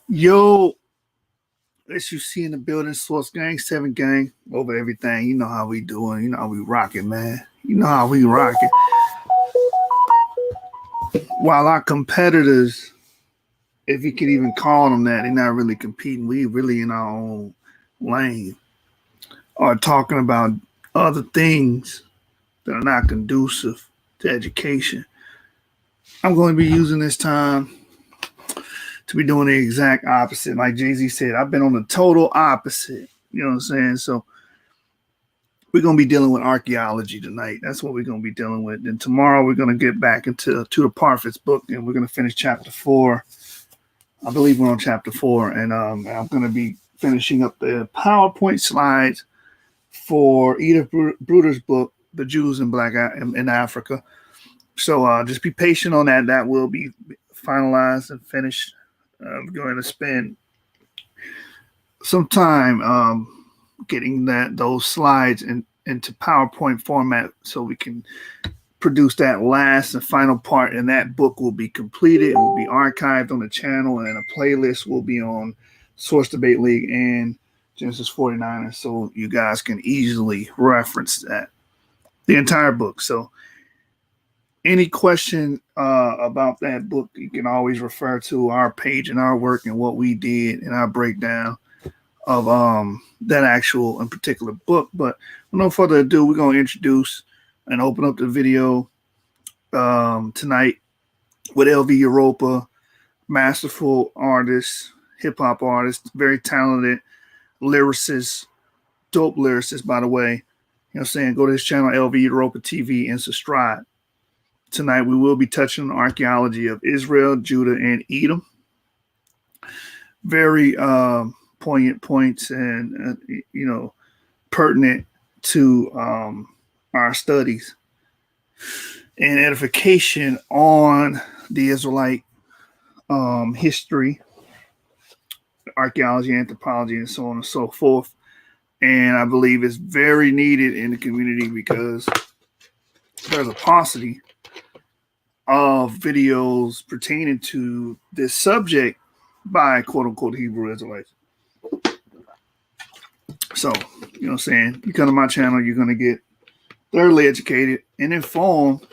Yo, as you see in the building, Source Gang, 7 Gang, over everything. You know how we doing. You know how we rocking, man. You know how we rocking. While our competitors, if you could even call them that, they're not really competing. We really in our own lane. Are talking about other things that are not conducive to education. I'm going to be using this time to be doing the exact opposite. Like Jay-Z said, I've been on the total opposite. You know what I'm saying? So we're going to be dealing with archaeology tonight. That's what we're going to be dealing with. Then tomorrow we're going to get back into Tudor Parfit's book, and we're going to finish chapter 4. I believe we're on chapter 4, and I'm going to be finishing up the PowerPoint slides for Edith Bruder's book, The Jews in in Africa. So just be patient on that. That will be finalized and finished. I'm going to spend some time getting those slides into PowerPoint format so we can produce that last and final part, and that book will be completed. It will be archived on the channel, and a playlist will be on Source Debate League and Genesis 49ers, so you guys can easily reference that, the entire book. So any question about that book, you can always refer to our page and our work and what we did and our breakdown of that actual and particular book. But with no further ado, we're going to introduce and open up the video tonight with LV Europa, masterful artist, hip-hop artist, very talented lyricist, dope lyricist, by the way. You know what I'm saying? Go to his channel, LV Europa TV, and subscribe. Tonight we will be touching on archaeology of Israel, Judah, and Edom. Very poignant points and, pertinent to our studies and edification on the Israelite history, archaeology, anthropology, and so on and so forth. And I believe it's very needed in the community because there's a paucity of videos pertaining to this subject by quote-unquote Hebrew Israelites. So, you know what I'm saying? You come to my channel, you're going to get thoroughly educated and informed.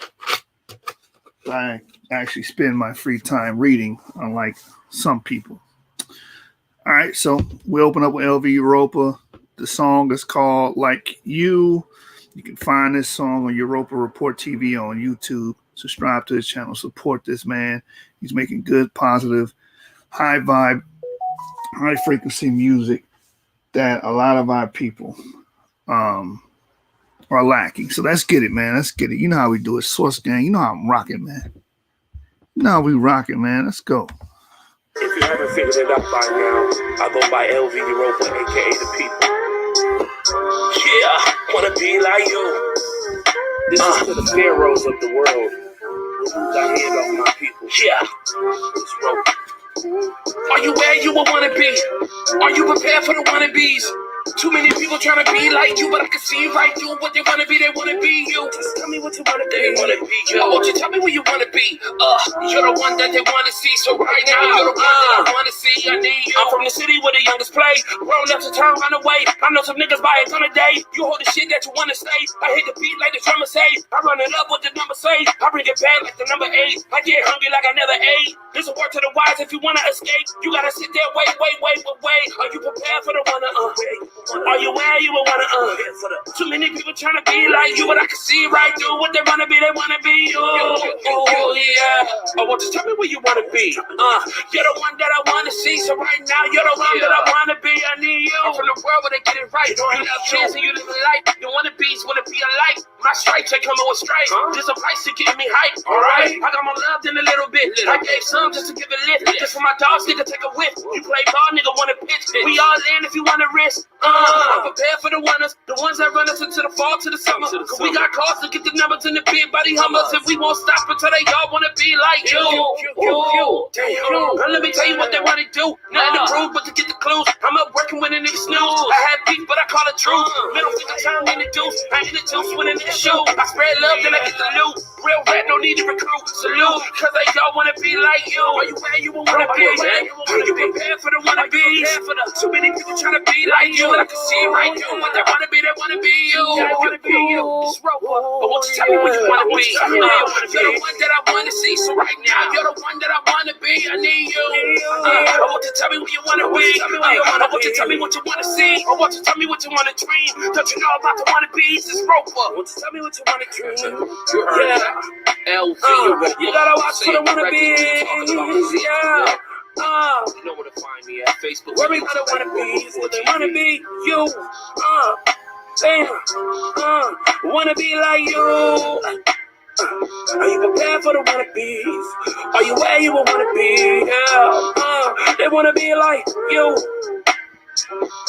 I actually spend my free time reading, unlike some people. All right, so we open up with LV Europa. The song is called Like You. You can find this song on Europa Report TV on YouTube. Subscribe to his channel. Support this man. He's making good, positive, high vibe, high frequency music that a lot of our people are lacking. So let's get it, man. Let's get it. You know how we do it. Source Gang. You know how I'm rocking, man. You know how we rocking, man. Let's go. If you haven't figured it out by now, I go by LV Europa, aka the people. Yeah, wanna be like you. This is to the pharaohs of the world. I hand off my people. Yeah, it's Rope. Are you where you will wanna be? Are you prepared for the wannabes? Too many people trying to be like you, but I can see right through what they wanna be. They wanna be you. Just tell me what you wanna be. They wanna be you. I want you to tell me where you wanna be. You're the one that they wanna see. So right now, you're the one that I wanna see. I need you. I'm from the city where the youngest play. Grown up to turn run away. I know some niggas buy it on a day. You hold the shit that you wanna say. I hit the beat like the drummer say. I run it up what the number say. I bring it back like the number 8. I get hungry like I never ate. This will work to the wise if you wanna escape. You gotta sit there, wait. Are you prepared for the wanna Are you where you will wanna Too many people trying to be like you, but I can see right through what they wanna be. They wanna be you. Oh yeah. I want you to tell me where you wanna be. You're the one that I wanna see. So right now you're the one that I wanna be. I need you. I'm from the world where they get it right. You have a chance and you live a life. You wanna be alike. My stripes they come with stripes. There's a price to give me hype. Alright. I got my love in a little bit. I gave some just to give a lift. Just for my dogs, nigga, take a whiff. You play ball, nigga, wanna pitch. We all in if you wanna risk. I'm prepared for the winners, the ones that run us into the fall to the summer. Cause we got cause to get the numbers in the big body hummers, and we won't stop until they all wanna be like you. Now let me tell you what they wanna do. Nothing to prove but to get the clues. I'm up working when a nigga snooze. I had beef, but I call it truth. Middle finger turn in the deuce. I in the juice when a nigga shoot. I spread love, then I get the loot. Real rap, no need to recruit. Salute, cause they all wanna be like you. Are you where you wanna be? Are you prepared for the wannabes? Too many people trying to be like you, and I can see right through what they wanna be. They wanna be you. They wanna be you. It's Rover. But won't you tell me what you wanna be? You're the one that I wanna see. So right now, you're the one that I wanna be. I need you. I want you to tell me what you wanna be. I want you to tell me what you wanna see. I want you to tell me what you wanna dream. Don't you know about the wannabes? It's Rover. Want you to tell me what you wanna dream? Yeah. LV, you gotta watch for the wannabes. Yeah. You know where to find me at Facebook. Where we gonna wannabes? What they wanna be? You. Damn. Wanna be like you. Are you prepared for the wannabes? Are you where you wanna be? Yeah. They wanna be like you.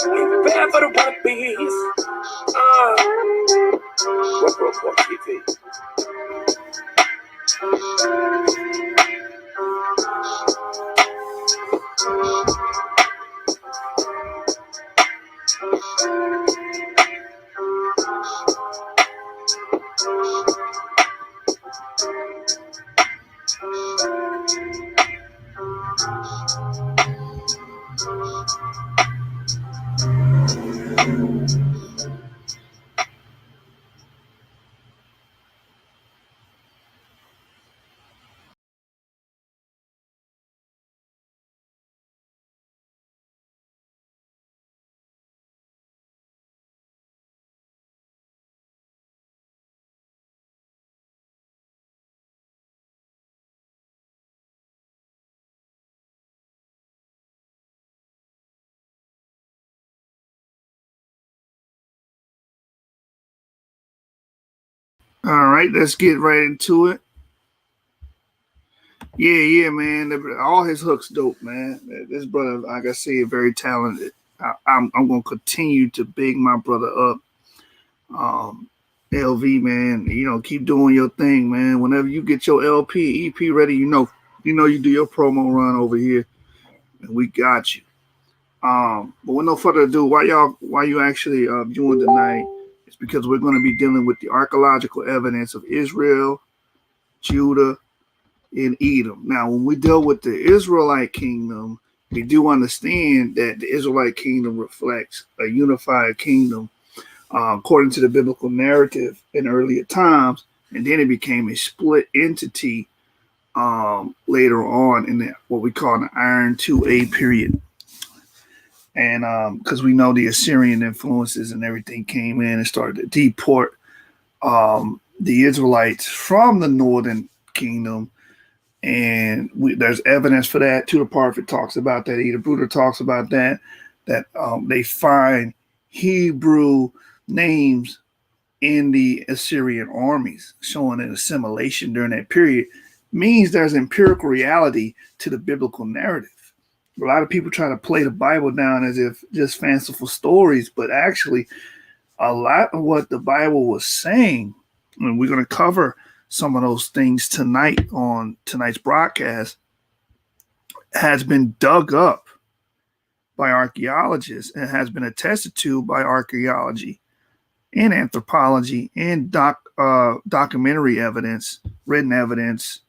Are you prepared for the wannabes? Report TV. All right, let's get right into it. Yeah, man. All his hooks dope, man. This brother, like I said, very talented. I'm gonna continue to big my brother up. LV, man, keep doing your thing, man. Whenever you get your LP, EP ready, you do your promo run over here, and we got you. But with no further ado, why you actually viewing tonight? It's because we're going to be dealing with the archaeological evidence of Israel, Judah, and Edom. Now, when we deal with the Israelite kingdom, we do understand that the Israelite kingdom reflects a unified kingdom according to the biblical narrative in earlier times, and then it became a split entity later on in what we call the Iron 2A period. And because we know the Assyrian influences and everything came in and started to deport the Israelites from the northern kingdom. And there's evidence for that. Tudor Parfit talks about that. Eda Bruder talks about that they find Hebrew names in the Assyrian armies, showing an assimilation during that period, means there's empirical reality to the biblical narrative. A lot of people try to play the Bible down as if just fanciful stories, but actually a lot of what the Bible was saying, and we're going to cover some of those things tonight on tonight's broadcast, has been dug up by archaeologists and has been attested to by archaeology and anthropology and documentary evidence, written evidence,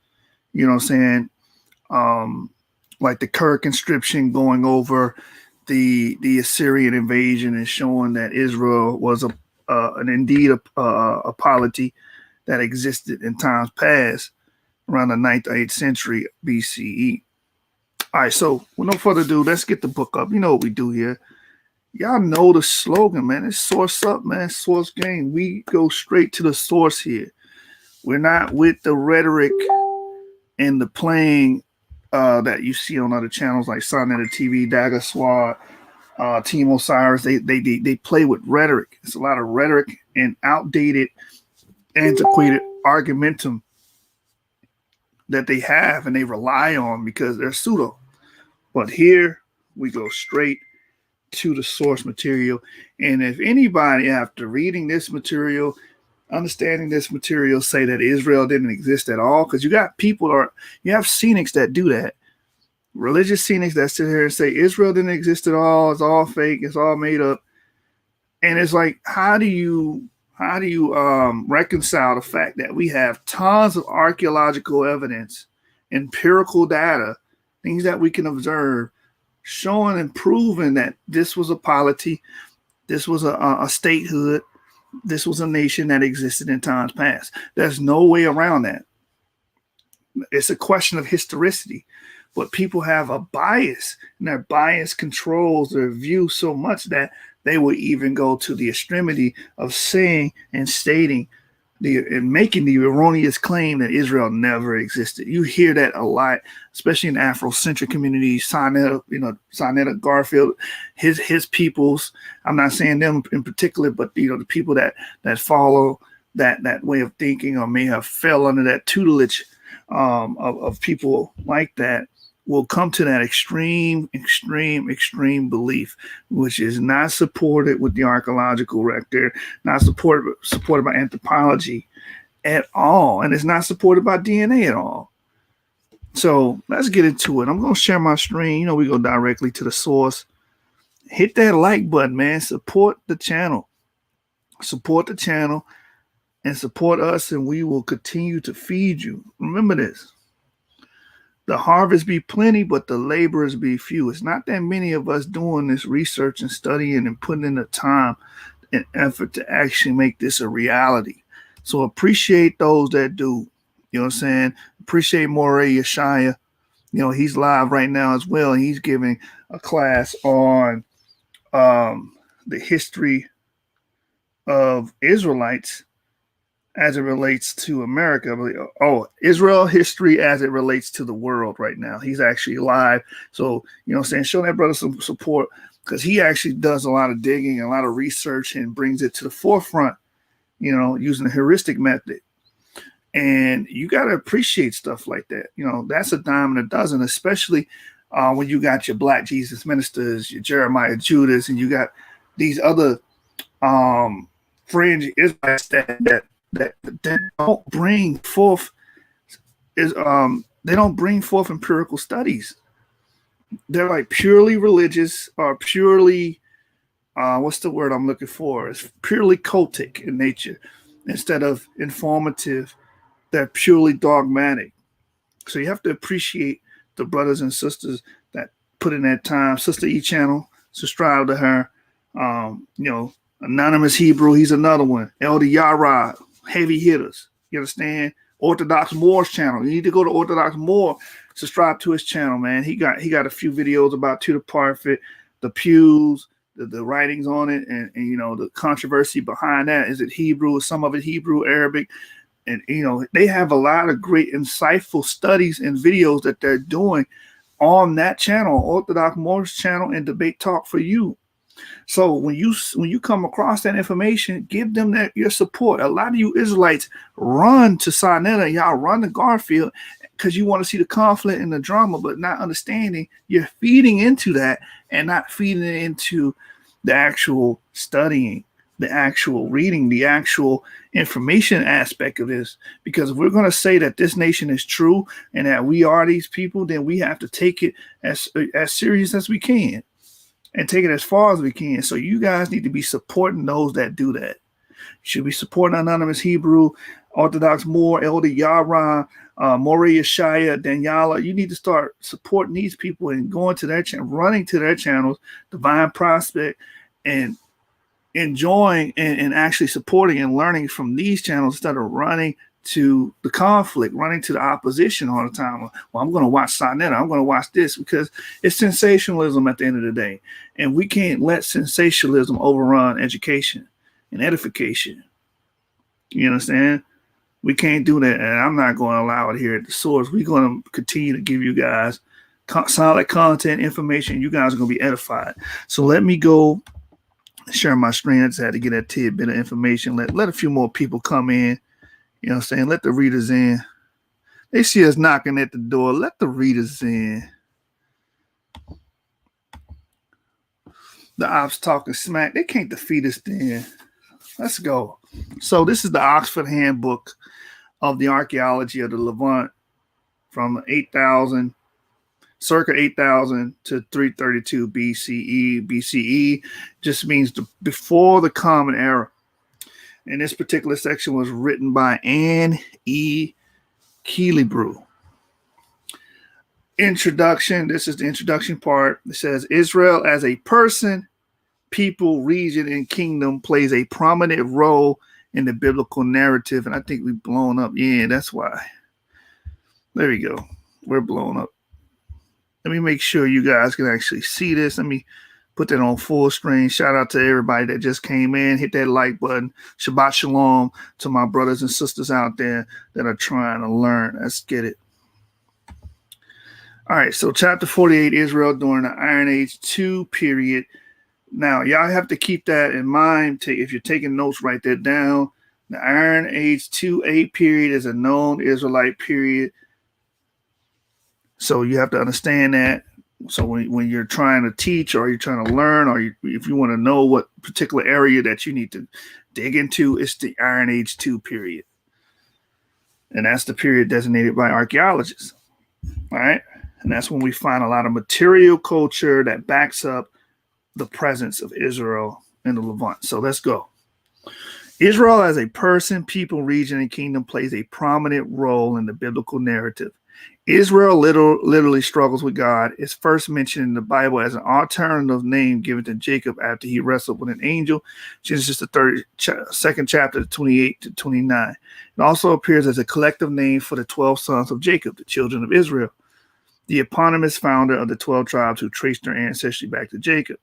like the Kirk inscription going over the Assyrian invasion and showing that Israel was indeed a polity that existed in times past around the 9th or 8th century BCE. All right, so with no further ado, let's get the book up. You know what we do here. Y'all know the slogan, man. It's source up, man. Source game. We go straight to the source here. We're not with the rhetoric and the playing that you see on other channels like Sunnetter TV, Dagger Swad, Team Osiris. They play with rhetoric. It's a lot of rhetoric and outdated, antiquated argumentum that they have and they rely on because they're pseudo. But here we go straight to the source material. And if anybody, after reading this material, understanding this material, say that Israel didn't exist at all, because you got people, or you have cynics that do that, religious cynics that sit here and say Israel didn't exist at all, it's all fake, it's all made up. And it's like, how do you How do you reconcile the fact that we have tons of archaeological evidence, empirical data, things that we can observe, showing and proving that this was a polity, this was a statehood, this was a nation that existed in times past? There's no way around that. It's a question of historicity, but people have a bias, and their bias controls their view so much that they will even go to the extremity of saying and stating and making the erroneous claim that Israel never existed. You hear that a lot, especially in Afrocentric communities. Sinetta Garfield, his peoples. I'm not saying them in particular, but the people that follow that way of thinking or may have fell under that tutelage of people like that will come to that extreme belief, which is not supported with the archaeological record, not supported by anthropology at all, and it's not supported by DNA at all. So let's get into it. I'm going to share my screen. We go directly to the source. Hit that like button, man. Support the channel. Support the channel and support us, and we will continue to feed you. Remember this. The harvest be plenty, but the laborers be few. It's not that many of us doing this research and studying and putting in the time and effort to actually make this a reality. So appreciate those that do. You know what I'm saying? Appreciate Morey Yeshaya. He's live right now as well, and he's giving a class on the history of Israelites as it relates to America. Israel history as it relates to the world right now. He's actually live. So, show that brother some support, because he actually does a lot of digging, a lot of research, and brings it to the forefront, using the heuristic method. And you got to appreciate stuff like that. That's a dime and a dozen, especially when you got your Black Jesus ministers, your Jeremiah Judas, and you got these other fringe Israelites that don't bring forth they don't bring forth empirical studies. They're like purely religious or purely what's the word I'm looking for? It's purely cultic in nature. Instead of informative, they're purely dogmatic. So you have to appreciate the brothers and sisters that put in that time. Sister E channel, subscribe to her. Anonymous Hebrew, he's another one. Elder Yara, heavy hitters. You understand? Orthodox Moore's channel. You need to go to Orthodox Moore, subscribe to his channel, man. He got a few videos about Tudor Parfit, the pews, the writings on it, and the controversy behind that. Is it Hebrew? Some of it Hebrew, Arabic. And they have a lot of great insightful studies and videos that they're doing on that channel, Orthodox Moore's channel, and Debate Talk for You. So when you come across that information, give them your support. A lot of you Israelites run to Sinetta, y'all run to Garfield because you want to see the conflict and the drama, but not understanding you're feeding into that and not feeding into the actual studying, the actual reading, the actual information aspect of this. Because if we're going to say that this nation is true and that we are these people, then we have to take it as serious as we can. And take it as far as we can. So you guys need to be supporting those that do that. You should be supporting Anonymous Hebrew, Orthodox Moore, Elder Yara, Morey Yeshaya, Daniela. You need to start supporting these people and going to their channel, running to their channels, Divine Prospect, and enjoying and actually supporting and learning from these channels instead of running to the conflict, running to the opposition all the time. Well, I'm going to watch Sinetta. I'm going to watch this, because it's sensationalism at the end of the day. And we can't let sensationalism overrun education and edification. You understand? We can't do that. And I'm not going to allow it here at the source. We're going to continue to give you guys solid content, information. You guys are going to be edified. So let me go share my screen. I just had to get that tidbit of information. Let a few more people come in. You know what I'm saying? Let the readers in. They see us knocking at the door. Let the readers in. The ops talking smack. They can't defeat us then. Let's go. So this is the Oxford Handbook of the Archaeology of the Levant from circa 8,000 to 332 BCE. BCE just means before the Common Era. And this particular section was written by Anne E. Keelybrew. Introduction. This is the introduction part. It says Israel as a person, people, region, and kingdom plays a prominent role in the biblical narrative. And I think we've blown up. Yeah, that's why. There we go. We're blown up. Let me make sure you guys can actually see this. Let me put that on full screen. Shout out to everybody that just came in. Hit that like button. Shabbat shalom to my brothers and sisters out there that are trying to learn. Let's get it. All right, so chapter 48, Israel during the Iron Age 2 period. Now, y'all have to keep that in mind. If you're taking notes, write that down. The Iron Age 2A period is a known Israelite period. So you have to understand that. So when you're trying to teach or you're trying to learn or if you want to know what particular area that you need to dig into, it's the Iron Age 2 period. And that's the period designated by archaeologists. All right. And that's when we find a lot of material culture that backs up the presence of Israel in the Levant. So let's go. Israel as a person, people, region, and kingdom plays a prominent role in the biblical narrative. Israel literally struggles with God. It's first mentioned in the Bible as an alternative name given to Jacob after he wrestled with an angel. Genesis the 32nd chapter, 28 to 29. It also appears as a collective name for the 12 sons of Jacob, the children of Israel, the eponymous founder of the 12 tribes who traced their ancestry back to Jacob.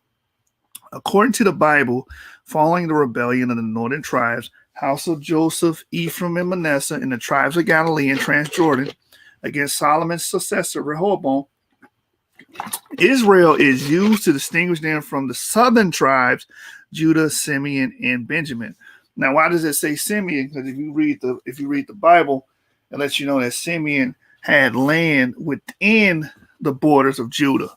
According to the Bible, following the rebellion of the northern tribes, house of Joseph, Ephraim, and Manasseh, and the tribes of Galilee and Transjordan, against Solomon's successor, Rehoboam, Israel is used to distinguish them from the southern tribes, Judah, Simeon, and Benjamin. Now, why does it say Simeon? Because if you read the Bible, it lets you know that Simeon had land within the borders of Judah.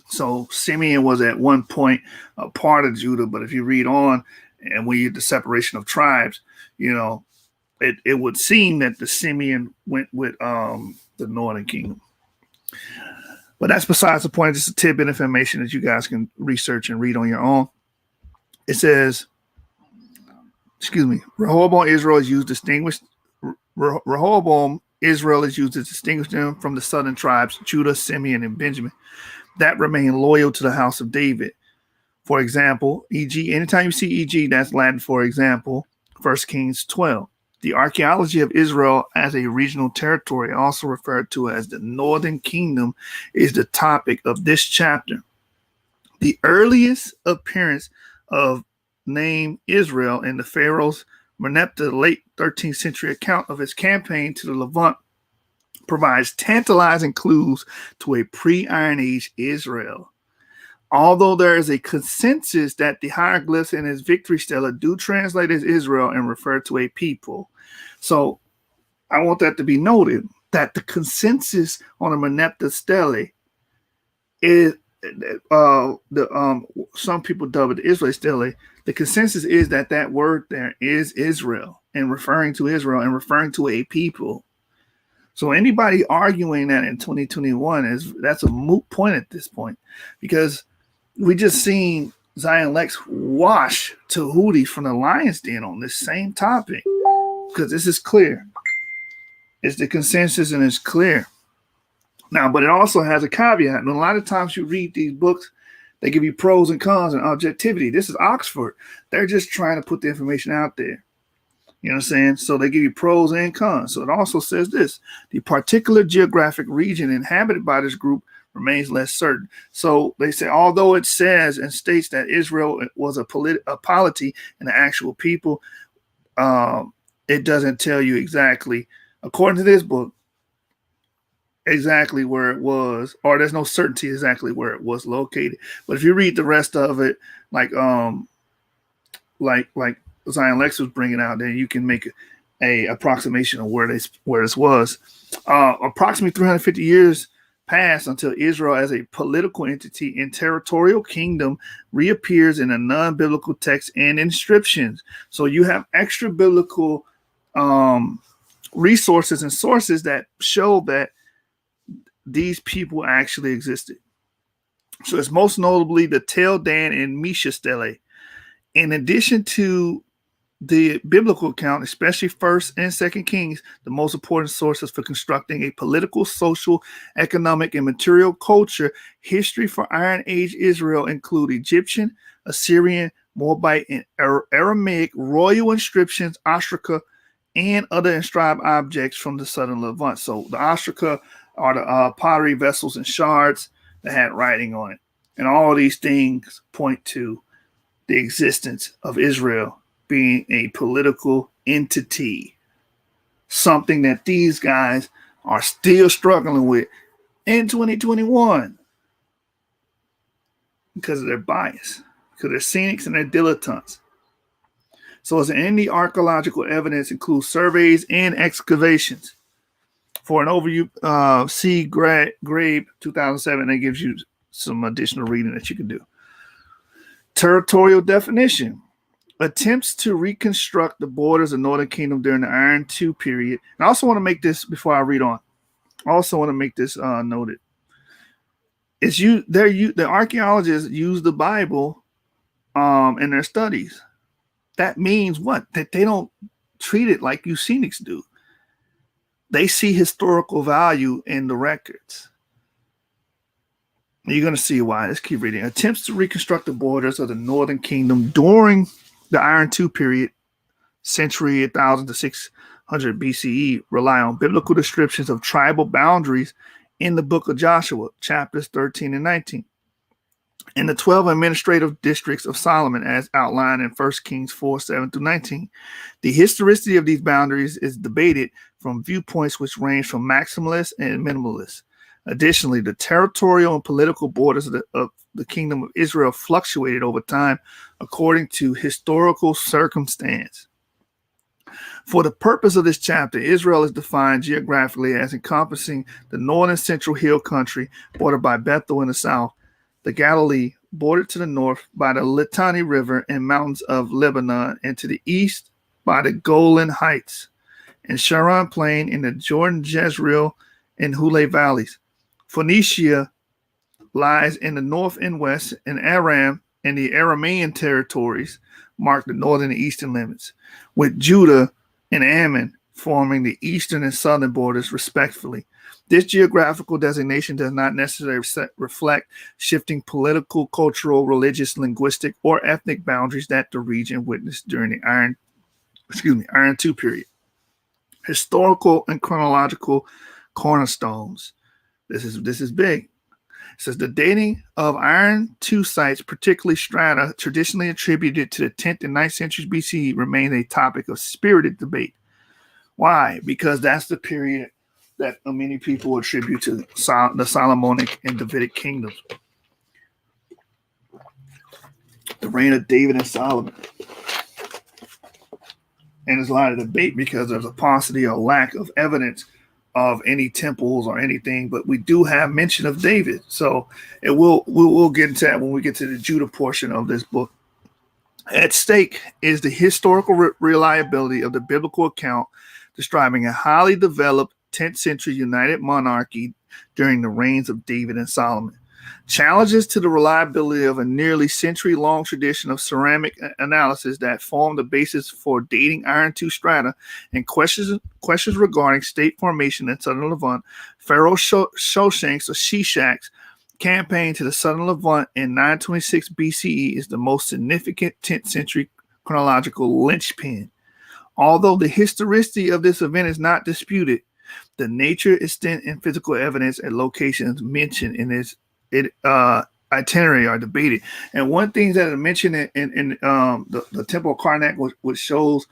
So Simeon was at one point a part of Judah, but if you read on and when you the separation of tribes, it would seem that the Simeon went with the northern kingdom. But that's besides the point. Just a tidbit of information that you guys can research and read on your own. It says, Rehoboam Israel is used to distinguish them from the southern tribes, Judah, Simeon, and Benjamin, that remain loyal to the house of David. For example, e.g., anytime you see e.g., that's Latin for example, 1 Kings 12. The archaeology of Israel as a regional territory, also referred to as the Northern Kingdom, is the topic of this chapter. The earliest appearance of name Israel in the Pharaoh's Merneptah late 13th century account of his campaign to the Levant provides tantalizing clues to a pre-Iron Age Israel. Although there is a consensus that the hieroglyphs in his victory stela do translate as Israel and refer to a people. So I want that to be noted, that the consensus on the Merneptah stele is some people dub it the Israel stele. The consensus is that word there is Israel and referring to Israel and referring to a people. So anybody arguing that in 2021 that's a moot point at this point, because we just seen Zion Lex wash Tahuti from the Lion's Den on this same topic, because this is clear. It's the consensus and it's clear. Now, but it also has a caveat. And a lot of times you read these books, they give you pros and cons and objectivity. This is Oxford. They're just trying to put the information out there. You know what I'm saying? So they give you pros and cons. So it also says this: the particular geographic region inhabited by this group remains less certain. So they say, although it says and states that Israel was a polity and an actual people, it doesn't tell you exactly, according to this book, exactly where it was, or there's no certainty exactly where it was located. But if you read the rest of it, like Zion Lex was bringing out, then you can make a approximation of where this was. Approximately 350 years passed until Israel as a political entity and territorial kingdom reappears in a non-biblical text and inscriptions. So you have extra biblical resources and sources that show that these people actually existed. So it's most notably the Tel Dan and Mesha stele. In addition to the biblical account, especially 1st and 2nd Kings, the most important sources for constructing a political, social, economic, and material culture history for Iron Age Israel include Egyptian, Assyrian, Moabite, and Aramaic royal inscriptions, ostraca, and other inscribed objects from the southern Levant. So the ostraca are the pottery vessels and shards that had writing on it. And all of these things point to the existence of Israel being a political entity, something that these guys are still struggling with in 2021 because of their bias, because they're cynics and they're dilettantes. So as any archaeological evidence includes surveys and excavations. For an overview, see Grabe 2007. That gives you some additional reading that you can do. Territorial definition. Attempts to reconstruct the borders of Northern Kingdom during the Iron II period. And I also want to make this, before I read on, I also want to make this noted. The archaeologists use the Bible in their studies. That means what? That they don't treat it like Eugenics do. They see historical value in the records. You're going to see why. Let's keep reading. Attempts to reconstruct the borders of the Northern Kingdom during the Iron II period, century 1000 to 600 BCE, rely on biblical descriptions of tribal boundaries in the book of Joshua, chapters 13 and 19. In the 12 administrative districts of Solomon, as outlined in 1 Kings 4, 7 through 19. The historicity of these boundaries is debated from viewpoints which range from maximalists and minimalists. Additionally, the territorial and political borders of the Kingdom of Israel fluctuated over time according to historical circumstance. For the purpose of this chapter, Israel is defined geographically as encompassing the northern central hill country bordered by Bethel in the south, the Galilee bordered to the north by the Litani River and mountains of Lebanon, and to the east by the Golan Heights, and Sharon Plain in the Jordan, Jezreel, and Hule valleys. Phoenicia lies in the north and west, and Aram and the Aramean territories mark the northern and eastern limits, with Judah and Ammon forming the eastern and southern borders respectively. This geographical designation does not necessarily reflect shifting political, cultural, religious, linguistic, or ethnic boundaries that the region witnessed during the Iron II period. Historical and chronological cornerstones. This is big. It says the dating of Iron II sites, particularly strata traditionally attributed to the 10th and 9th centuries BCE, remains a topic of spirited debate. Why? Because that's the period that many people attribute to the Solomonic and Davidic kingdoms. The reign of David and Solomon. And there's a lot of debate because there's a paucity or lack of evidence of any temples or anything, but we do have mention of David. So we'll get into that when we get to the Judah portion of this book. At stake is the historical reliability of the biblical account describing a highly developed 10th century United monarchy during the reigns of David and Solomon. Challenges to the reliability of a nearly century-long tradition of ceramic analysis that formed the basis for dating Iron II strata, and questions regarding state formation in southern Levant. Pharaoh Shoshanks or Shishak's campaign to the southern Levant in 926 BCE is the most significant 10th century chronological linchpin. Although the historicity of this event is not disputed, the nature, extent, and physical evidence and locations mentioned in this itinerary are debated. And one thing that is mentioned in the Temple of Karnak, which shows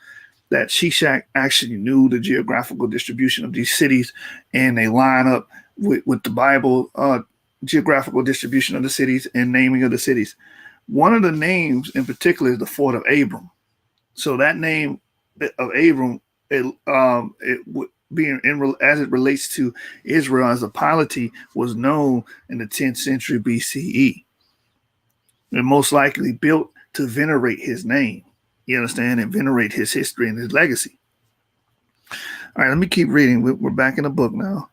that Shishak actually knew the geographical distribution of these cities, and they line up with the Bible geographical distribution of the cities and naming of the cities. One of the names in particular is the Fort of Abram. So that name of Abram, being as it relates to Israel as a polity, was known in the 10th century BCE, and most likely built to venerate his name. You understand, and venerate his history and his legacy. All right, let me keep reading. We're back in the book now.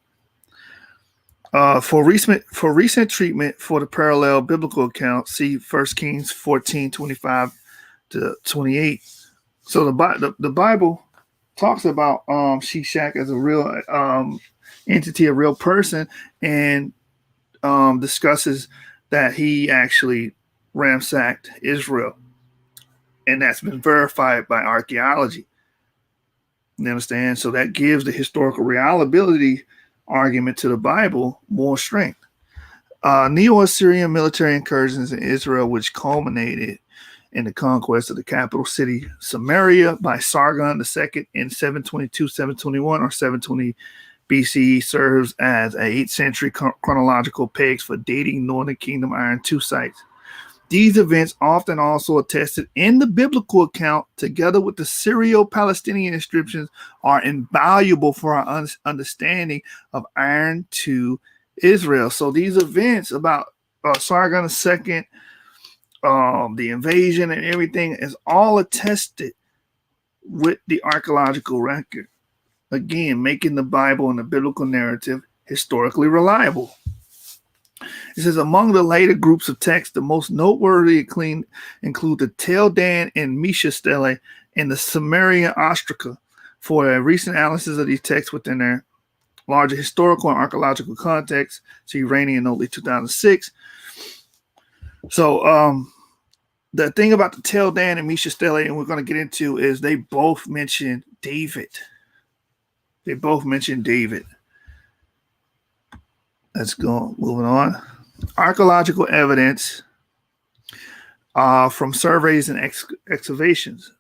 For recent treatment for the parallel biblical account, see 1 Kings 14:25 to 28. So the Bible talks about Shishak as a real entity, a real person, and discusses that he actually ransacked Israel, and that's been verified by archaeology. You understand? So that gives the historical reliability argument to the Bible more strength. Neo-Assyrian military incursions in Israel, which culminated in the conquest of the capital city Samaria by Sargon II in 722-721 or 720 BCE, serves as a 8th century chronological pegs for dating Northern Kingdom Iron II sites. These events, often also attested in the biblical account, together with the Syro-Palestinian inscriptions, are invaluable for our understanding of Iron II Israel. So these events about Sargon II, the invasion and everything is all attested with the archaeological record. Again, making the Bible and the biblical narrative historically reliable. It says, among the later groups of texts, the most noteworthy include the Tel Dan and Mesha Stele and the Sumerian Ostraka. For a recent analysis of these texts within their larger historical and archaeological context, see Rainey Notley 2006. So the thing about the Tel Dan and Mesha Stele, and we're going to get into, is they both mention David. Let's go. Moving on. Archaeological evidence from surveys and excavations.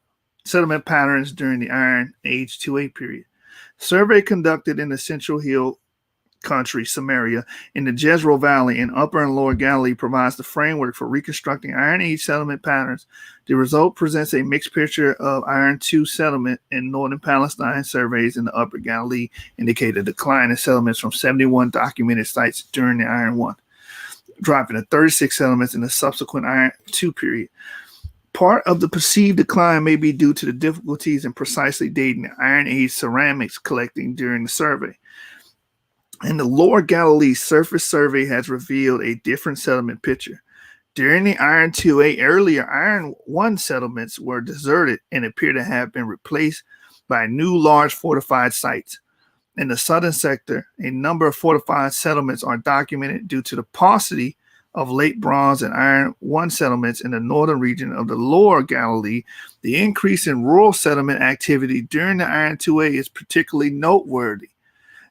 Settlement patterns during the Iron Age 2A period. Survey conducted in the Central Hill country, Samaria, in the Jezreel Valley in Upper and Lower Galilee provides the framework for reconstructing Iron Age settlement patterns. The result presents a mixed picture of Iron II settlement in northern Palestine. Surveys in the Upper Galilee indicate a decline in settlements from 71 documented sites during the Iron I, dropping to 36 settlements in the subsequent Iron II period. Part of the perceived decline may be due to the difficulties in precisely dating the Iron Age ceramics collecting during the survey. In the Lower Galilee, surface survey has revealed a different settlement picture. During the Iron IIA, earlier Iron I settlements were deserted and appear to have been replaced by new large fortified sites. In the southern sector, a number of fortified settlements are documented due to the paucity of late Bronze and Iron I settlements in the northern region of the Lower Galilee. The increase in rural settlement activity during the Iron IIA is particularly noteworthy.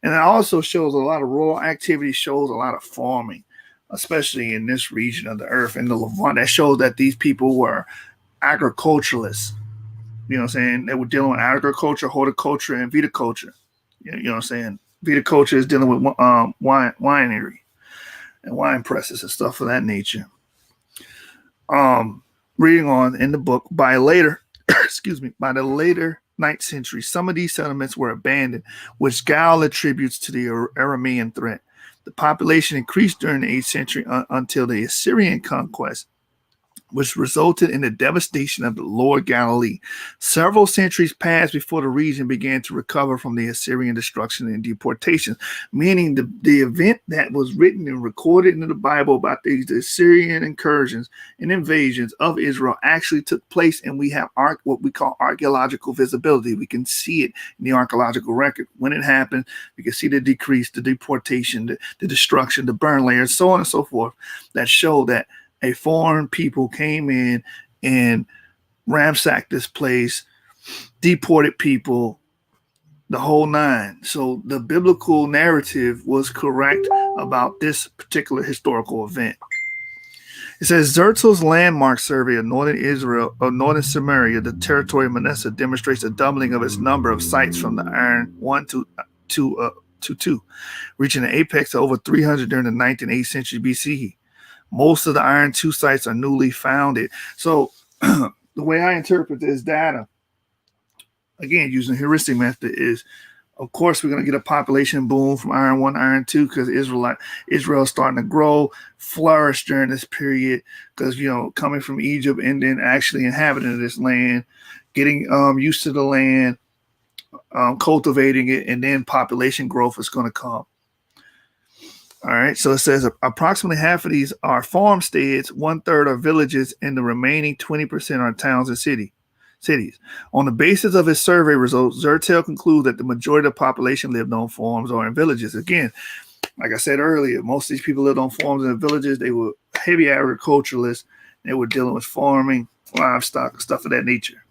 And it also shows a lot of rural activity, shows a lot of farming, especially in this region of the earth, in the Levant. That shows that these people were agriculturalists. You know what I'm saying? They were dealing with agriculture, horticulture, and viticulture. You know what I'm saying? Viticulture is dealing with winery and wine presses and stuff of that nature. Reading on in the book, by the later 9th century, some of these settlements were abandoned, which Gall attributes to the Aramean threat. The population increased during the 8th century until the Assyrian conquest, which resulted in the devastation of the Lower Galilee. Several centuries passed before the region began to recover from the Assyrian destruction and deportation, meaning the event that was written and recorded in the Bible about the Assyrian incursions and invasions of Israel actually took place, and we have what we call archaeological visibility. We can see it in the archaeological record. When it happened, we can see the decrease, the deportation, the destruction, the burn layers, so on and so forth, that show that a foreign people came in and ransacked this place, deported people, the whole nine. So the biblical narrative was correct about this particular historical event. It says Zertel's landmark survey of northern Israel, or northern Samaria, the territory of Manasseh, demonstrates a doubling of its number of sites from the Iron I to 2, reaching an apex of over 300 during the 9th and 8th century BCE. Most of the Iron II sites are newly founded. So the way I interpret this data, again, using heuristic method, is, of course, we're going to get a population boom from Iron I, Iron II, because Israel is starting to grow, flourish during this period, because, coming from Egypt and then actually inhabiting this land, getting used to the land, cultivating it, and then population growth is going to come. All right, so it says approximately half of these are farmsteads, 1/3 are villages, and the remaining 20% are towns and cities. cities. On the basis of his survey results, Zertel concludes that the majority of the population lived on farms or in villages. Again, like I said earlier, most of these people lived on farms and villages. They were heavy agriculturalists. They were dealing with farming, livestock, stuff of that nature.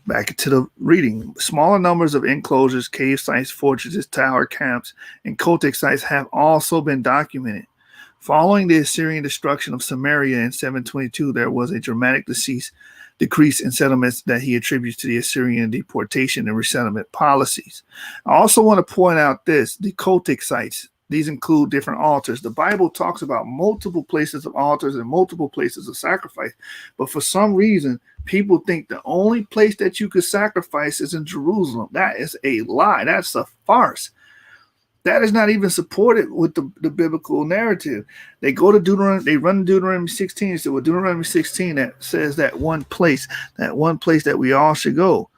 Back to the reading. Smaller numbers of enclosures, cave sites, fortresses, tower camps, and cultic sites have also been documented. Following the Assyrian destruction of Samaria in 722, there was a dramatic decrease in settlements that he attributes to the Assyrian deportation and resettlement policies. I also want to point out this, the cultic sites. These include different altars. The Bible talks about multiple places of altars and multiple places of sacrifice. But for some reason, people think the only place that you could sacrifice is in Jerusalem. That is a lie. That's a farce. That is not even supported with the biblical narrative. They go to Deuteronomy, they run Deuteronomy 16. So with Deuteronomy 16, that says that one place that we all should go.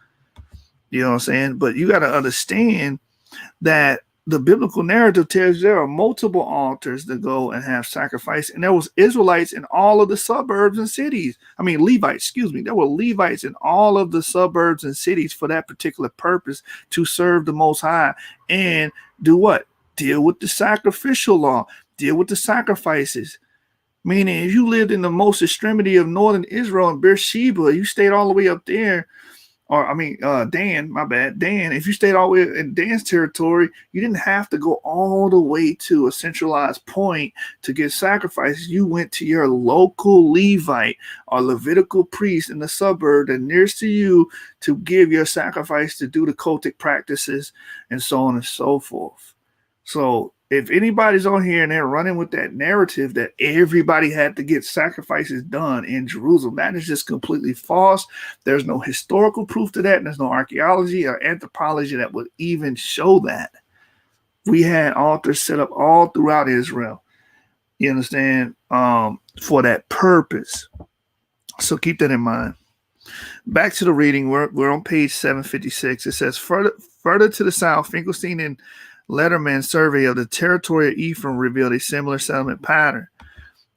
You know what I'm saying? But you got to understand that the biblical narrative tells you there are multiple altars to go and have sacrifice. And there was Israelites in all of the suburbs and cities. Levites, There were Levites in all of the suburbs and cities for that particular purpose, to serve the Most High and do what? Deal with the sacrificial law, deal with the sacrifices. Meaning, if you lived in the most extremity of northern Israel in Beersheba, you stayed all the way up there. Dan, if you stayed all the way in Dan's territory, you didn't have to go all the way to a centralized point to get sacrifices. You went to your local Levite or Levitical priest in the suburb that nearest to you to give your sacrifice, to do the cultic practices, and so on and so forth. So if anybody's on here and they're running with that narrative that everybody had to get sacrifices done in Jerusalem, that is just completely false. There's no historical proof to that. And there's no archaeology or anthropology that would even show that. We had altars set up all throughout Israel, you understand, for that purpose. So keep that in mind. Back to the reading. We're on page 756. It says, further to the south, Finkelstein and Letterman's survey of the territory of Ephraim revealed a similar settlement pattern.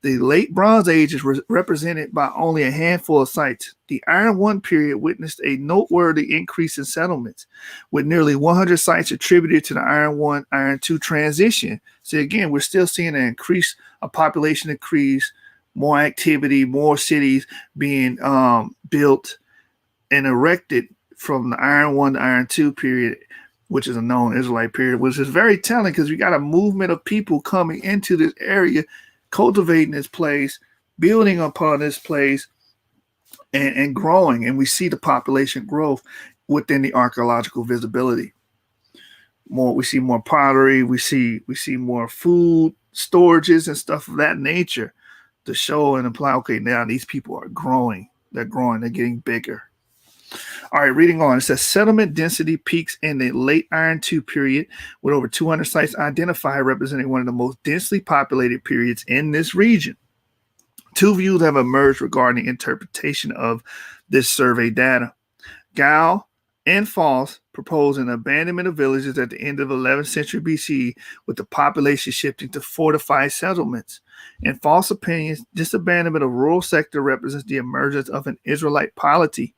The late Bronze Age is represented by only a handful of sites. The Iron I period witnessed a noteworthy increase in settlements, with nearly 100 sites attributed to the Iron I, Iron II transition. So again, we're still seeing a population increase, more activity, more cities being built and erected from the Iron I to Iron II period, which is a known Israelite period, which is very telling because we got a movement of people coming into this area, cultivating this place, building upon this place, and growing. And we see the population growth within the archaeological visibility. We see more pottery, we see more food storages and stuff of that nature to show and imply, okay, now these people are growing. They're growing, they're getting bigger. All right, reading on. It says settlement density peaks in the late Iron II period, with over 200 sites identified, representing one of the most densely populated periods in this region. Two views have emerged regarding the interpretation of this survey data. Gao and Foss propose an abandonment of villages at the end of the 11th century BC, with the population shifting to fortified settlements. In Foss' opinion, this abandonment of rural sector represents the emergence of an Israelite polity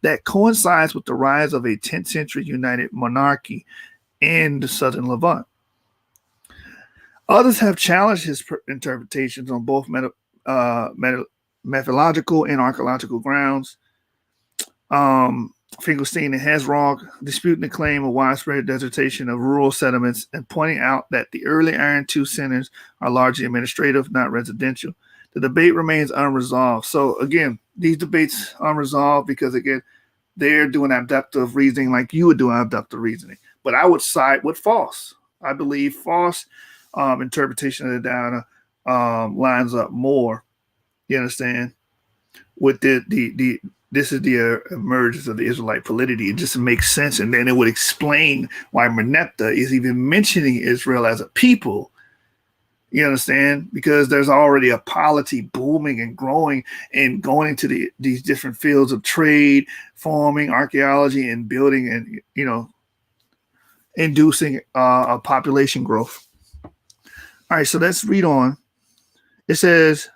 that coincides with the rise of a 10th century united monarchy in the southern Levant. Others have challenged his interpretations on both methodological and archaeological grounds. Finkelstein and Hesrog disputing the claim of widespread desertation of rural settlements and pointing out that the early Iron II centers are largely administrative, not residential. The debate remains unresolved. So again, these debates unresolved because again, they're doing abductive reasoning like you would do abductive reasoning. But I would side with Foss. I believe Foss' interpretation of the data lines up more. You understand? With this is the emergence of the Israelite polity. It just makes sense, and then it would explain why Merneptah is even mentioning Israel as a people. You understand? Because there's already a polity booming and growing and going into these different fields of trade, farming, archaeology, and building, and inducing a population growth. All right, so let's read on. It says,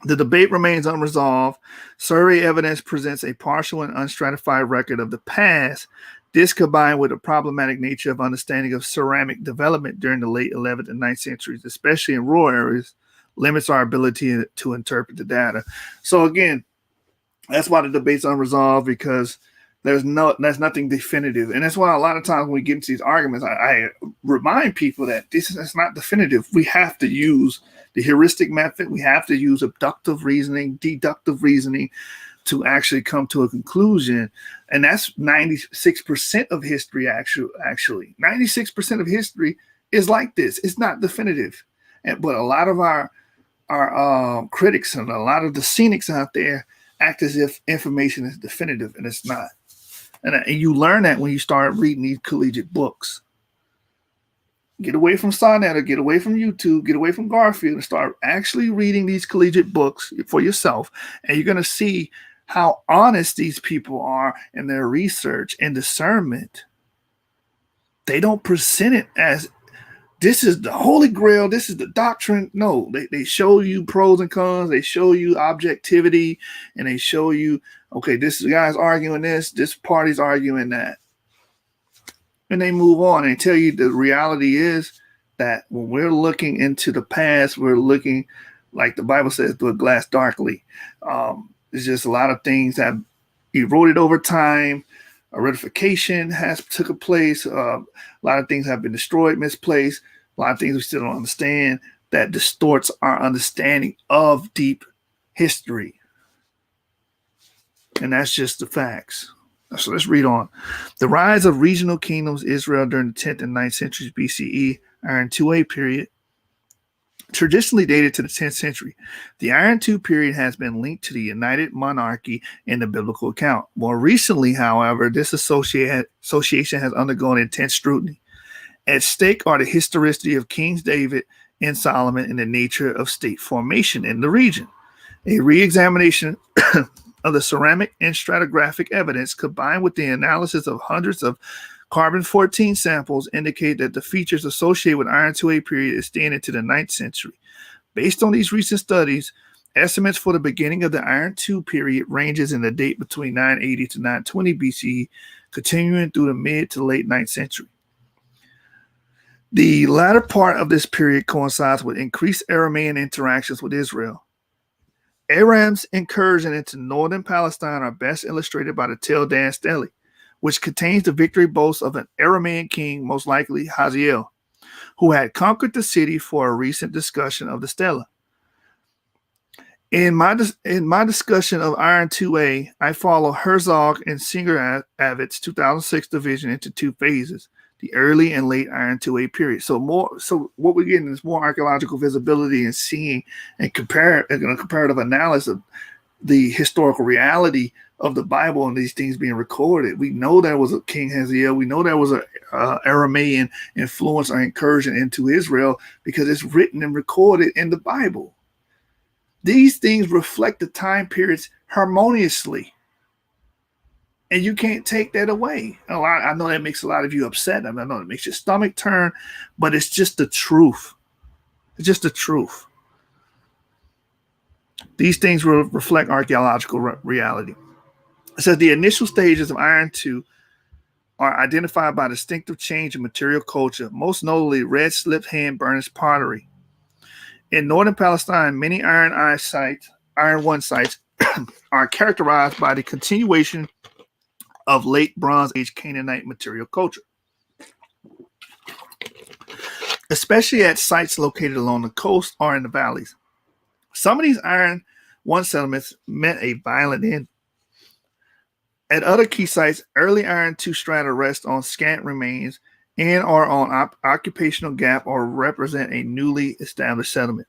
The debate remains unresolved. Survey evidence presents a partial and unstratified record of the past. This, combined with the problematic nature of understanding of ceramic development during the late 11th and 9th centuries, especially in rural areas, limits our ability to interpret the data. So again, that's why the debate's unresolved, because there's nothing definitive. And that's why a lot of times when we get into these arguments, I remind people that this is not definitive. We have to use the heuristic method. We have to use abductive reasoning, deductive reasoning to actually come to a conclusion. And that's 96% of history, actually. 96% of history is like this. It's not definitive. But a lot of our critics and a lot of the cynics out there act as if information is definitive, and it's not. And you learn that when you start reading these collegiate books. Get away from Sonnet, or get away from YouTube, get away from Garfield, and start actually reading these collegiate books for yourself. And you're going to see how honest these people are in their research and discernment. They don't present it as this is the holy grail, this is the doctrine. No, they show you pros and cons, they show you objectivity, and they show you, okay, this guy's arguing this party's arguing that. And they move on and tell you the reality is that when we're looking into the past, we're looking, like the Bible says, through a glass darkly. There's just a lot of things that eroded over time. A ratification has took place. A lot of things have been destroyed, misplaced. A lot of things we still don't understand that distorts our understanding of deep history. And that's just the facts. So let's read on. The rise of regional kingdoms Israel during the 10th and 9th centuries BCE, Iron IIA period, traditionally dated to the 10th century. The Iron II period has been linked to the United Monarchy in the biblical account. More recently, however, this association has undergone intense scrutiny. At stake are the historicity of Kings David and Solomon and the nature of state formation in the region. A re-examination of the ceramic and stratigraphic evidence combined with the analysis of hundreds of carbon-14 samples indicate that the features associated with Iron IIA period extend into the 9th century. Based on these recent studies, estimates for the beginning of the Iron II period ranges in the date between 980 to 920 BCE, continuing through the mid to late 9th century. The latter part of this period coincides with increased Aramean interactions with Israel. Aram's incursion into northern Palestine are best illustrated by the Tel Dan stele, which contains the victory boasts of an Aramean king, most likely Hazael, who had conquered the city for a recent discussion of the stela. In my discussion of Iron IIA, I follow Herzog and Singer-Avid's 2006 division into two phases, the early and late Iron IIA period. So what we're getting is more archaeological visibility and seeing and comparative analysis of the historical reality of the Bible and these things being recorded. We know there was a King Hazael. We know there was a Aramean influence or incursion into Israel because it's written and recorded in the Bible. These things reflect the time periods harmoniously. And you can't take that away. I know that makes a lot of you upset. I know it makes your stomach turn, but it's just the truth. It's just the truth. These things will reflect archaeological reality. It says the initial stages of Iron II are identified by distinctive change in material culture, most notably red slipped hand burnished pottery. In northern Palestine, many Iron I sites are characterized by the continuation of late Bronze Age Canaanite material culture, especially at sites located along the coast or in the valleys. Some of these Iron I settlements met a violent end. At other key sites, early Iron II strata rest on scant remains and are on occupational gap or represent a newly established settlement.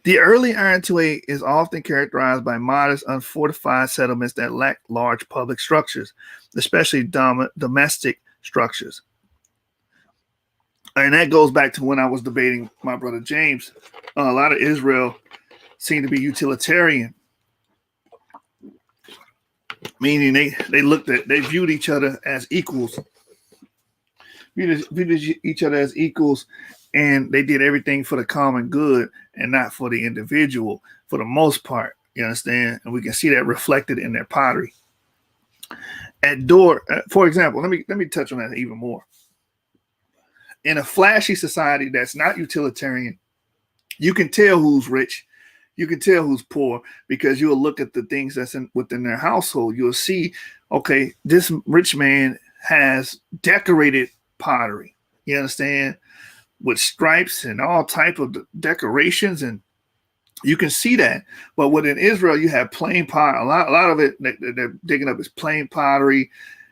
The early Iron IIA is often characterized by modest, unfortified settlements that lack large public structures, especially domestic structures. And that goes back to when I was debating my brother James. A lot of Israel seemed to be utilitarian, meaning they viewed each other as equals. Viewed each other as equals, and they did everything for the common good and not for the individual for the most part. You understand? And we can see that reflected in their pottery. At Dor, for example, let me touch on that even more. In a flashy society that's not utilitarian, you can tell who's rich, you can tell who's poor, because you'll look at the things that's within their household. You'll see, okay, this rich man has decorated pottery. You understand? With stripes and all type of decorations, and you can see that. But within Israel, you have plain pot. A lot of it they're digging up is plain pottery.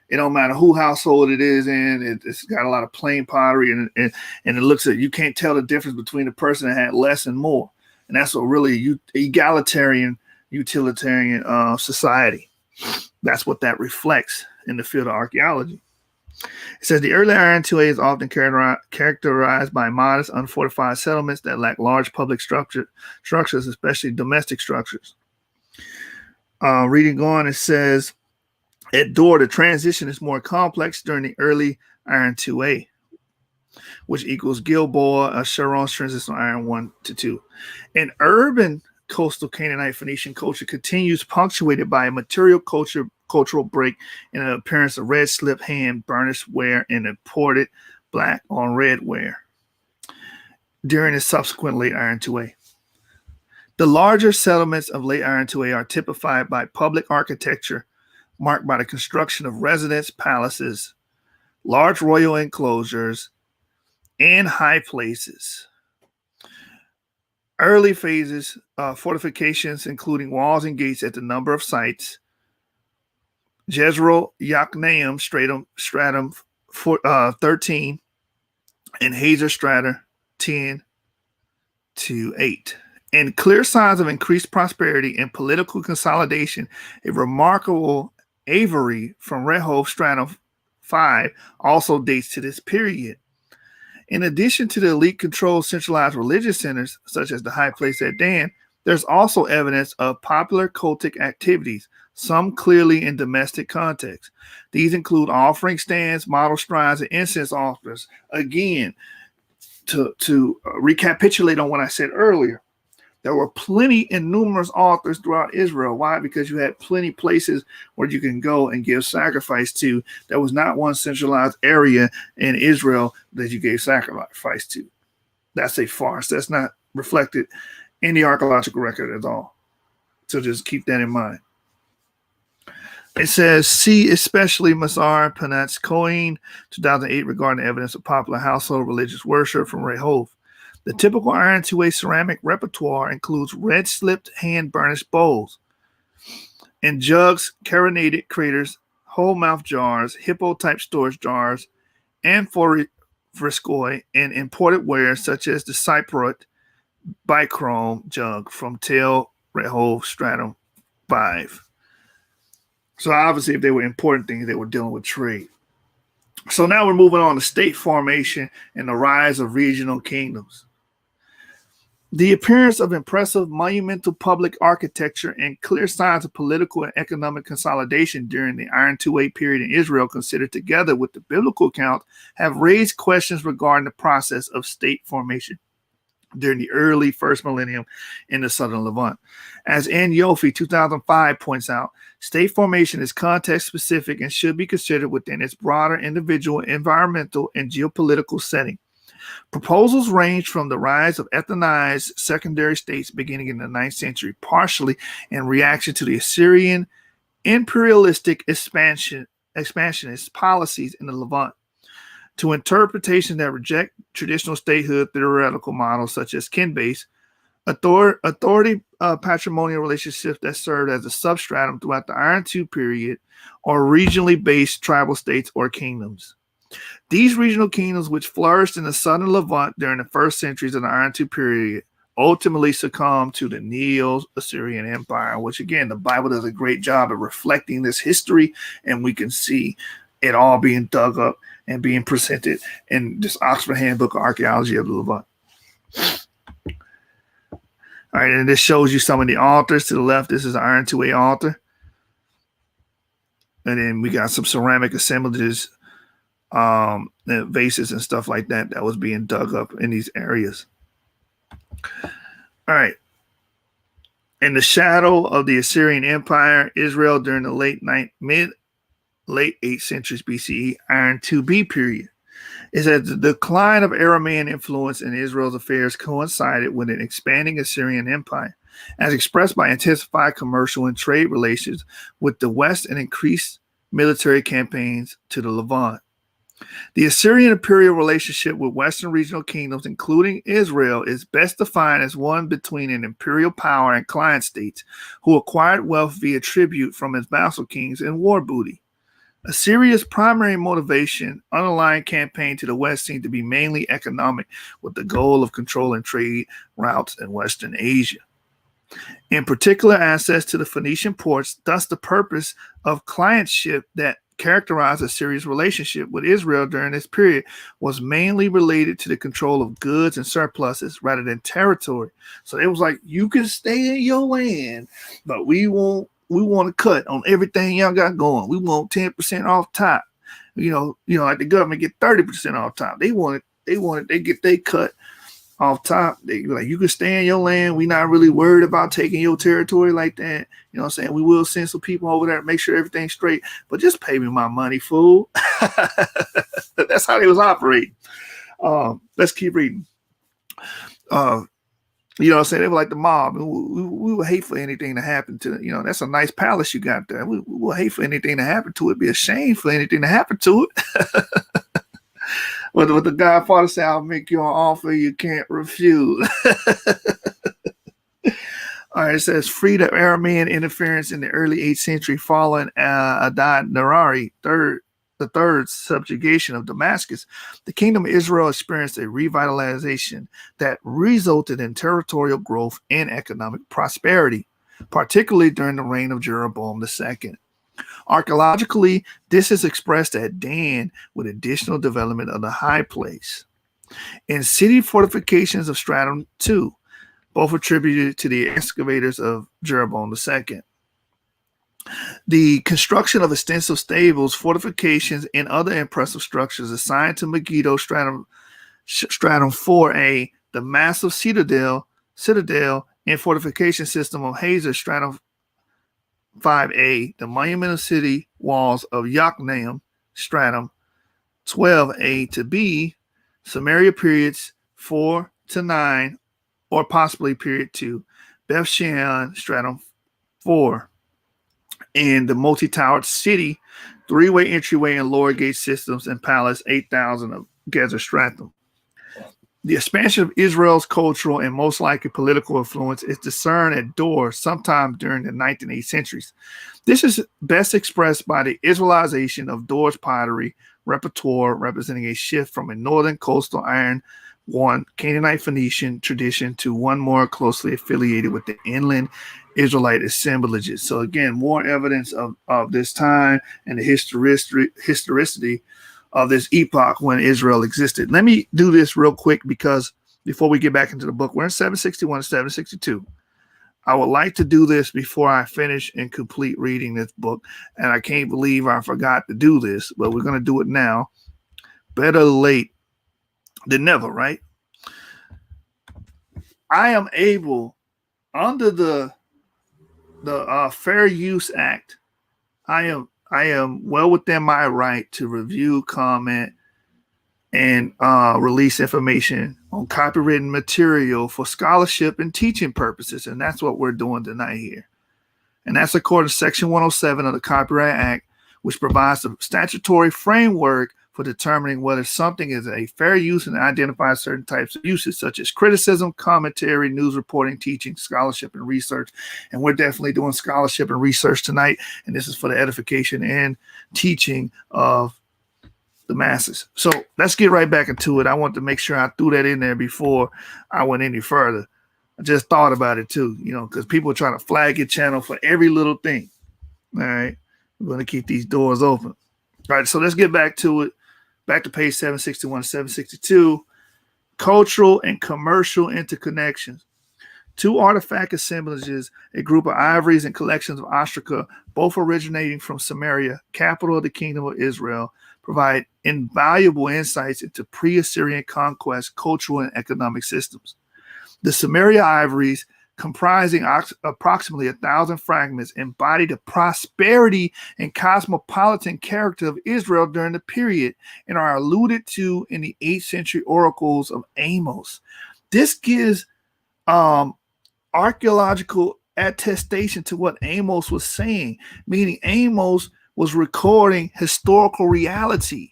It don't matter who household it is in. It's got a lot of plain pottery, and it looks at, you can't tell the difference between the person that had less and more. And that's what really egalitarian, utilitarian society. That's what that reflects in the field of archaeology. It says the early Iron 2A is often characterized by modest, unfortified settlements that lack large public structures, especially domestic structures. Reading on, it says, at Dor, the transition is more complex during the early Iron 2A, which equals Gilboa, Sharon's transition Iron 1 to 2. An urban coastal Canaanite Phoenician culture continues, punctuated by a material cultural break in an appearance of red slip hand burnished ware and imported black on red ware during the subsequent late Iron 2A. The larger settlements of late Iron 2A are typified by public architecture marked by the construction of residence palaces, large royal enclosures, and high places. Early phases, fortifications including walls and gates at the number of sites, Jezreel Yokneam stratum 13, and Hazer strata 10 to 8. And clear signs of increased prosperity and political consolidation, a remarkable aviary from Rehoboth stratum 5 also dates to this period. In addition to the elite-controlled centralized religious centers, such as the high place at Dan, there's also evidence of popular cultic activities, some clearly in domestic context. These include offering stands, model shrines, and incense altars. Again, to recapitulate on what I said earlier, there were plenty and numerous altars throughout Israel. Why? Because you had plenty places where you can go and give sacrifice to. There was not one centralized area in Israel that you gave sacrifice to. That's a farce. That's not reflected in the archaeological record at all. So just keep that in mind. It says, see especially Masar Panat's Cohen, 2008, regarding evidence of popular household religious worship from Rehoboth. The typical Iron 2A ceramic repertoire includes red slipped hand burnished bowls and jugs, carbonated craters, whole mouth jars, hippo type storage jars, amphoryscoi, and imported ware such as the Cyprot bichrome jug from Tel Rehoboth stratum 5. So obviously, if they were important things, they were dealing with trade. So now we're moving on to state formation and the rise of regional kingdoms. The appearance of impressive monumental public architecture and clear signs of political and economic consolidation during the Iron 2A period in Israel, considered together with the biblical account, have raised questions regarding the process of state formation during the early first millennium in the southern Levant. As N. Yofi 2005 points out, state formation is context-specific and should be considered within its broader individual, environmental, and geopolitical setting. Proposals range from the rise of ethnicized secondary states beginning in the 9th century, partially in reaction to the Assyrian imperialistic expansionist policies in the Levant, to interpretations that reject traditional statehood theoretical models such as kin-based, authority patrimonial relationships that served as a substratum throughout the Iron II period, or regionally based tribal states or kingdoms. These regional kingdoms, which flourished in the southern Levant during the first centuries of the Iron II period, ultimately succumbed to the Neo-Assyrian Empire, which again, the Bible does a great job of reflecting this history, and we can see it all being dug up and being presented in this Oxford Handbook of Archaeology of the Levant. All right, and this shows you some of the altars. To the left, this is an Iron 2A altar. And then we got some ceramic assemblages and vases and stuff like that that was being dug up in these areas. All right. In the shadow of the Assyrian Empire, Israel during the late 8th centuries BCE, Iron 2B period, is that the decline of Aramean influence in Israel's affairs coincided with an expanding Assyrian Empire, as expressed by intensified commercial and trade relations with the West and increased military campaigns to the Levant. The Assyrian imperial relationship with Western regional kingdoms, including Israel, is best defined as one between an imperial power and client states who acquired wealth via tribute from its vassal kings and war booty. Assyria's primary motivation, underlying campaign to the West, seemed to be mainly economic, with the goal of controlling trade routes in Western Asia. In particular, access to the Phoenician ports, thus the purpose of clientship that characterized Assyria's relationship with Israel during this period was mainly related to the control of goods and surpluses rather than territory. So it was like, you can stay in your land, but we want to cut on everything y'all got going. We want 10% off top. Like the government get 30% off top. They get they cut off top. They like, you can stay in your land. We're not really worried about taking your territory like that. You know what I'm saying? We will send some people over there and make sure everything's straight, but just pay me my money, fool. That's how they was operating. Let's keep reading. You know what I'm saying? They were like the mob. We would hate for anything to happen to it. That's a nice palace you got there. We would hate for anything to happen to it. Be ashamed for anything to happen to it. What the Godfather said, I'll make you an offer you can't refuse. All right, it says, freed of Aramean interference in the early 8th century following Adad-Nirari, the third subjugation of Damascus, the kingdom of Israel experienced a revitalization that resulted in territorial growth and economic prosperity, particularly during the reign of Jeroboam II. Archaeologically, this is expressed at Dan with additional development of the high place. In city fortifications of Stratum II, both attributed to the excavators of Jeroboam II. The construction of extensive stables, fortifications, and other impressive structures assigned to Megiddo Stratum 4A, the massive citadel, and fortification system of Hazor Stratum 5A, the monumental city walls of Yokneam Stratum 12A to B, Samaria periods 4 to 9, or possibly period 2, Beth Shean Stratum 4, and the multi-towered city, three-way entryway and lower gate systems and palace 8,000 of Gezer Stratum. The expansion of Israel's cultural and most likely political influence is discerned at Dor sometime during the 9th and 8th centuries. This is best expressed by the Israelization of Dor's pottery repertoire, representing a shift from a northern coastal iron one Canaanite Phoenician tradition to one more closely affiliated with the inland Israelite assemblages. So again, more evidence of this time and the historicity of this epoch when Israel existed. Let me do this real quick because before we get back into the book, we're in 761 and 762. I would like to do this before I finish and complete reading this book. And I can't believe I forgot to do this, but we're going to do it now. Better late than never, right? I am able, under the Fair Use Act, I am well within my right to review, comment, and release information on copywritten material for scholarship and teaching purposes. And that's what we're doing tonight here. And that's according to Section 107 of the Copyright Act, which provides the statutory framework for determining whether something is a fair use and identifies certain types of uses, such as criticism, commentary, news reporting, teaching, scholarship, and research. And we're definitely doing scholarship and research tonight. And this is for the edification and teaching of the masses. So let's get right back into it. I want to make sure I threw that in there before I went any further. I just thought about it too, because people are trying to flag your channel for every little thing. All right. We're going to keep these doors open. All right. So let's get back to it. Back to page 761, 762. Cultural and commercial interconnections. Two artifact assemblages, a group of ivories and collections of ostraca, both originating from Samaria, capital of the kingdom of Israel, provide invaluable insights into pre-Assyrian conquest, cultural, and economic systems. The Samaria ivories, comprising approximately 1,000 fragments, embody the prosperity and cosmopolitan character of Israel during the period and are alluded to in the 8th century oracles of Amos. This gives archaeological attestation to what Amos was saying, meaning Amos was recording historical reality.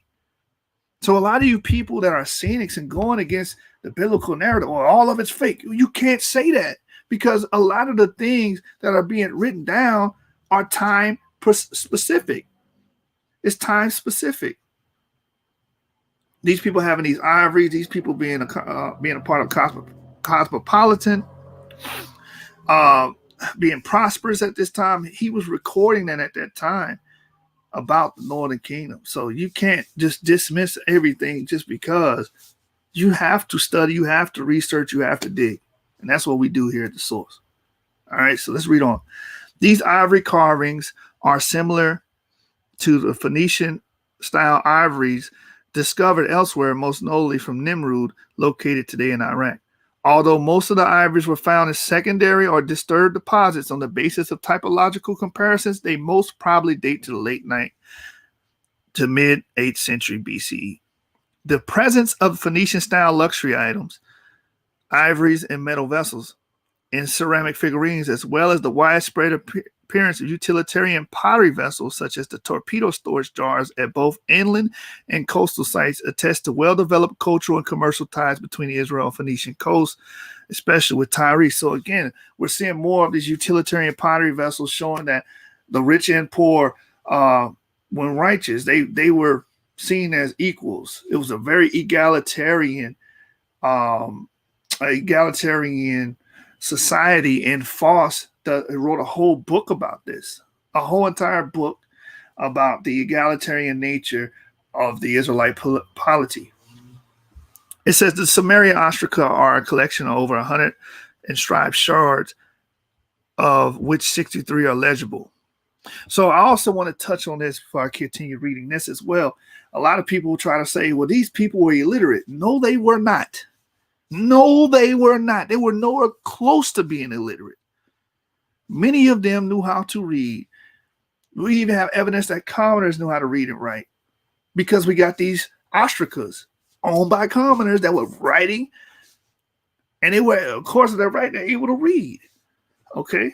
So a lot of you people that are cynics and going against the biblical narrative, or all of it's fake, you can't say that, because a lot of the things that are being written down are time specific. It's time specific. These people having these ivories, these people being a part of cosmopolitan, being prosperous at this time. He was recording that at that time about the Northern Kingdom. So you can't just dismiss everything just because. You have to study, you have to research, you have to dig. And that's what we do here at The Source. All right, so let's read on. These ivory carvings are similar to the Phoenician-style ivories discovered elsewhere, most notably from Nimrud, located today in Iraq. Although most of the ivories were found in secondary or disturbed deposits on the basis of typological comparisons, they most probably date to the late 9th to mid-8th century BCE. The presence of Phoenician-style luxury items, ivories, and metal vessels in ceramic figurines, as well as the widespread appearance of utilitarian pottery vessels, such as the torpedo storage jars at both inland and coastal sites, attest to well-developed cultural and commercial ties between the Israel and Phoenician coast, especially with Tyre. So again, we're seeing more of these utilitarian pottery vessels, showing that the rich and poor, when righteous, they were seen as equals. It was a very egalitarian society, and Foss wrote a whole book about this, a whole entire book about the egalitarian nature of the Israelite polity. It says the Samaria ostraca are a collection of over 100 inscribed shards, of which 63 are legible. So I also want to touch on this before I continue reading this as well. A lot of people try to say, well, these people were illiterate. No, they were not. No, they were not. They were nowhere close to being illiterate. Many of them knew how to read. We even have evidence that commoners knew how to read and write, because we got these ostracas owned by commoners that were writing, and they were, of course, they're writing, they're able to read. Okay?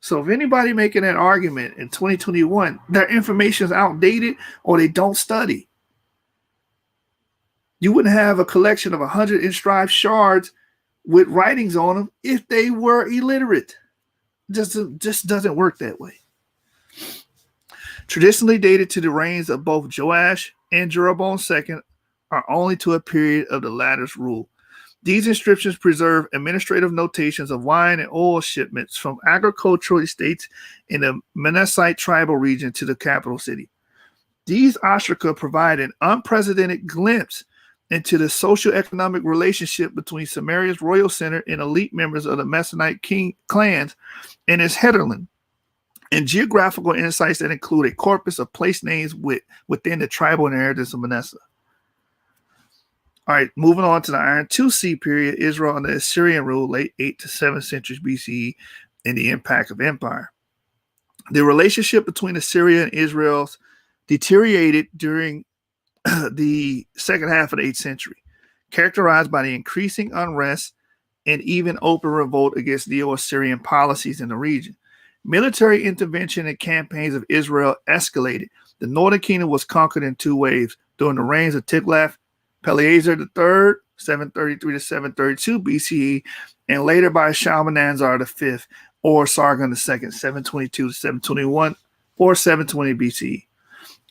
So if anybody making that argument in 2021, their information is outdated or they don't study, you wouldn't have a collection of 100 inscribed shards with writings on them if they were illiterate. Just doesn't work that way. Traditionally dated to the reigns of both Joash and Jeroboam II, are only to a period of the latter's rule. These inscriptions preserve administrative notations of wine and oil shipments from agricultural estates in the Manassite tribal region to the capital city. These ostraca provide an unprecedented glimpse into the socioeconomic relationship between Samaria's royal center and elite members of the Mennonite king clans and its hinterland, and geographical insights that include a corpus of place names within the tribal inheritance of Manasseh. All right, moving on to the Iron II Sea period, Israel under Assyrian rule, late 8th to 7th centuries BCE, and the impact of empire. The relationship between Assyria and Israel deteriorated during the second half of the 8th century, characterized by the increasing unrest and even open revolt against Neo-Assyrian policies in the region. Military intervention and campaigns of Israel escalated. The Northern Kingdom was conquered in two waves during the reigns of Tiglath-Pileser III, 733 to 732 BCE, and later by Shalmaneser V or Sargon II, 722 to 721 or 720 BCE.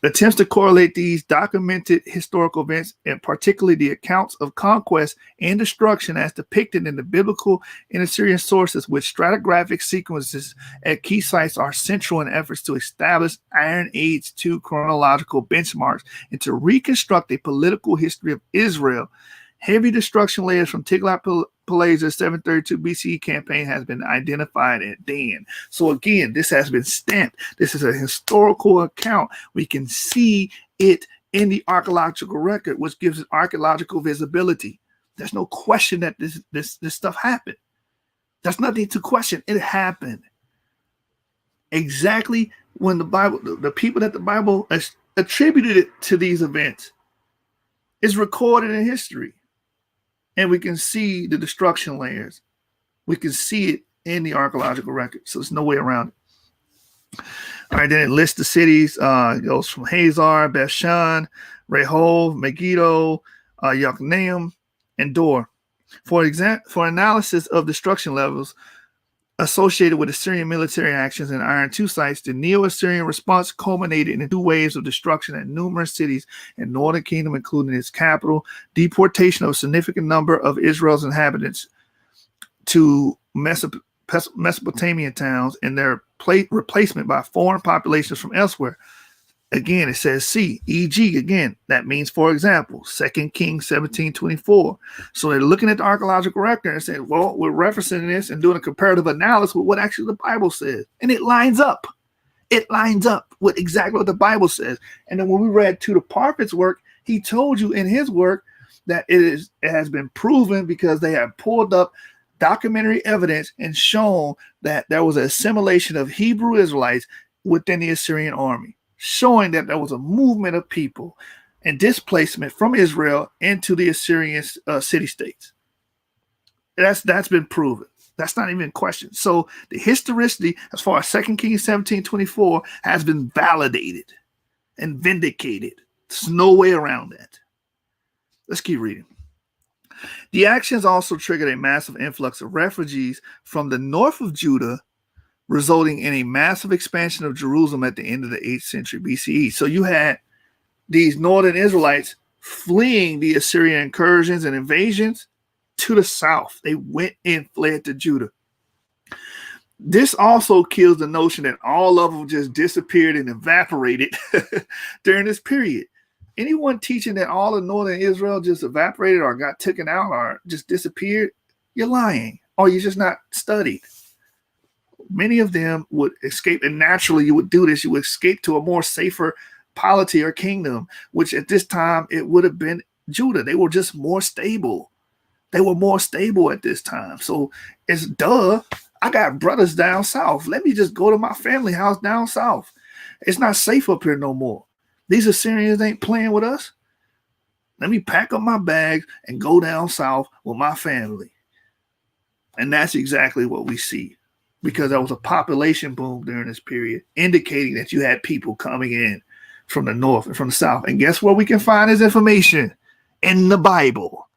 Attempts to correlate these documented historical events, and particularly the accounts of conquest and destruction as depicted in the biblical and Assyrian sources with stratigraphic sequences at key sites, are central in efforts to establish Iron Age II chronological benchmarks and to reconstruct a political history of Israel. Heavy destruction layers from Tiglath-Pileser 732 BCE campaign has been identified at Dan. So again, this has been stamped. This is a historical account. We can see it in the archaeological record, which gives it archaeological visibility. There's no question that this stuff happened. There's nothing to question. It happened. Exactly when the people that the Bible attributed it to these events is recorded in history. And we can see the destruction layers. We can see it in the archaeological record. So there's no way around it. All right, then it lists the cities. It goes from Hazar, Bethshan, Rehob, Megiddo, Yokneam, and Dor. For analysis of destruction levels associated with Assyrian military actions in Iron II sites, the Neo-Assyrian response culminated in 2 waves of destruction at numerous cities in Northern Kingdom, including its capital, deportation of a significant number of Israel's inhabitants to Mesopotamian towns, and their replacement by foreign populations from elsewhere. Again, it says C, e.g. again, that means, for example, 2 Kings 17:24. So they're looking at the archaeological record and saying, well, we're referencing this and doing a comparative analysis with what actually the Bible says. And it lines up. It lines up with exactly what the Bible says. And then when we read Tudor Parfit's work, he told you in his work that it has been proven because they have pulled up documentary evidence and shown that there was an assimilation of Hebrew Israelites within the Assyrian army, showing that there was a movement of people and displacement from Israel into the Assyrian city-states. That's been proven. That's not even questioned. So the historicity, as far as 2 Kings 17:24, has been validated and vindicated. There's no way around that. Let's keep reading. The actions also triggered a massive influx of refugees from the north of Judah, resulting in a massive expansion of Jerusalem at the end of the 8th century BCE. So you had these northern Israelites fleeing the Assyrian incursions and invasions to the south. They went and fled to Judah. This also kills the notion that all of them just disappeared and evaporated during this period. Anyone teaching that all of northern Israel just evaporated or got taken out or just disappeared, you're lying, or you just not studied. Many of them would escape, and naturally you would do this. You would escape to a more safer polity or kingdom, which at this time it would have been Judah. They were just more stable. They were more stable at this time. So it's I got brothers down south. Let me just go to my family house down south. It's not safe up here no more. These Assyrians ain't playing with us. Let me pack up my bags and go down south with my family. And that's exactly what we see, because there was a population boom during this period, indicating that you had people coming in from the north and from the south. And guess where we can find this information? In the Bible.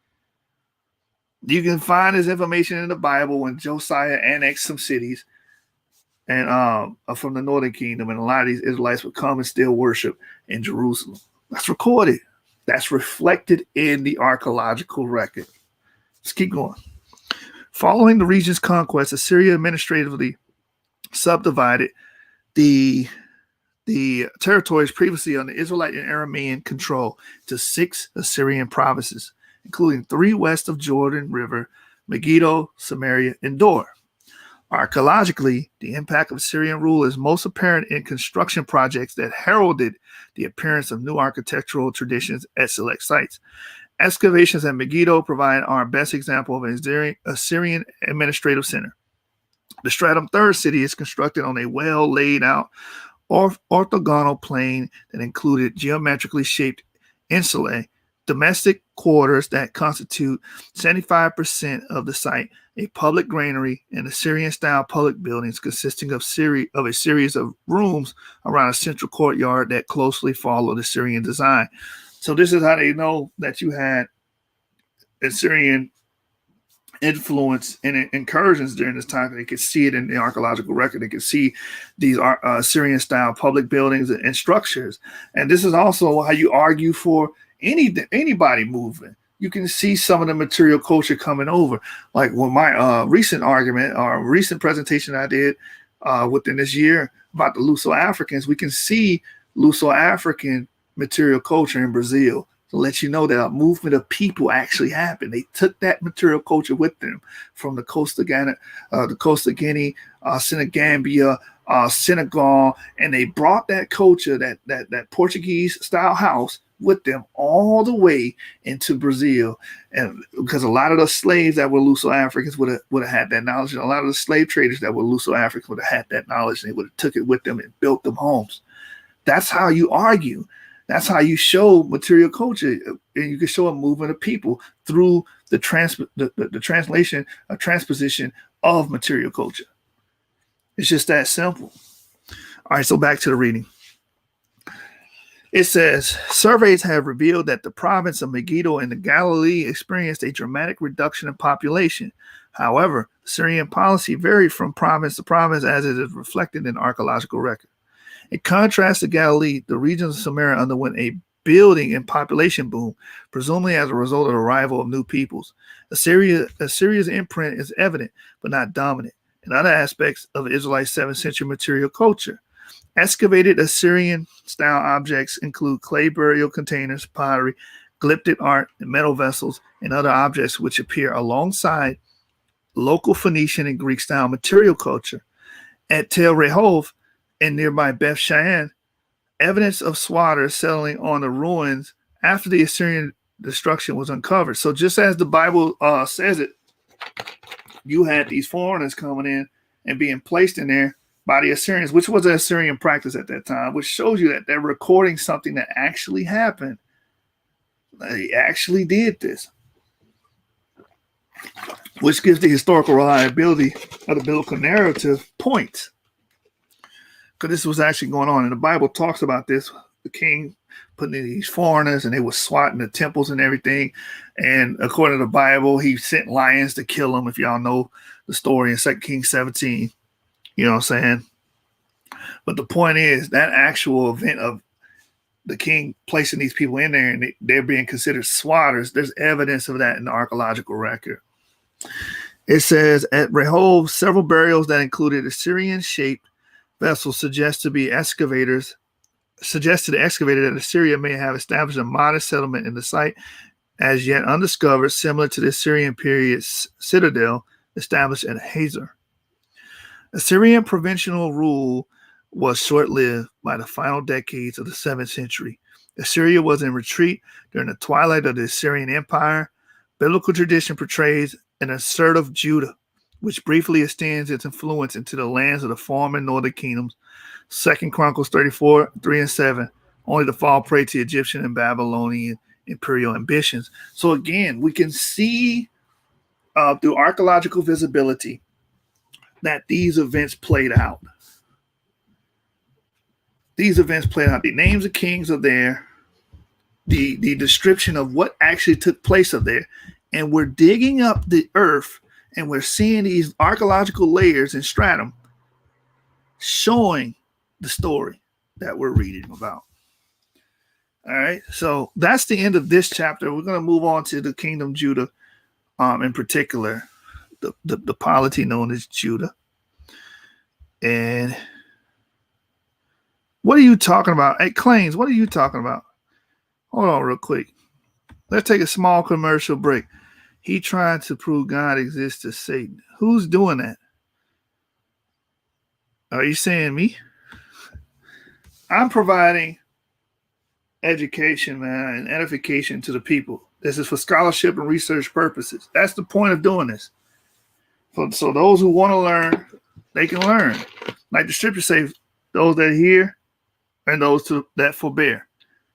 You can find this information in the Bible when Josiah annexed some cities and from the northern kingdom, and a lot of these Israelites would come and still worship in Jerusalem. That's recorded. That's reflected in the archaeological record. Let's keep going. Following the region's conquest, Assyria administratively subdivided the territories previously under Israelite and Aramean control to 6 Assyrian provinces, including 3 west of Jordan River, Megiddo, Samaria, and Dor. Archaeologically, the impact of Assyrian rule is most apparent in construction projects that heralded the appearance of new architectural traditions at select sites. Excavations at Megiddo provide our best example of an Assyrian administrative center. The Stratum Third city is constructed on a well laid out orthogonal plane that included geometrically shaped insulae, domestic quarters that constitute 75% of the site, a public granary, and Assyrian-style public buildings consisting of a series of rooms around a central courtyard that closely followed Assyrian design. So this is how they know that you had Assyrian influence and incursions during this time. They could see it in the archaeological record. They could see these Assyrian-style public buildings and structures. And this is also how you argue for anybody moving. You can see some of the material culture coming over. Like when my recent argument or recent presentation I did within this year about the Luso-Africans, we can see Luso-African material culture in Brazil to let you know that a movement of people actually happened. They took that material culture with them from the coast of Guinea, Senegambia, Senegal, and they brought that culture, that Portuguese style house, with them all the way into Brazil, and because a lot of the slaves that were Luso Africans would have had that knowledge, and a lot of the slave traders that were Luso Africans would have had that knowledge, and they would have took it with them and built them homes. That's how you argue. That's how you show material culture, and you can show a movement of people through the translation, a transposition of material culture. It's just that simple. All right, so back to the reading. It says, surveys have revealed that the province of Megiddo in the Galilee experienced a dramatic reduction in population. However, Syrian policy varied from province to province as it is reflected in archaeological record. In contrast to Galilee, the regions of Samaria underwent a building and population boom, presumably as a result of the arrival of new peoples. Assyria's imprint is evident, but not dominant in other aspects of Israelite 7th century material culture. Excavated Assyrian-style objects include clay burial containers, pottery, glyptic art, and metal vessels, and other objects which appear alongside local Phoenician and Greek-style material culture. At Tel Rehov and nearby Beth Shean, evidence of swatters settling on the ruins after the Assyrian destruction was uncovered. So just as the Bible says it, you had these foreigners coming in and being placed in there by the Assyrians, which was an Assyrian practice at that time, which shows you that they're recording something that actually happened. They actually did this, which gives the historical reliability of the biblical narrative points. Because this was actually going on. And the Bible talks about this. The king putting in these foreigners, and they were swatting the temples and everything. And according to the Bible, he sent lions to kill them, if y'all know the story in 2 Kings 17. You know what I'm saying? But the point is, that actual event of the king placing these people in there and they're being considered swatters, there's evidence of that in the archaeological record. It says, at Rehov, several burials that included Assyrian-shaped vessels suggested the excavator that Assyria may have established a modest settlement in the site as yet undiscovered, similar to the Assyrian period citadel established at Hazor. Assyrian provincial rule was short-lived by the final decades of the 7th century. Assyria was in retreat during the twilight of the Assyrian Empire. Biblical tradition portrays an assertive Judah, which briefly extends its influence into the lands of the former northern kingdoms. 2 Chronicles 34, 3 and 7, only to fall prey to Egyptian and Babylonian imperial ambitions. So again, we can see through archaeological visibility that these events played out. These events played out. The names of kings are there. The description of what actually took place are there. And we're digging up the earth and we're seeing these archaeological layers and stratum showing the story that we're reading about. All right, so that's the end of this chapter. We're going to move on to the kingdom Judah, in particular, the polity known as Judah. And what are you talking about? Hey, Claims, what are you talking about? Hold on real quick. Let's take a small commercial break. He tried to prove God exists to Satan. Who's doing that? Are you saying me? I'm providing education, man, and edification to the people. This is for scholarship and research purposes. That's the point of doing this. So those who want to learn, they can learn. Like the scripture says, those that hear and those that forbear.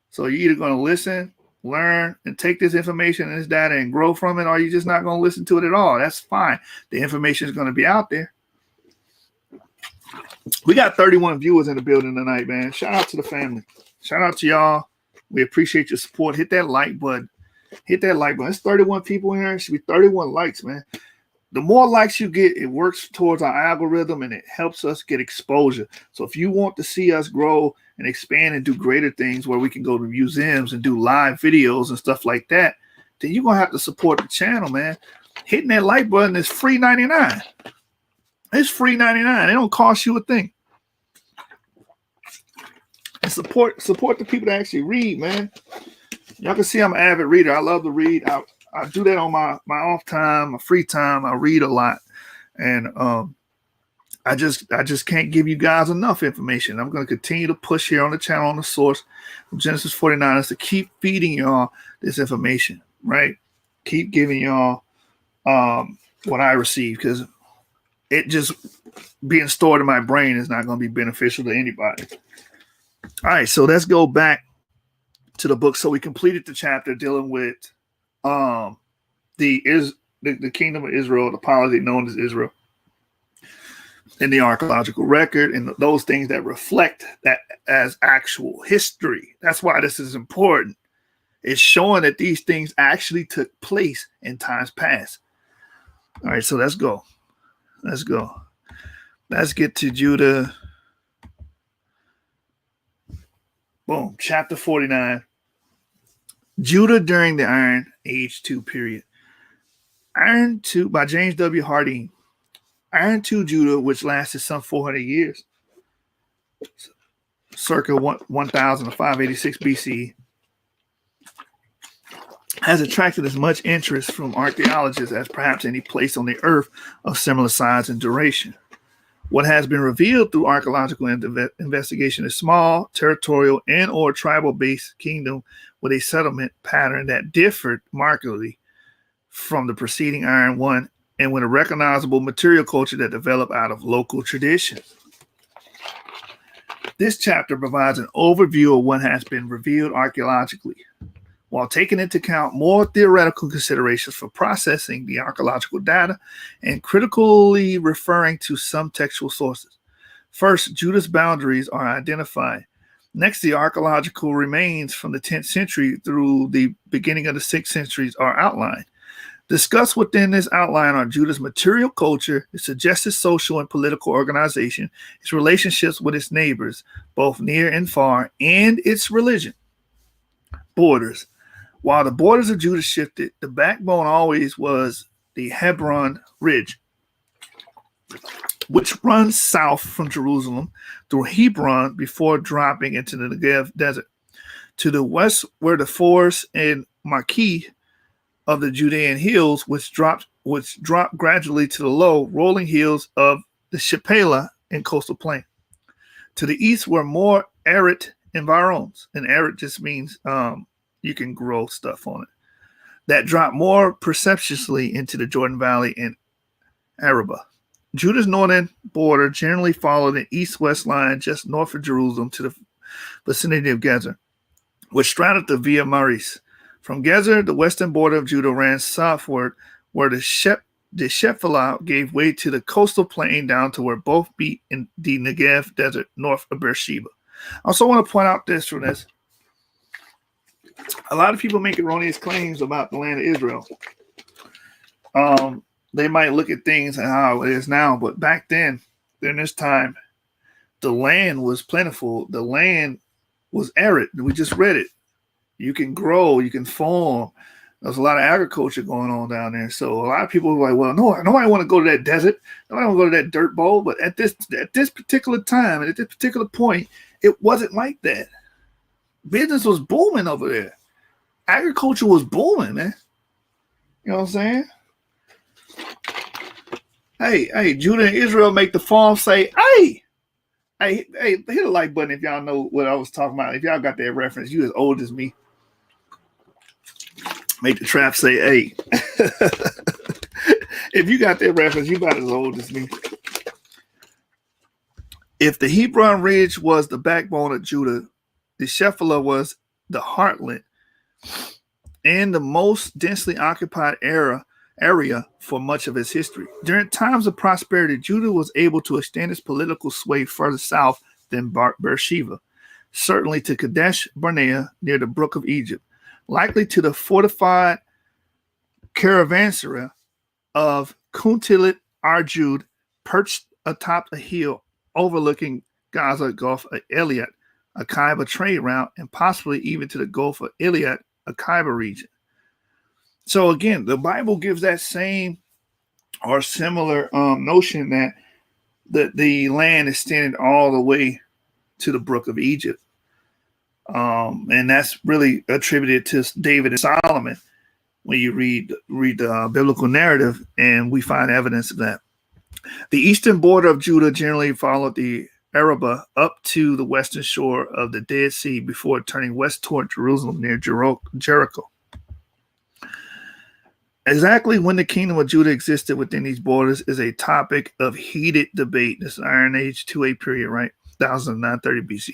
So you're either going to listen, learn, and take this information and this data and grow from it, or you're just not going to listen to it at all. That's fine. The information is going to be out there. We got 31 viewers in the building tonight, man. Shout out to the family. Shout out to y'all. We appreciate your support. Hit that like button. Hit that like button. There's 31 people in here. It should be 31 likes, man. The more likes you get, it works towards our algorithm and it helps us get exposure. So if you want to see us grow and expand and do greater things where we can go to museums and do live videos and stuff like that, then you're going to have to support the channel, man. Hitting that like button is free 99. It's free 99. It don't cost you a thing. And support the people that actually read, man. Y'all can see I'm an avid reader. I love to read. I do that on my off time, my free time. I read a lot. And I just can't give you guys enough information. I'm going to continue to push here on the channel on the source from Genesis 49 is to keep feeding y'all this information, right? Keep giving y'all what I receive, because it just being stored in my brain is not going to be beneficial to anybody. All right, so let's go back to the book. So we completed the chapter dealing with the kingdom of Israel, the polity known as Israel, in the archaeological record, and those things that reflect that as actual history. That's why this is important. It's showing that these things actually took place in times past. All right, so let's go. Let's go. Let's get to Judah. Boom. Chapter 49. Judah during the Iron Age 2 period. Iron 2 by James W. Harding. Iron 2 Judah, which lasted some 400 years, circa 1000 to 586 BC, has attracted as much interest from archaeologists as perhaps any place on the earth of similar size and duration. What has been revealed through archaeological investigation is small, territorial, and or tribal-based kingdom with a settlement pattern that differed markedly from the preceding Iron 1 and with a recognizable material culture that developed out of local traditions. This chapter provides an overview of what has been revealed archaeologically, while taking into account more theoretical considerations for processing the archaeological data and critically referring to some textual sources. First, Judah's boundaries are identified. Next, the archaeological remains from the 10th century through the beginning of the 6th centuries are outlined. Discussed within this outline are Judah's material culture, its suggested social and political organization, its relationships with its neighbors, both near and far, and its religion. Borders. While the borders of Judah shifted, the backbone always was the Hebron Ridge, which runs south from Jerusalem through Hebron before dropping into the Negev desert. To the west were the forests and maquis of the Judean hills, which dropped gradually to the low, rolling hills of the Shephelah and coastal plain. To the east were more arid environs, and arid just means you can grow stuff on it, that dropped more perceptually into the Jordan Valley and Arabah. Judah's northern border generally followed an east-west line just north of Jerusalem to the vicinity of Gezer, which straddled the Via Maris. From Gezer, the western border of Judah ran southward, where the Shephelah gave way to the coastal plain down to where both meet in the Negev desert north of Beersheba. I also want to point out this for this. A lot of people make erroneous claims about the land of Israel. They might look at things and how it is now, but back then, during this time, the land was plentiful. The land was arid. We just read it. You can grow, you can farm. There's a lot of agriculture going on down there. So a lot of people are like, well, no, nobody want to go to that desert. Nobody want to go to that dirt bowl. But at this particular time and at this particular point, it wasn't like that. Business was booming over there. Agriculture was booming, man. You know what I'm saying? Hey, Judah and Israel make the farm say, hey, hit the like button if y'all know what I was talking about. If y'all got that reference, you as old as me. Make the trap say, hey. If you got that reference, you about as old as me. If the Hebron Ridge was the backbone of Judah, the Shephelah was the heartland and the most densely occupied area for much of its history. During times of prosperity, Judah was able to extend its political sway further south than Beersheba, certainly to Kadesh Barnea near the brook of Egypt, likely to the fortified caravanserai of Kuntilit Arjud, perched atop a hill overlooking Gaza Gulf of Eliat, Akiba trade route, and possibly even to the Gulf of Eliat, Akiba region. So again, the Bible gives that same or similar notion that the land is extended all the way to the brook of Egypt. And that's really attributed to David and Solomon when you read the biblical narrative, and we find evidence of that. The eastern border of Judah generally followed the Arabah up to the western shore of the Dead Sea before turning west toward Jerusalem near Jericho. Exactly when the kingdom of Judah existed within these borders is a topic of heated debate. This is Iron Age 2A period, right? 1930 BC.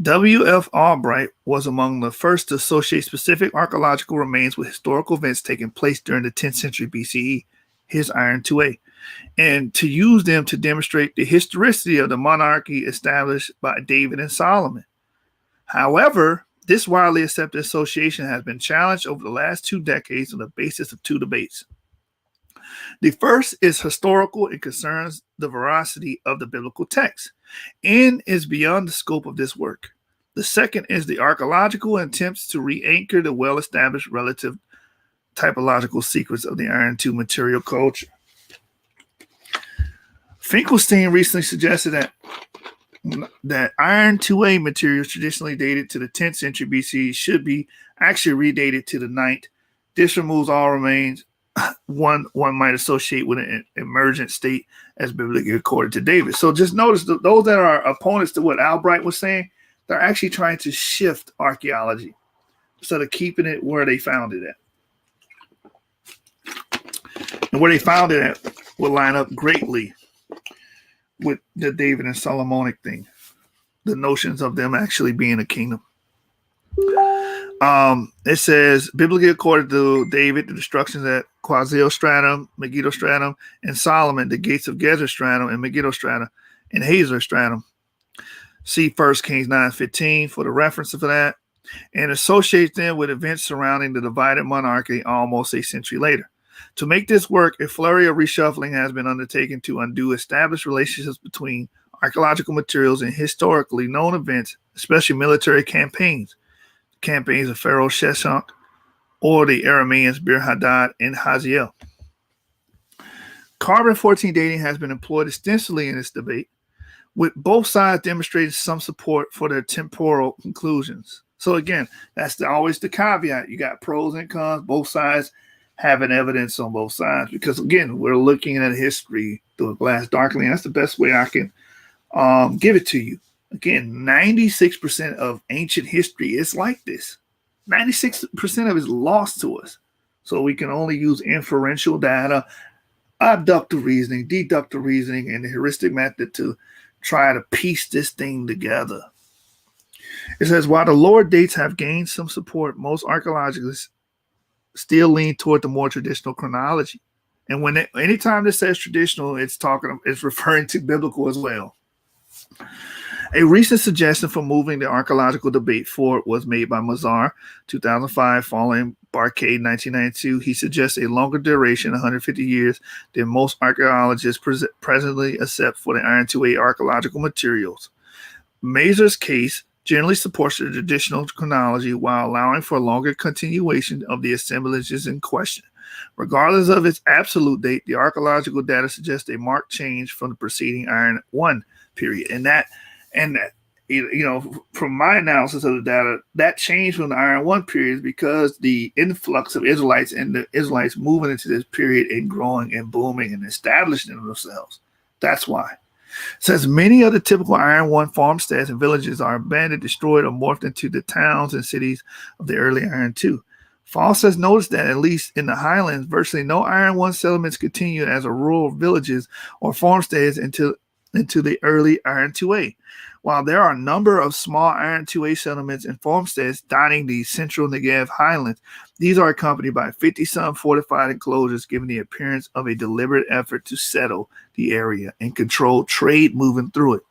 W.F. Albright was among the first to associate specific archaeological remains with historical events taking place during the 10th century BCE, his Iron 2A, and to use them to demonstrate the historicity of the monarchy established by David and Solomon. However, this widely accepted association has been challenged over the last 2 decades on the basis of 2 debates. The first is historical and concerns the veracity of the biblical text and is beyond the scope of this work. The second is the archaeological attempts to re-anchor the well-established relative typological sequence of the Iron II material culture. Finkelstein recently suggested that Iron 2A materials traditionally dated to the 10th century BC should be actually redated to the 9th. This removes all remains one might associate with an emergent state as biblically recorded to David. So just notice those that are opponents to what Albright was saying, they're actually trying to shift archaeology instead of keeping it where they found it at. And where they found it at will line up greatly with the David and Solomonic thing, the notions of them actually being a kingdom. It says, biblically according to David, the destructions at Quasiel Stratum, Megiddo Stratum, and Solomon, the gates of Gezer Stratum and Megiddo Stratum, and Hazor Stratum. See 1 Kings 9:15 for the reference for that, and associate them with events surrounding the divided monarchy almost a century later. To make this work, a flurry of reshuffling has been undertaken to undo established relationships between archaeological materials and historically known events, especially military campaigns. Campaigns of Pharaoh Sheshonk or the Arameans Bir-Hadad and Hazael. Carbon-14 dating has been employed extensively in this debate, with both sides demonstrating some support for their temporal conclusions. So again, that's always the caveat. You got pros and cons, both sides having evidence on both sides, because again, we're looking at history through a glass darkly, and that's the best way I can give it to you. Again, 96% of ancient history is like this. 96% of it is lost to us. So we can only use inferential data, abductive reasoning, deductive reasoning, and the heuristic method to try to piece this thing together. It says, while the lower dates have gained some support, most archaeologists still lean toward the more traditional chronology. And anytime this says traditional, it's referring to biblical as well. A recent suggestion for moving the archaeological debate forward was made by Mazar, 2005, following Barcade, 1992. He suggests a longer duration, 150 years, than most archaeologists presently accept for the Iron 2A archaeological materials. Mazar's case generally supports the traditional chronology while allowing for a longer continuation of the assemblages in question. Regardless of its absolute date, the archaeological data suggests a marked change from the preceding Iron 1 period. And that, from my analysis of the data, that change from the Iron 1 period is because the influx of Israelites and the Israelites moving into this period and growing and booming and establishing themselves. That's why. It says many of the typical Iron 1 farmsteads and villages are abandoned, destroyed, or morphed into the towns and cities of the early Iron 2. Foss has noticed that, at least in the highlands, virtually no Iron 1 settlements continued as a rural villages or farmsteads into the early Iron 2A. While there are a number of small Iron 2A settlements and farmsteads dotting the central Negev highlands, these are accompanied by 50-some fortified enclosures, giving the appearance of a deliberate effort to settle the area and control trade moving through it.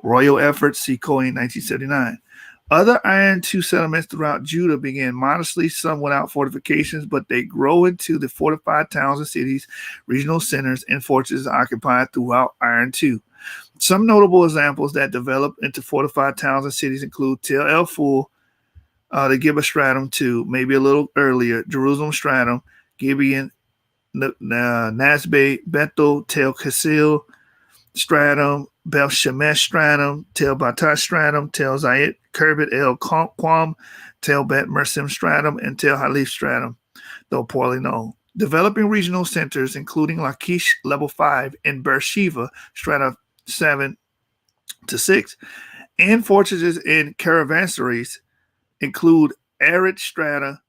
Royal efforts, see Cohen, 1979. Other Iron 2 settlements throughout Judah began modestly, some without fortifications, but they grow into the fortified towns and cities, regional centers, and fortresses occupied throughout Iron 2. Some notable examples that developed into fortified towns and cities include Tel El Ful, the Gibeah Stratum 2, maybe a little earlier, Jerusalem Stratum, Gibeon, Nasbe, Bethel, Tel Kasil Stratum, Beth Shemesh Stratum, Tel Batat Stratum, Tel Zayit, Kerbet El Quam, Tel Bet Mersim Stratum, and Tel Halif Stratum, though poorly known. developing regional centers, including Lachish level 5 and Beersheba strata 7 to 6, and fortresses and caravanserais include arid strata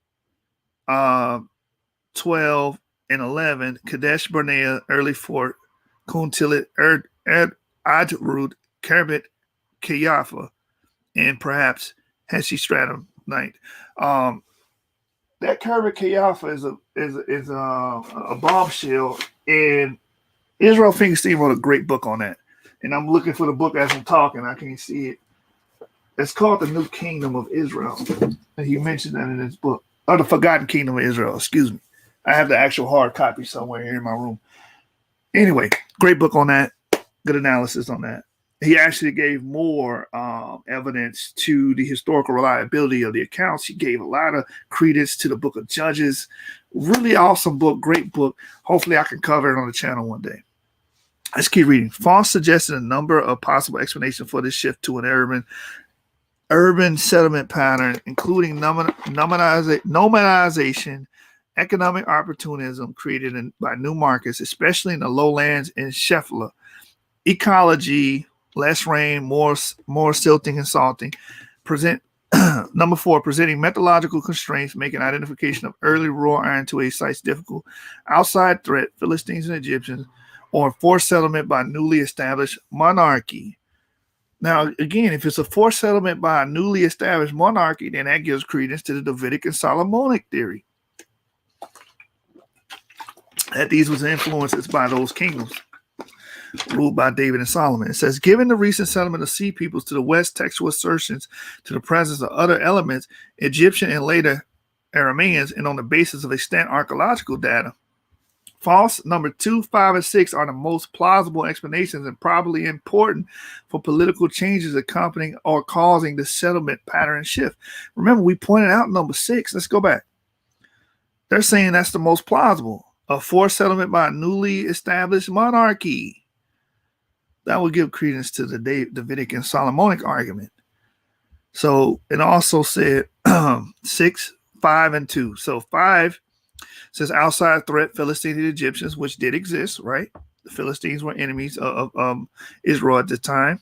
12 and 11, Kadesh Barnea, early fort, Kuntilit, Adrud, Kerbet, Kayafa, and perhaps Heshi stratum 9. That Kerbet Kayafa is a bombshell, and Israel Finkelstein wrote a great book on that. And I'm looking for the book as I'm talking. I can't see it. It's called The New Kingdom of Israel. And he mentioned that in his book. Or The Forgotten Kingdom of Israel, excuse me. I have the actual hard copy somewhere here in my room. Anyway, great book on that. Good analysis on that. He actually gave more evidence to the historical reliability of the accounts. He gave a lot of credence to the book of Judges. Really awesome book, great book. Hopefully I can cover it on the channel one day. Let's keep reading. Faust suggested a number of possible explanations for this shift to an urban settlement pattern, including nomadization, economic opportunism created by new markets, especially in the lowlands in Shephelah, ecology, less rain, more silting and salting. Number 4, presenting methodological constraints, making identification of early rural Iron 2A sites difficult. Outside threat, Philistines and Egyptians, or forced settlement by newly established monarchy. Now, again, if it's a forced settlement by a newly established monarchy, then that gives credence to the Davidic and Solomonic theory that these was influences by those kingdoms ruled by David and Solomon. It says, given the recent settlement of sea peoples to the west, textual assertions to the presence of other elements, Egyptian and later Arameans, and on the basis of extant archaeological data, false number 2, 5, and 6 are the most plausible explanations and probably important for political changes accompanying or causing the settlement pattern shift. Remember, we pointed out number 6. Let's go back. They're saying that's the most plausible. A forced settlement by a newly established monarchy. That would give credence to the Davidic and Solomonic argument. So it also said 6, 5, and 2. So 5 says outside threat, Philistines and Egyptians, which did exist, right? The Philistines were enemies of Israel at the time.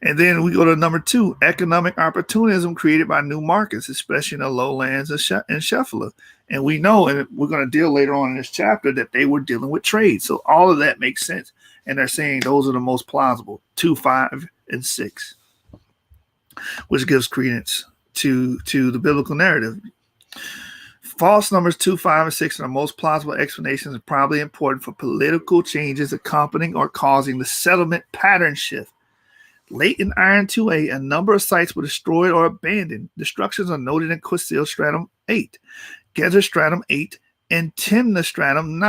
And then we go to number 2, economic opportunism created by new markets, especially in the lowlands and Shephelah. And we know, and we're going to deal later on in this chapter, that they were dealing with trade. So all of that makes sense. And they're saying those are the most plausible, 2, 5, and 6, which gives credence to the biblical narrative. False numbers 2, 5, and 6 are the most plausible explanations and probably important for political changes accompanying or causing the settlement pattern shift. Late in Iron 2A, a number of sites were destroyed or abandoned. Destructions are noted in Quisil Stratum 8, Gezer Stratum 8, and Timnah Stratum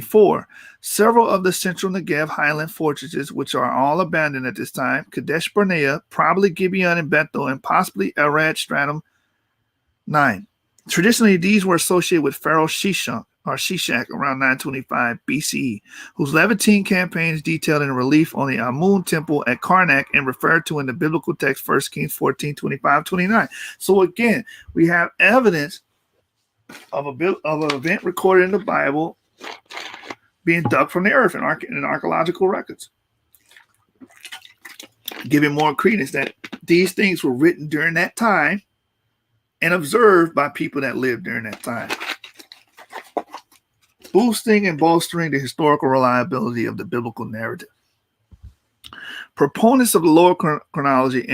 4. Several of the central Negev highland fortresses, which are all abandoned at this time, Kadesh Barnea, probably Gibeon and Bethel, and possibly Arad Stratum 9. Traditionally, these were associated with Pharaoh Shishak around 925 BCE, whose Levantine campaign is detailed in a relief on the Amun temple at Karnak and referred to in the biblical text 1 Kings 14, 25, 29. So again, we have evidence of an event recorded in the Bible being dug from the earth in archaeological records, giving more credence that these things were written during that time and observed by people that lived during that time, boosting and bolstering the historical reliability of the biblical narrative. Proponents of the lower chronology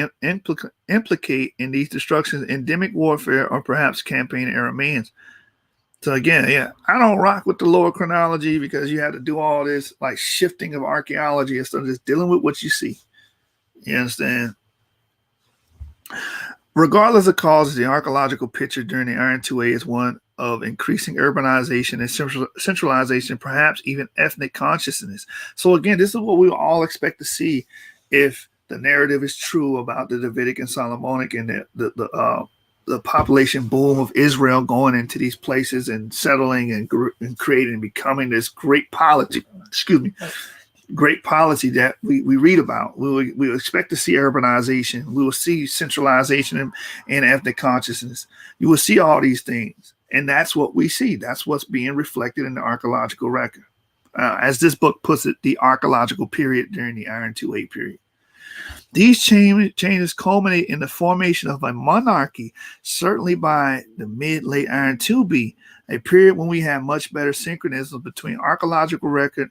implicate in these destructions endemic warfare or perhaps campaign Arameans. So again, I don't rock with the lower chronology because you have to do all this like shifting of archaeology instead of just dealing with what you see. You understand? Regardless of causes, the archaeological picture during the Iron 2A is one of increasing urbanization and centralization, perhaps even ethnic consciousness. So again, this is what we all expect to see if the narrative is true about the Davidic and Solomonic and the population boom of Israel going into these places and settling and creating and becoming this great policy. Great policy that we read about. We expect to see urbanization. We will see centralization and ethnic consciousness. You will see all these things. And that's what we see. That's what's being reflected in the archaeological record. As this book puts it, the archaeological period during the Iron 2A period. These changes culminate in the formation of a monarchy, certainly by the mid-late Iron 2B, a period when we have much better synchronism between archaeological record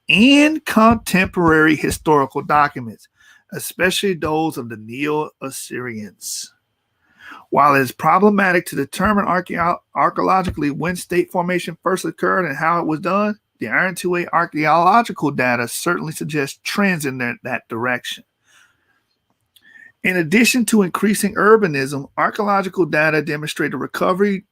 and contemporary historical documents, especially those of the Neo-Assyrians. While it is problematic to determine archaeologically when state formation first occurred and how it was done, the Iron 2A archaeological data certainly suggests trends in that direction. In addition to increasing urbanism, archaeological data demonstrate a recovery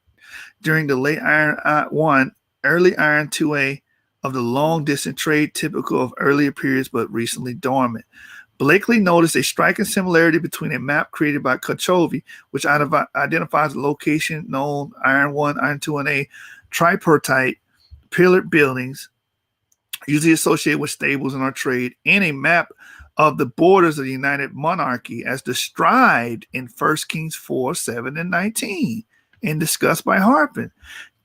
during the late Iron 1, early Iron 2A of the long-distance trade typical of earlier periods but recently dormant. Blakely noticed a striking similarity between a map created by Kochovi, which identifies a location known Iron 1, Iron 2, and A tripartite pillared buildings, usually associated with stables and our trade, and a map of the borders of the United Monarchy as described in 1 Kings 4, 7, and 19, and discussed by Harpin.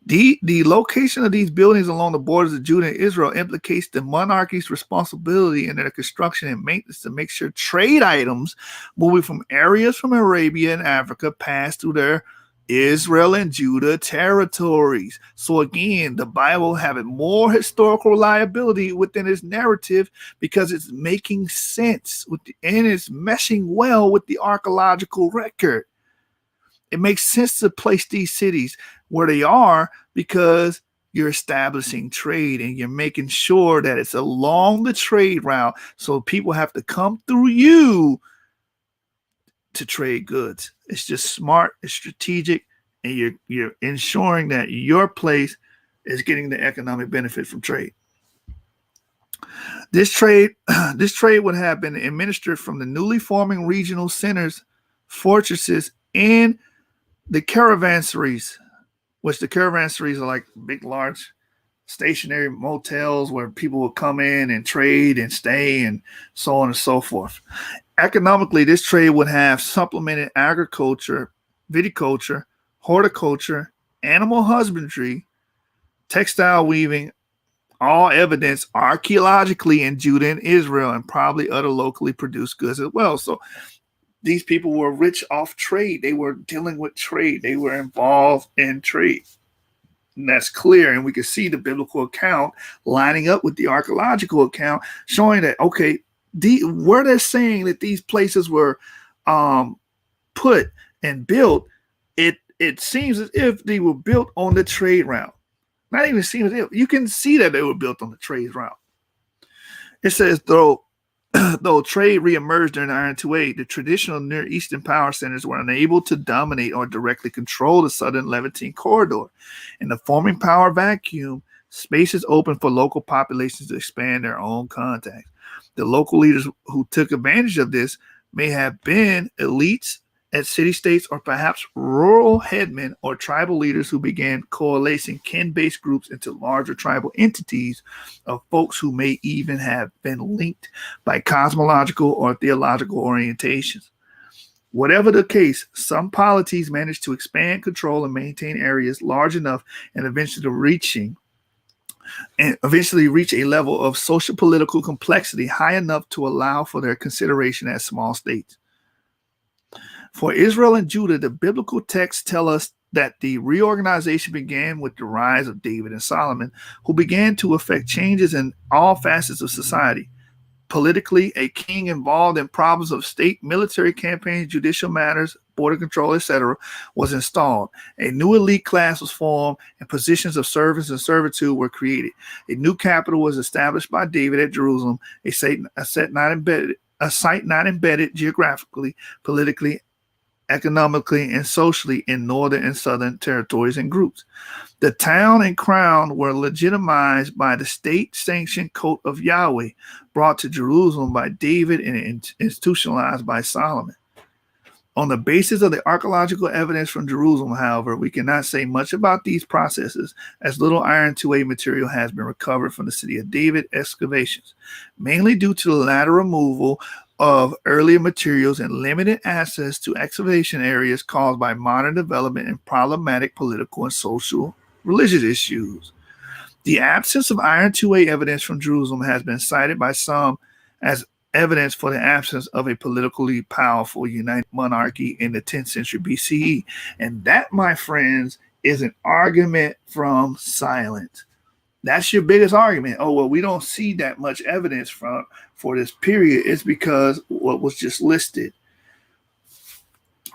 The location of these buildings along the borders of Judah and Israel implicates the monarchy's responsibility in their construction and maintenance to make sure trade items moving from areas from Arabia and Africa pass through their Israel and Judah territories. So again, the Bible having more historical reliability within its narrative because it's making sense and it's meshing well with the archaeological record. It makes sense to place these cities where they are because you're establishing trade and you're making sure that it's along the trade route. So people have to come through you to trade goods. It's just smart, it's strategic, and you're ensuring that your place is getting the economic benefit from trade. This trade would have been administered from the newly forming regional centers, fortresses, and the caravanseries, which the caravanseries are like big, large stationary motels where people will come in and trade and stay and so on and so forth. Economically, this trade would have supplemented agriculture, viticulture, horticulture, animal husbandry, textile weaving, all evidence archaeologically in Judah and Israel, and probably other locally produced goods as well. So these people were rich off trade. They were dealing with trade. They were involved in trade. And that's clear. And we can see the biblical account lining up with the archaeological account, showing that, okay, where they're saying that these places were put and built, it seems as if they were built on the trade route. Not even seems as if. You can see that they were built on the trade route. It says, though trade reemerged during Iron 2A, the traditional Near Eastern power centers were unable to dominate or directly control the southern Levantine corridor. In the forming power vacuum, spaces opened for local populations to expand their own contacts. The local leaders who took advantage of this may have been elites at city-states or perhaps rural headmen or tribal leaders who began coalescing kin-based groups into larger tribal entities of folks who may even have been linked by cosmological or theological orientations. Whatever the case, some polities managed to expand, control, and maintain areas large enough and eventually reach a level of social political complexity high enough to allow for their consideration as small states. For Israel and Judah, the biblical texts tell us that the reorganization began with the rise of David and Solomon, who began to effect changes in all facets of society. Politically, a king involved in problems of state, military campaigns, judicial matters, border control, etc., was installed. A new elite class was formed, and positions of service and servitude were created. A new capital was established by David at Jerusalem, a site not embedded geographically, politically, economically, and socially in northern and southern territories and groups. The town and crown were legitimized by the state-sanctioned coat of Yahweh, brought to Jerusalem by David and institutionalized by Solomon. On the basis of the archaeological evidence from Jerusalem, however, we cannot say much about these processes, as little Iron 2A material has been recovered from the city of David excavations, mainly due to the latter removal of earlier materials and limited access to excavation areas caused by modern development and problematic political and social religious issues. The absence of Iron 2A evidence from Jerusalem has been cited by some as evidence for the absence of a politically powerful united monarchy in the 10th century BCE. And that, my friends, is an argument from silence. That's your biggest argument. Oh, well, we don't see that much evidence for this period. It's because what was just listed.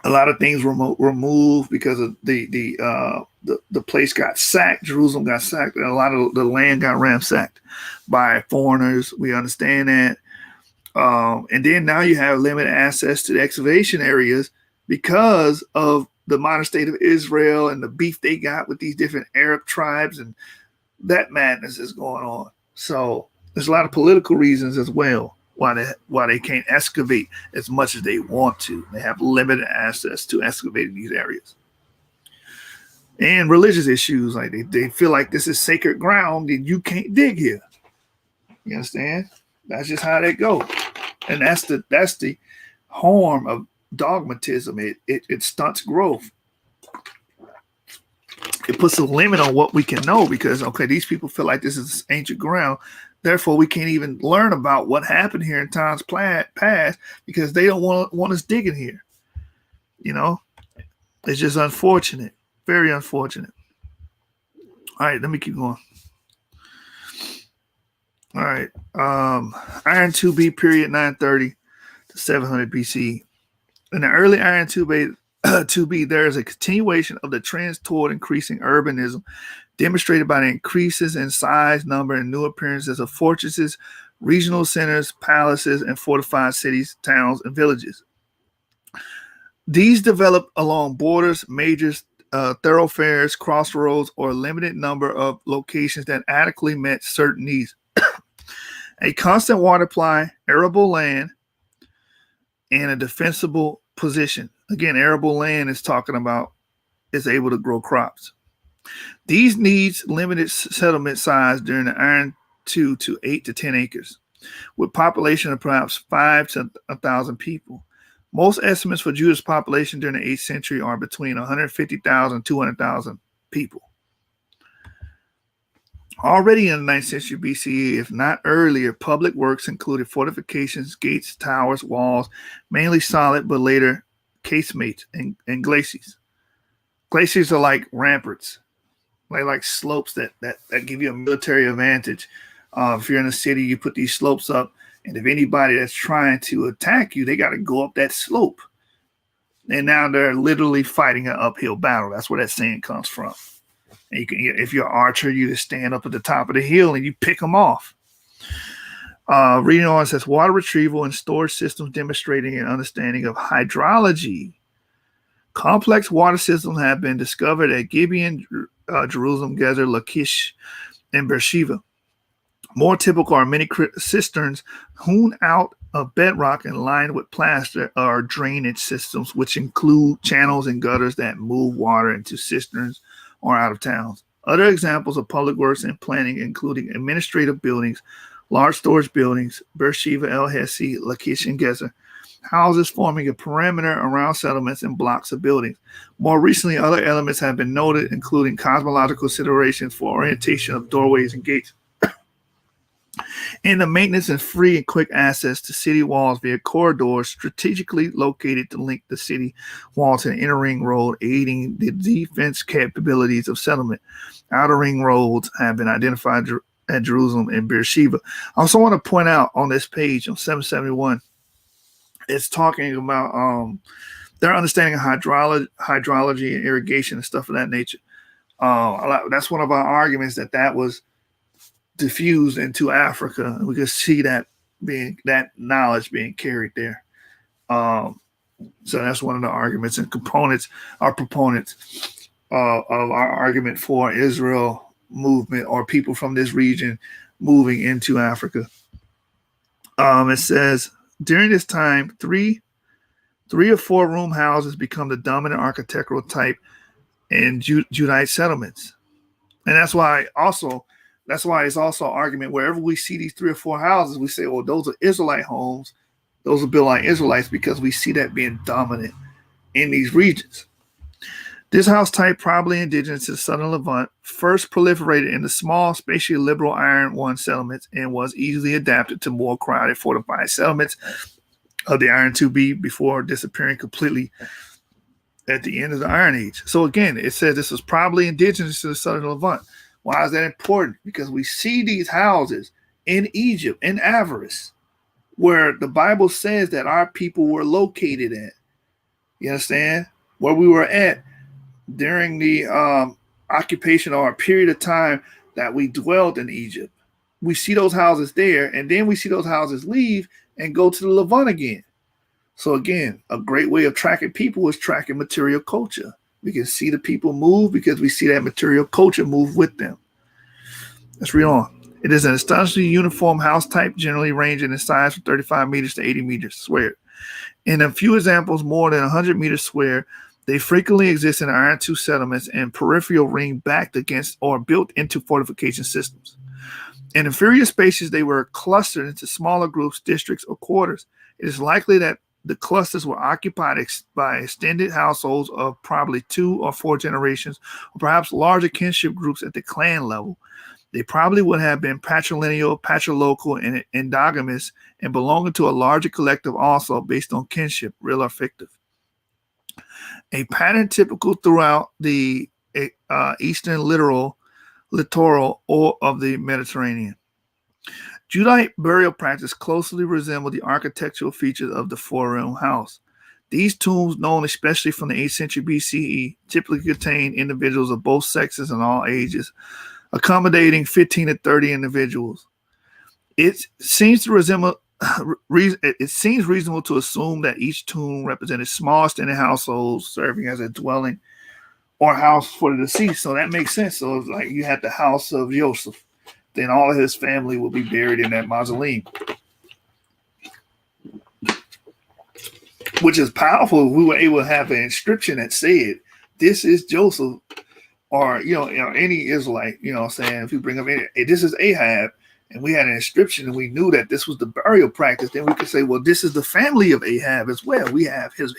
A lot of things were removed because of the place got sacked. Jerusalem got sacked, and a lot of the land got ransacked by foreigners. We understand that. And then now you have limited access to the excavation areas because of the modern state of Israel and the beef they got with these different Arab tribes, and that madness is going on. So there's a lot of political reasons as well why they can't excavate as much as they want to. They have limited access to excavating these areas. And religious issues, like they feel like this is sacred ground and you can't dig here. You understand? That's just how they go. And that's the harm of dogmatism. It stunts growth. It puts a limit on what we can know because, okay, these people feel like this is ancient ground. Therefore, we can't even learn about what happened here in times past because they don't want us digging here. You know, it's just unfortunate. Very unfortunate. All right, let me keep going. All right. Iron 2B period 930 to 700 BC. In the early Iron 2B, there is a continuation of the trends toward increasing urbanism, demonstrated by the increases in size, number, and new appearances of fortresses, regional centers, palaces, and fortified cities, towns, and villages. These developed along borders, major thoroughfares, crossroads, or a limited number of locations that adequately met certain needs. A constant water supply, arable land, and a defensible position. Again, arable land is talking about is able to grow crops. These needs limited settlement size during the Iron 2 to 8 to 10 acres, with population of perhaps 5 to 1,000 people. Most estimates for Judah's population during the 8th century are between 150,000 and 200,000 people. Already in the 9th century BCE, if not earlier, public works included fortifications, gates, towers, walls, mainly solid, but later casemates and glacis. Glacis are like ramparts, like slopes that give you a military advantage. If you're in a city, you put these slopes up, and if anybody that's trying to attack you, they got to go up that slope. And now they're literally fighting an uphill battle. That's where that saying comes from. And you can, if you're an archer, you just stand up at the top of the hill and you pick them off. Reading on, it says water retrieval and storage systems demonstrating an understanding of hydrology. Complex water systems have been discovered at Gibeon, Jerusalem, Gezer, Lachish, and Beersheba. More typical are many cisterns hewn out of bedrock and lined with plaster are drainage systems, which include channels and gutters that move water into cisterns or out of towns. Other examples of public works and planning including administrative buildings, large storage buildings, Beersheba, El Hesi, Lachish, and Gezer, houses forming a perimeter around settlements and blocks of buildings. More recently, other elements have been noted, including cosmological considerations for orientation of doorways and gates, and the maintenance and free and quick access to city walls via corridors strategically located to link the city wall to the inner ring road, aiding the defense capabilities of settlement. Outer ring roads have been identified at Jerusalem and Beersheba. I also want to point out on this page on 771, it's talking about their understanding of hydrology and irrigation and stuff of that nature. That's one of our arguments that was diffused into Africa. We could see that knowledge being carried there. So that's one of the arguments and proponents of our argument for Israel movement or people from this region moving into Africa. It says during this time, three or four room houses become the dominant architectural type in Judite settlements, and that's why it's also an argument wherever we see these 3 or 4 houses, we say, well, those are Israelite homes. Those are built like Israelites because we see that being dominant in these regions. This house type, probably indigenous to the southern Levant, first proliferated in the small, spatially liberal Iron I settlements and was easily adapted to more crowded fortified settlements of the Iron IIB before disappearing completely at the end of the Iron Age. So again, it says this was probably indigenous to the southern Levant. Why is that important? Because we see these houses in Egypt, in Avaris, where the Bible says that our people were located at. You understand? Where we were at during the occupation or a period of time that we dwelled in Egypt. We see those houses there, and then we see those houses leave and go to the Levant again. So again, a great way of tracking people is tracking material culture. We can see the people move because we see that material culture move with them. Let's read on. It is an astonishingly uniform house type, generally ranging in size from 35 meters to 80 meters square. In a few examples, more than 100 meters square. They frequently exist in Iron II settlements and peripheral ring backed against or built into fortification systems. In inferior spaces, they were clustered into smaller groups, districts, or quarters. It is likely that the clusters were occupied by extended households of probably 2 or 4 generations, or perhaps larger kinship groups at the clan level. They probably would have been patrilineal, patrilocal, and endogamous, and belonging to a larger collective also based on kinship, real or fictive. A pattern typical throughout the eastern littoral or of the Mediterranean. Judite burial practice closely resembled the architectural features of the four-room house. These tombs, known especially from the 8th century BCE, typically contain individuals of both sexes and all ages, accommodating 15 to 30 individuals. It seems reasonable to assume that each tomb represented small extended households serving as a dwelling or house for the deceased. So that makes sense. So it's like you had the house of Joseph, then all of his family will be buried in that mausoleum, which is powerful. We were able to have an inscription that said, "This is Joseph," or any Israelite. You know what I'm saying? If you bring up hey, this is Ahab, and we had an inscription and we knew that this was the burial practice, then we could say, well, this is the family of Ahab as well. We have his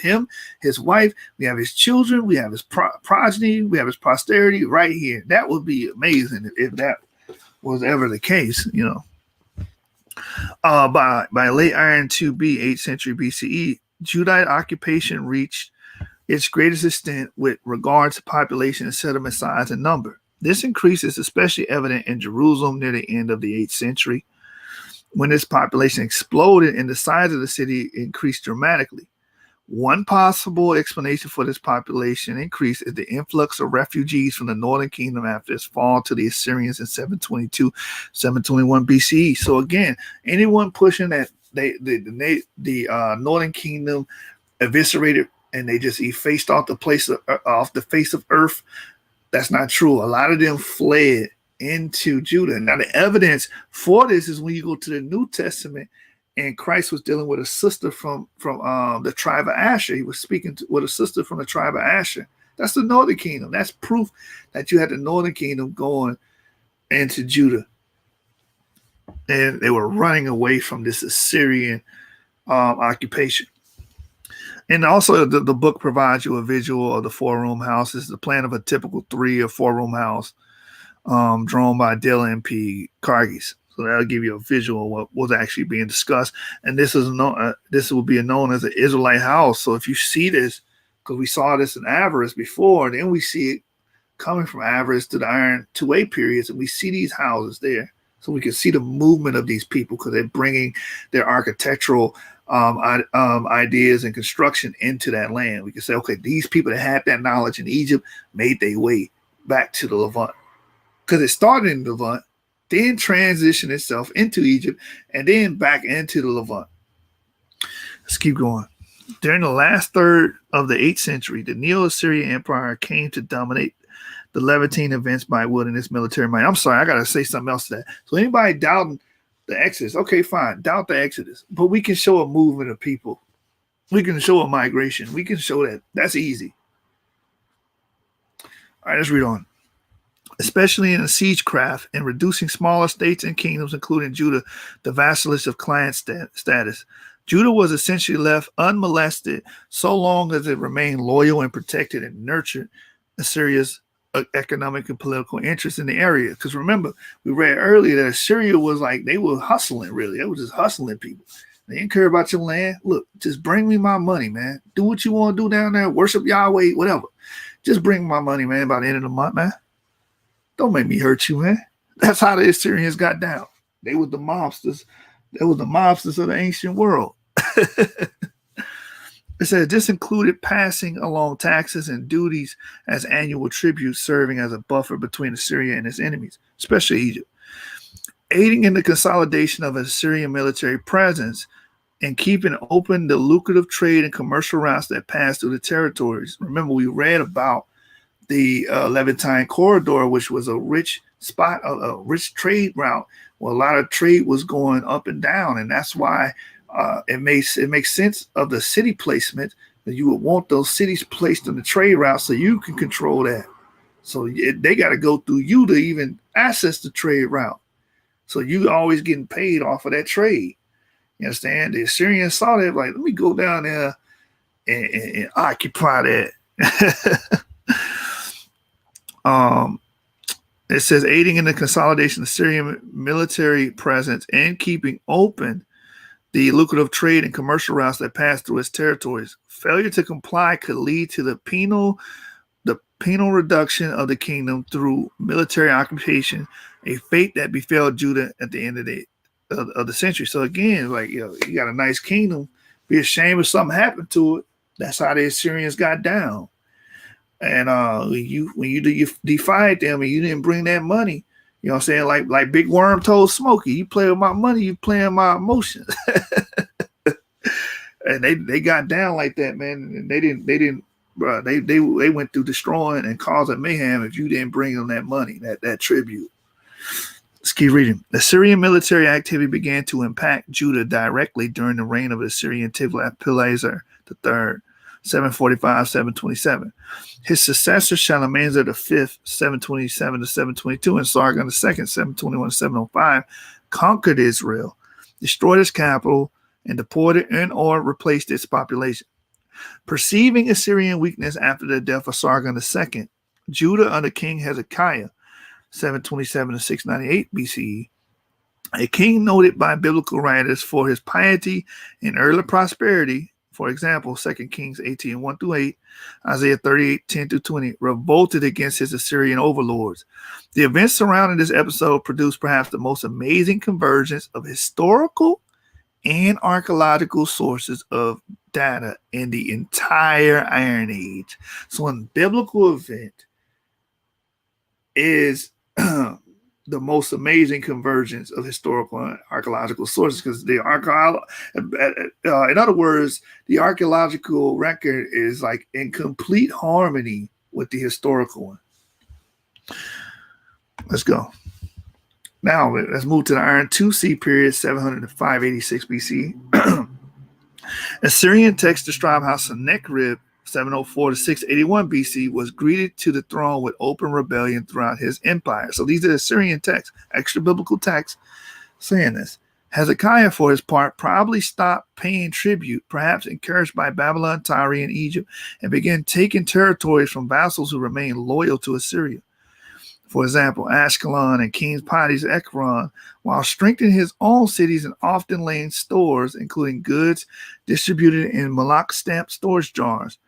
wife, we have his children, we have his progeny, we have his posterity right here. That would be amazing if that was ever the case, By late Iron IIB, 8th century BCE, Judite occupation reached its greatest extent with regard to population and settlement size and number. This increase is especially evident in Jerusalem near the end of the 8th century, when this population exploded and the size of the city increased dramatically. One possible explanation for this population increase is the influx of refugees from the northern kingdom after its fall to the Assyrians in 722, 721 BCE. So again, anyone pushing that the northern kingdom eviscerated and they just effaced off the face of earth, that's not true. A lot of them fled into Judah. Now, the evidence for this is when you go to the New Testament and Christ was dealing with a sister from the tribe of Asher. He was speaking with a sister from the tribe of Asher. That's the northern kingdom. That's proof that you had the northern kingdom going into Judah. And they were running away from this Assyrian occupation. And also the book provides you a visual of the four-room house. This is the plan of a typical 3 or 4-room house drawn by Dale M.P. Cargis. So that'll give you a visual of what was actually being discussed. And this will be known as an Israelite house. So if you see this, because we saw this in Avaris before, then we see it coming from Avaris to the Iron 2A periods, and we see these houses there. So we can see the movement of these people because they're bringing their architectural ideas and construction into that land. We can say, okay, these people that had that knowledge in Egypt made their way back to the Levant because it started in the Levant, then transitioned itself into Egypt, and then back into the Levant. Let's keep going. During the last third of the 8th century, the Neo-Assyrian Empire came to dominate the Levantine events by wielding its military might. I'm sorry, I got to say something else to that. So anybody doubting the Exodus, okay, fine, doubt the Exodus. But we can show a movement of people. We can show a migration. We can show that. That's easy. All right, let's read on. Especially in siegecraft and reducing smaller states and kingdoms, including Judah, the vassalage of client status. Judah was essentially left unmolested so long as it remained loyal and protected and nurtured Assyria's economic and political interests in the area. Because remember, we read earlier that Assyria was like, they were hustling, really. They were just hustling people. They didn't care about your land. Look, just bring me my money, man. Do what you want to do down there. Worship Yahweh, whatever. Just bring my money, man, by the end of the month, man. Don't make me hurt you, man. That's how the Assyrians got down. They were the mobsters. They were the mobsters of the ancient world. It said this included passing along taxes and duties as annual tributes, serving as a buffer between Assyria and its enemies, especially Egypt. Aiding in the consolidation of Assyrian military presence and keeping open the lucrative trade and commercial routes that passed through the territories. Remember, we read about the Levantine corridor, which was a rich spot, a rich trade route where a lot of trade was going up and down, and that's why it makes sense of the city placement that you would want those cities placed on the trade route so you can control that. So they got to go through you to even access the trade route. So you always getting paid off of that trade. You understand? The Assyrians saw that, like, let me go down there and occupy that. It says aiding in the consolidation of Syrian military presence and keeping open the lucrative trade and commercial routes that pass through its territories. Failure to comply could lead to the penal reduction of the kingdom through military occupation, a fate that befell Judah at the end of the century. So again, like, you got a nice kingdom, be ashamed if something happened to it. That's how the Assyrians got down. And when you defied them and you didn't bring that money, you know what I'm saying? Like Big Worm told Smokey, you play with my money, you playing my emotions. And they got down like that, man. And they didn't, bro. They went through destroying and causing mayhem if you didn't bring them that money, that tribute. Let's keep reading. The Syrian military activity began to impact Judah directly during the reign of Assyrian Tiglath-Pileser III, 745-727. His successor, Shalmaneser V, 727 to 722, and Sargon II, 721 to 705, conquered Israel, destroyed its capital, and deported and or replaced its population. Perceiving Assyrian weakness after the death of Sargon II, Judah under King Hezekiah, 727 to 698 BCE, a king noted by biblical writers for his piety and early prosperity, for example, 2 Kings 18, 1-8, Isaiah 38, 10-20, revolted against his Assyrian overlords. The events surrounding this episode produced perhaps the most amazing convergence of historical and archaeological sources of data in the entire Iron Age. So a biblical event is the most amazing convergence of historical and archaeological sources, because in other words, the archaeological record is like in complete harmony with the historical one. Let's go. Now let's move to the Iron II period, 700 to 586 BC. Assyrian texts describe how Sennacherib, 704 to 681 BC, was greeted to the throne with open rebellion throughout his empire. So these are Assyrian texts, extra biblical texts saying this. Hezekiah, for his part, probably stopped paying tribute, perhaps encouraged by Babylon, Tyre, and Egypt, and began taking territories from vassals who remained loyal to Assyria. For example, Ashkelon and King's Potties Ekron, while strengthening his own cities and often laying stores, including goods distributed in Malak stamped storage jars.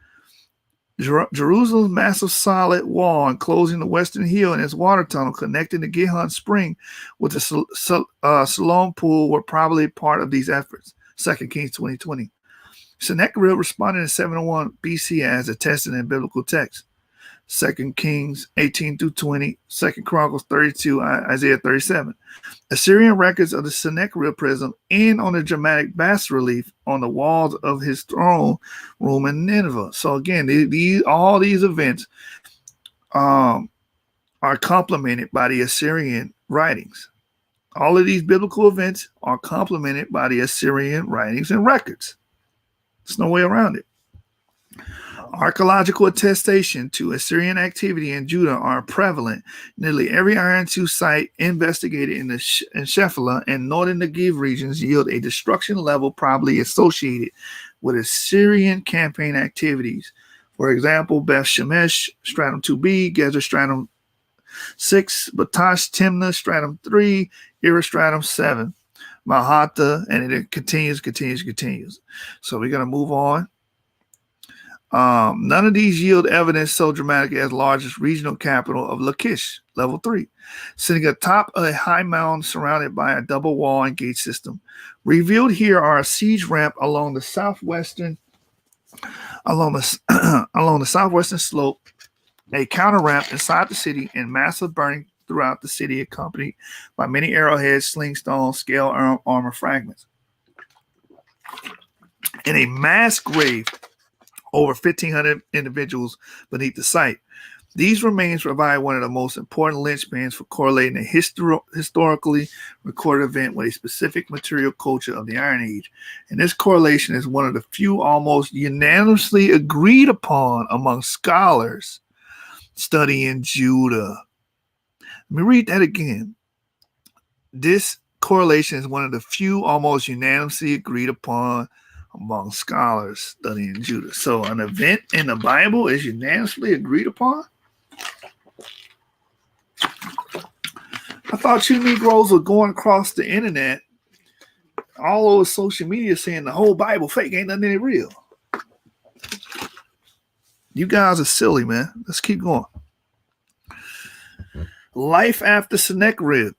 Jerusalem's massive solid wall enclosing the western hill and its water tunnel connecting the Gihon Spring with the Siloam Pool were probably part of these efforts. 2 Kings 20:20. Sennacherib responded in 701 BC as attested in biblical texts. 2 Kings 18-20, 2 Chronicles 32, Isaiah 37. Assyrian records of the Sennacherib prism and on the dramatic bas-relief on the walls of his throne room in Nineveh. So again, all these events are complemented by the Assyrian writings. All of these biblical events are complemented by the Assyrian writings and records. There's no way around it. Archaeological attestation to Assyrian activity in Judah are prevalent. Nearly every Iron II site investigated in Shephelah and northern Negev regions yield a destruction level probably associated with Assyrian campaign activities. For example, Beth Shemesh, stratum 2b, Gezer, stratum 6, Batash, Timnah, stratum 3, Ira, stratum 7, Mahata, and it continues. So we're going to move on. None of these yield evidence so dramatic as largest regional capital of Lachish, level 3, sitting atop a high mound surrounded by a double wall and gate system. Revealed here are a siege ramp along the southwestern slope, a counter ramp inside the city, and massive burning throughout the city, accompanied by many arrowheads, slingstones, scale armor fragments. In a mass grave, over 1,500 individuals beneath the site. These remains provide one of the most important linchpins for correlating a historically recorded event with a specific material culture of the Iron Age. And this correlation is one of the few almost unanimously agreed upon among scholars studying Judah. Let me read that again. This correlation is one of the few almost unanimously agreed upon among scholars studying Judah. So an event in the Bible is unanimously agreed upon? I thought you Negroes were going across the internet all over social media saying the whole Bible fake, ain't nothing in it real. You guys are silly, man. Let's keep going. Life after Sennacherib.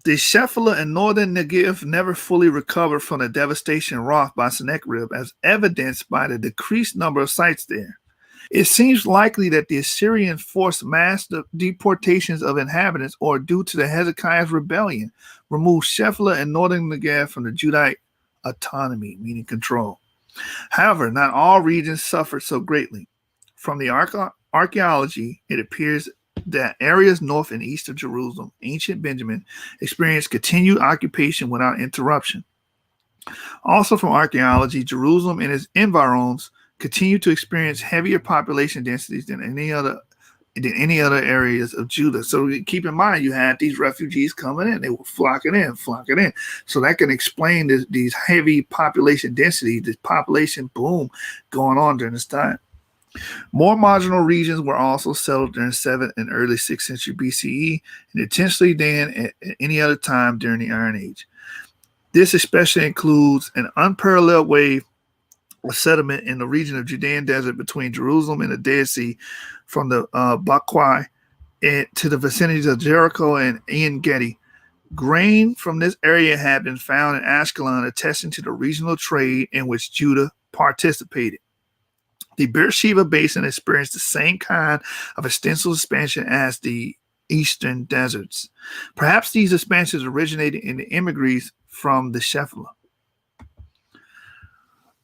The Shephelah and northern Negev never fully recovered from the devastation wrought by Sennacherib, as evidenced by the decreased number of sites there. It seems likely that the Assyrians forced mass deportations of inhabitants, or due to the Hezekiah's rebellion, removed Shephelah and northern Negev from the Judite autonomy, meaning control. However, not all regions suffered so greatly. From the archaeology, it appears that areas north and east of Jerusalem, ancient Benjamin, experienced continued occupation without interruption. Also from archaeology, Jerusalem and its environs continue to experience heavier population densities than any other areas of Judah. So keep in mind, you had these refugees coming in; they were flocking in. So that can explain these heavy population density, this population boom going on during this time. More marginal regions were also settled during 7th and early 6th century BCE, and intentionally than at any other time during the Iron Age. This especially includes an unparalleled wave of settlement in the region of Judean desert between Jerusalem and the Dead Sea, from the Bakwai to the vicinities of Jericho and En Gedi. Grain from this area had been found in Ashkelon, attesting to the regional trade in which Judah participated. The Beersheba Basin experienced the same kind of extensive expansion as the eastern deserts. Perhaps these expansions originated in the immigrants from the Shephelah.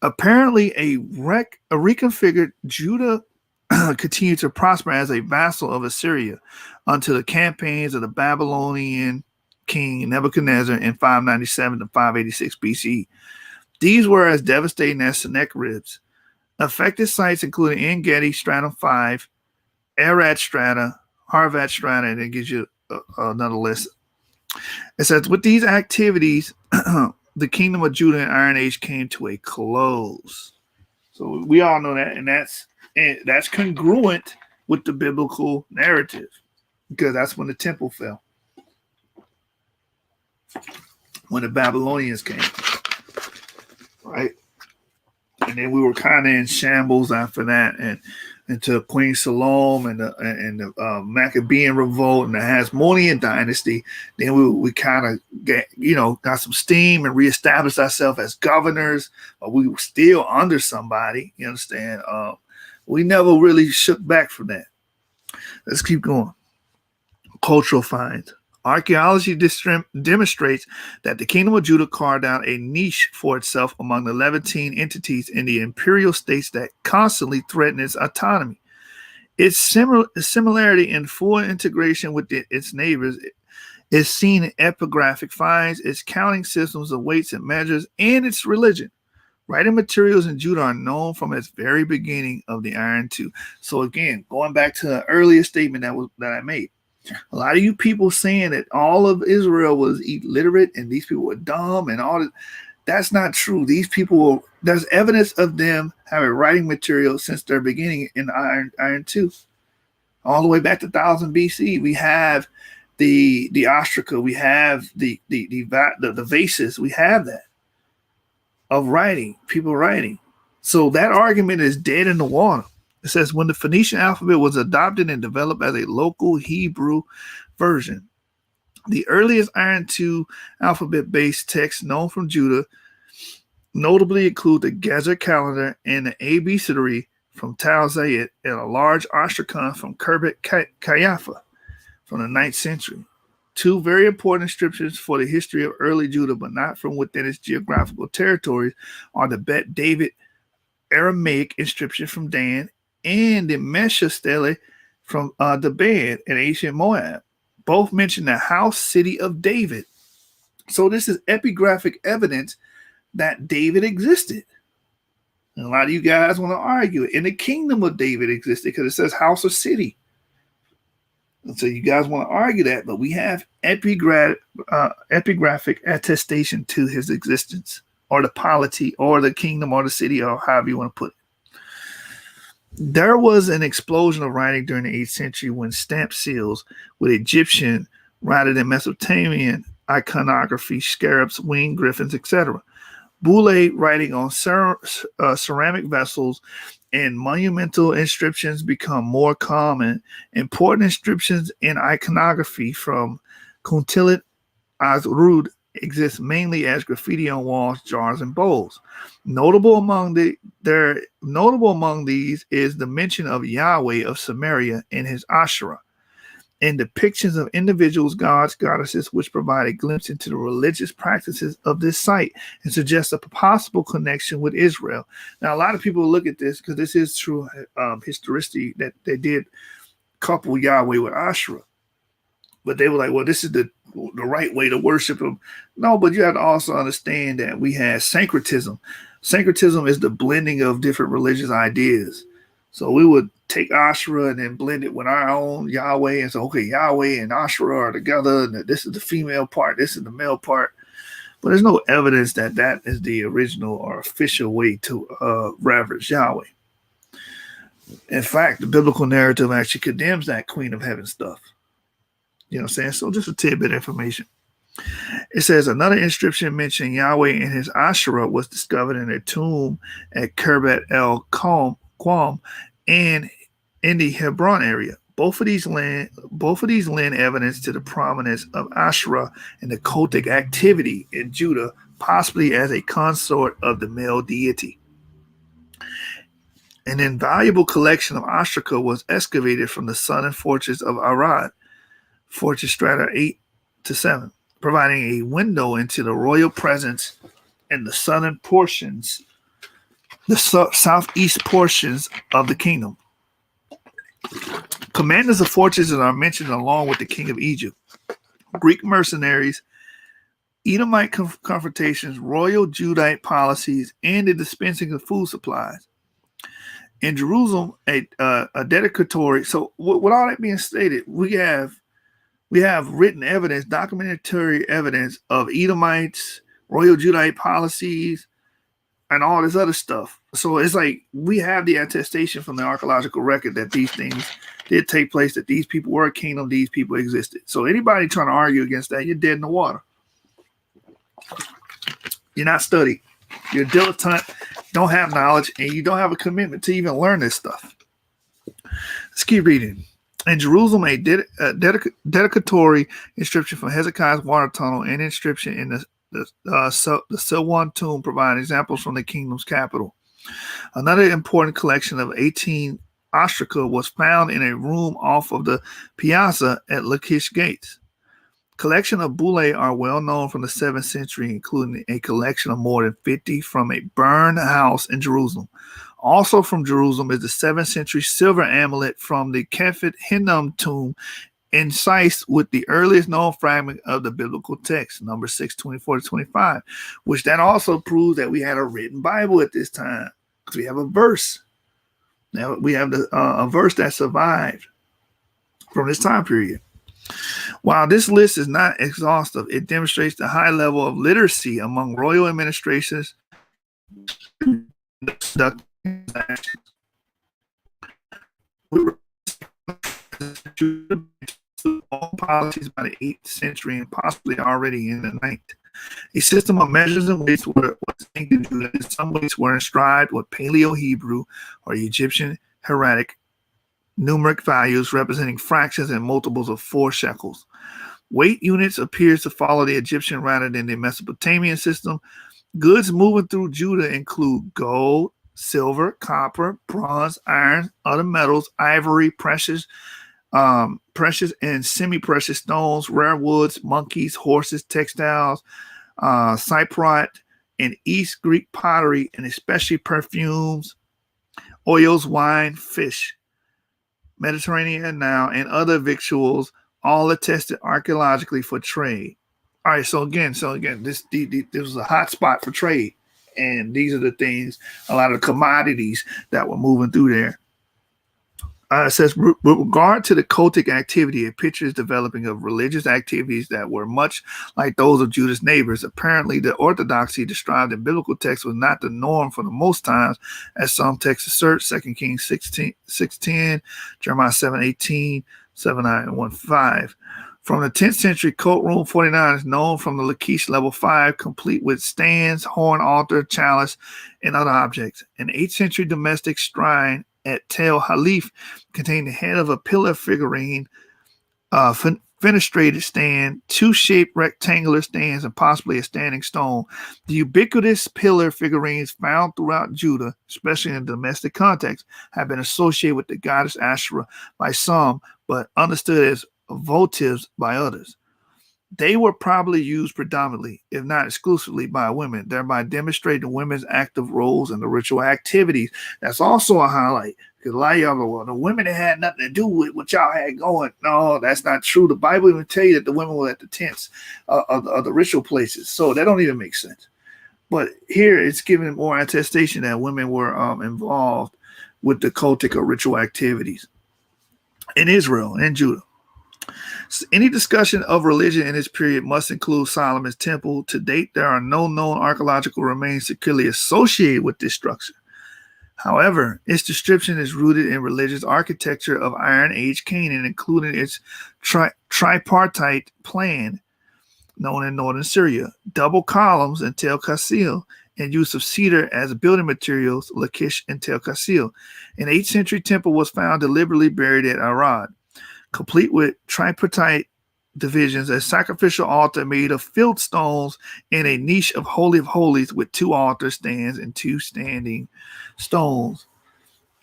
Apparently, a reconfigured Judah continued to prosper as a vassal of Assyria until the campaigns of the Babylonian king Nebuchadnezzar in 597 to 586 BCE. These were as devastating as Sennacherib's. Affected sites including En Gedi, stratum 5, Arad strata, Harvat strata, and it gives you another list. It says, with these activities, the kingdom of Judah and Iron Age came to a close. So we all know that, and that's congruent with the biblical narrative, because that's when the temple fell, when the Babylonians came, right? And then we were kind of in shambles after that, and into Queen Salome and the Maccabean revolt and the Hasmonean dynasty. Then we kind of got some steam and reestablished ourselves as governors, but we were still under somebody. You understand? We never really shook back from that. Let's keep going. Cultural finds. Archaeology demonstrates that the kingdom of Judah carved out a niche for itself among the Levantine entities in the imperial states that constantly threaten its autonomy. Its similarity in full integration with its neighbors is seen in epigraphic finds, its counting systems of weights and measures, and its religion. Writing materials in Judah are known from its very beginning of the Iron Two. So again, going back to the earlier statement that I made, a lot of you people saying that all of Israel was illiterate and these people were dumb and all that. That's not true. These people there's evidence of them having writing material since their beginning in the Iron Two, all the way back to 1000 BC. We have the ostraca, we have the vases, we have that of writing, people writing. So that argument is dead in the water. It says when the Phoenician alphabet was adopted and developed as a local Hebrew version, the earliest Iron II alphabet-based texts known from Judah notably include the Gezer calendar and the Abecedary from Tal Zayed and a large ostracon from Kerbet Kayafa from the 9th century. Two very important inscriptions for the history of early Judah, but not from within its geographical territories, are the Bet David Aramaic inscription from Dan and the Mesha stele from Deban in ancient Moab. Both mention the house city of David. So this is epigraphic evidence that David existed. And a lot of you guys want to argue it. And the kingdom of David existed because it says house or city. And so you guys want to argue that, but we have epigraphic attestation to his existence, or the polity, or the kingdom, or the city, or however you want to put it. There was an explosion of writing during the 8th century when stamp seals with Egyptian rather than Mesopotamian iconography, scarabs, winged griffins, etc. Boule writing on ceramic vessels and monumental inscriptions become more common. Important inscriptions in iconography from Kuntilat Azrud exist mainly as graffiti on walls, jars, and bowls. Notable among these is the mention of Yahweh of Samaria and his Asherah, and depictions of individuals, gods, goddesses, which provide a glimpse into the religious practices of this site and suggest a possible connection with Israel. Now, a lot of people look at this because this is true historicity that they did couple Yahweh with Asherah, but they were like, well, this is the right way to worship him. No, but you have to also understand that we had syncretism. Syncretism is the blending of different religious ideas. So we would take Asherah and then blend it with our own Yahweh and say, okay, Yahweh and Asherah are together, and this is the female part, this is the male part. But there's no evidence that that is the original or official way to reverence Yahweh. In fact, the biblical narrative actually condemns that Queen of Heaven stuff. You know what I'm saying? So just a tidbit of information. It says another inscription mentioning Yahweh and his Asherah was discovered in a tomb at Kerbet El Quam and in the Hebron area. Both of these lend evidence to the prominence of Asherah and the cultic activity in Judah, possibly as a consort of the male deity. An invaluable collection of ostraca was excavated from the southern fortress of Arad, Fortress Strata 8 to 7, providing a window into the royal presence in the southern portions, the southeast portions of the kingdom. Commanders of fortresses are mentioned along with the king of Egypt, Greek mercenaries, Edomite confrontations, royal Judite policies, and the dispensing of food supplies. In Jerusalem, a dedicatory. So, with all that being stated, we have written evidence, documentary evidence of Edomites, royal Judite policies, and all this other stuff. So it's like we have the attestation from the archaeological record that these things did take place, that these people were a kingdom, these people existed. So anybody trying to argue against that, you're dead in the water. You're not studied. You're a dilettante, don't have knowledge, and you don't have a commitment to even learn this stuff. Let's keep reading. In Jerusalem, a dedicatory inscription from Hezekiah's water tunnel and inscription in the Silwan tomb provide examples from the kingdom's capital. Another important collection of 18 ostraca was found in a room off of the piazza at Lachish Gates. Collection of bullae are well known from the 7th century, including a collection of more than 50 from a burned house in Jerusalem. Also from Jerusalem is the 7th century silver amulet from the Kefet Hinnom tomb incise with the earliest known fragment of the biblical text, number 6:24-25, which that also proves that we had a written Bible at this time, because we have a verse. Now we have a verse that survived from this time period. While this list is not exhaustive, it demonstrates the high level of literacy among royal administrations. All policies by the 8th century and possibly already in the 9th. A system of measures and weights was in some ways were inscribed with Paleo-Hebrew or Egyptian hieratic numeric values representing fractions and multiples of 4 shekels. Weight units appears to follow the Egyptian rather than the Mesopotamian system. Goods moving through Judah include gold, silver, copper, bronze, iron, other metals, ivory, precious and semi-precious stones, rare woods, monkeys, horses, textiles, cyprot, and East Greek pottery, and especially perfumes, oils, wine, fish, Mediterranean now, and other victuals, all attested archaeologically for trade. All right, so again, this was a hot spot for trade, and these are the things, a lot of commodities that were moving through there. It says, with regard to the cultic activity, a picture is developing of religious activities that were much like those of Judah's neighbors. Apparently, the orthodoxy described in biblical texts was not the norm for the most times, as some texts assert. 2 Kings 6:10, Jeremiah 7:18, 7:9, and 1:5. From the 10th century, Cult Room 49 is known from the Lachish level 5, complete with stands, horn altar, chalice, and other objects. An 8th century domestic shrine at Tel Halif contained the head of a pillar figurine, fenestrated stand, 2 shaped rectangular stands, and possibly a standing stone. The ubiquitous pillar figurines found throughout Judah, especially in domestic context, have been associated with the goddess Asherah by some, but understood as votives by others. They were probably used predominantly, if not exclusively, by women, thereby demonstrating women's active roles in the ritual activities. That's also a highlight, because a lot of y'all go, well, the women had nothing to do with what y'all had going. No, that's not true. The Bible even tell you that the women were at the tents of the ritual places, so that don't even make sense. But here it's giving more attestation that women were involved with the cultic or ritual activities in Israel and Judah. Any discussion of religion in this period must include Solomon's temple. To date, there are no known archaeological remains securely associated with this structure. However, its description is rooted in religious architecture of Iron Age Canaan, including its tripartite plan known in northern Syria, double columns in Tel Kassil, and use of cedar as building materials, Lachish and Tel Kassil. An 8th century temple was found deliberately buried at Arad, complete with tripartite divisions, a sacrificial altar made of filled stones, and a niche of Holy of Holies with 2 altar stands and 2 standing stones.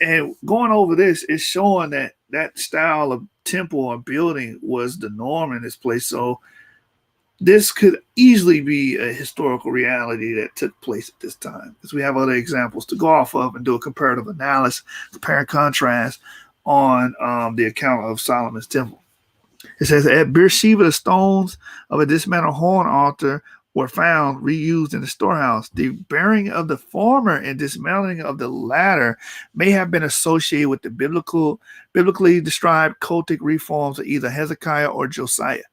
And going over this is showing that that style of temple or building was the norm in this place. So this could easily be a historical reality that took place at this time, because we have other examples to go off of and do a comparative analysis, compare and contrast on the account of Solomon's temple. It says, at Beersheba, the stones of a dismantled horn altar were found reused in the storehouse. The burying of the former and dismantling of the latter may have been associated with the biblically described cultic reforms of either Hezekiah or Josiah.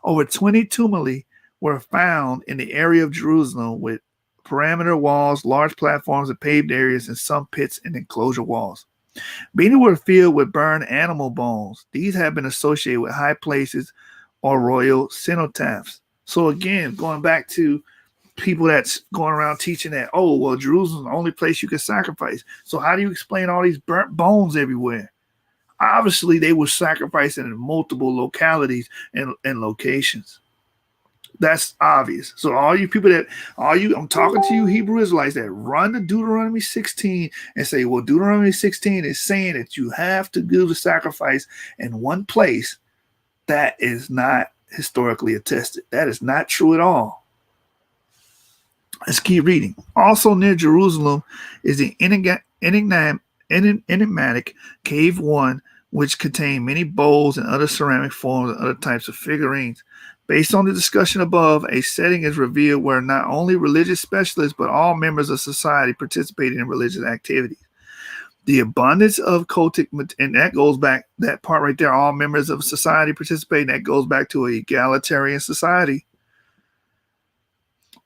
Over 20 tumuli were found in the area of Jerusalem with perimeter walls, large platforms, and paved areas, and some pits and enclosure walls. Many were filled with burned animal bones. These have been associated with high places or royal cenotaphs. So again, going back to people that's going around teaching that, oh, well, Jerusalem's the only place you can sacrifice. So how do you explain all these burnt bones everywhere? Obviously, they were sacrificing in multiple localities and locations. That's obvious. So I'm talking to you Hebrew Israelites that run to Deuteronomy 16 and say, well, Deuteronomy 16 is saying that you have to do the sacrifice in one place. That is not historically attested. That is not true at all. Let's keep reading. Also near Jerusalem is the enigmatic Cave 1, which contain many bowls and other ceramic forms and other types of figurines. Based on the discussion above, a setting is revealed where not only religious specialists but all members of society participated in religious activities. The abundance of cultic, and that goes back, that part right there, all members of society participating, that goes back to an egalitarian society.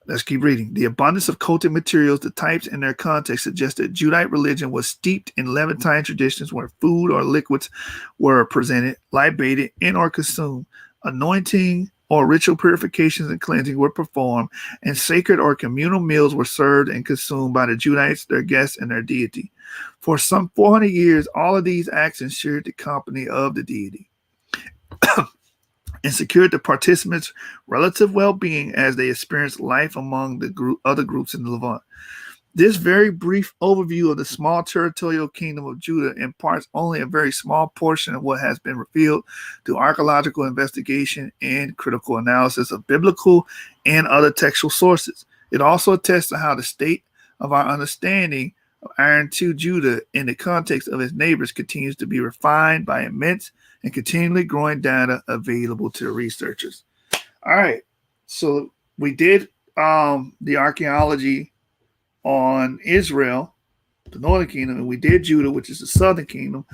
Let's keep reading. The abundance of cultic materials, the types, and their context suggest that Judite religion was steeped in Levantine traditions where food or liquids were presented, libated, and or consumed. Anointing or ritual purifications and cleansing were performed, and sacred or communal meals were served and consumed by the Judites, their guests, and their deity. For some 400 years, all of these acts ensured the company of the deity and secured the participants' relative well-being as they experienced life among the other groups in the Levant. This very brief overview of the small territorial kingdom of Judah imparts only a very small portion of what has been revealed through archaeological investigation and critical analysis of biblical and other textual sources. It also attests to how the state of our understanding of Iron II Judah in the context of its neighbors continues to be refined by immense and continually growing data available to researchers. All right, so we did the archaeology on Israel, the northern kingdom, and we did Judah, which is the southern kingdom.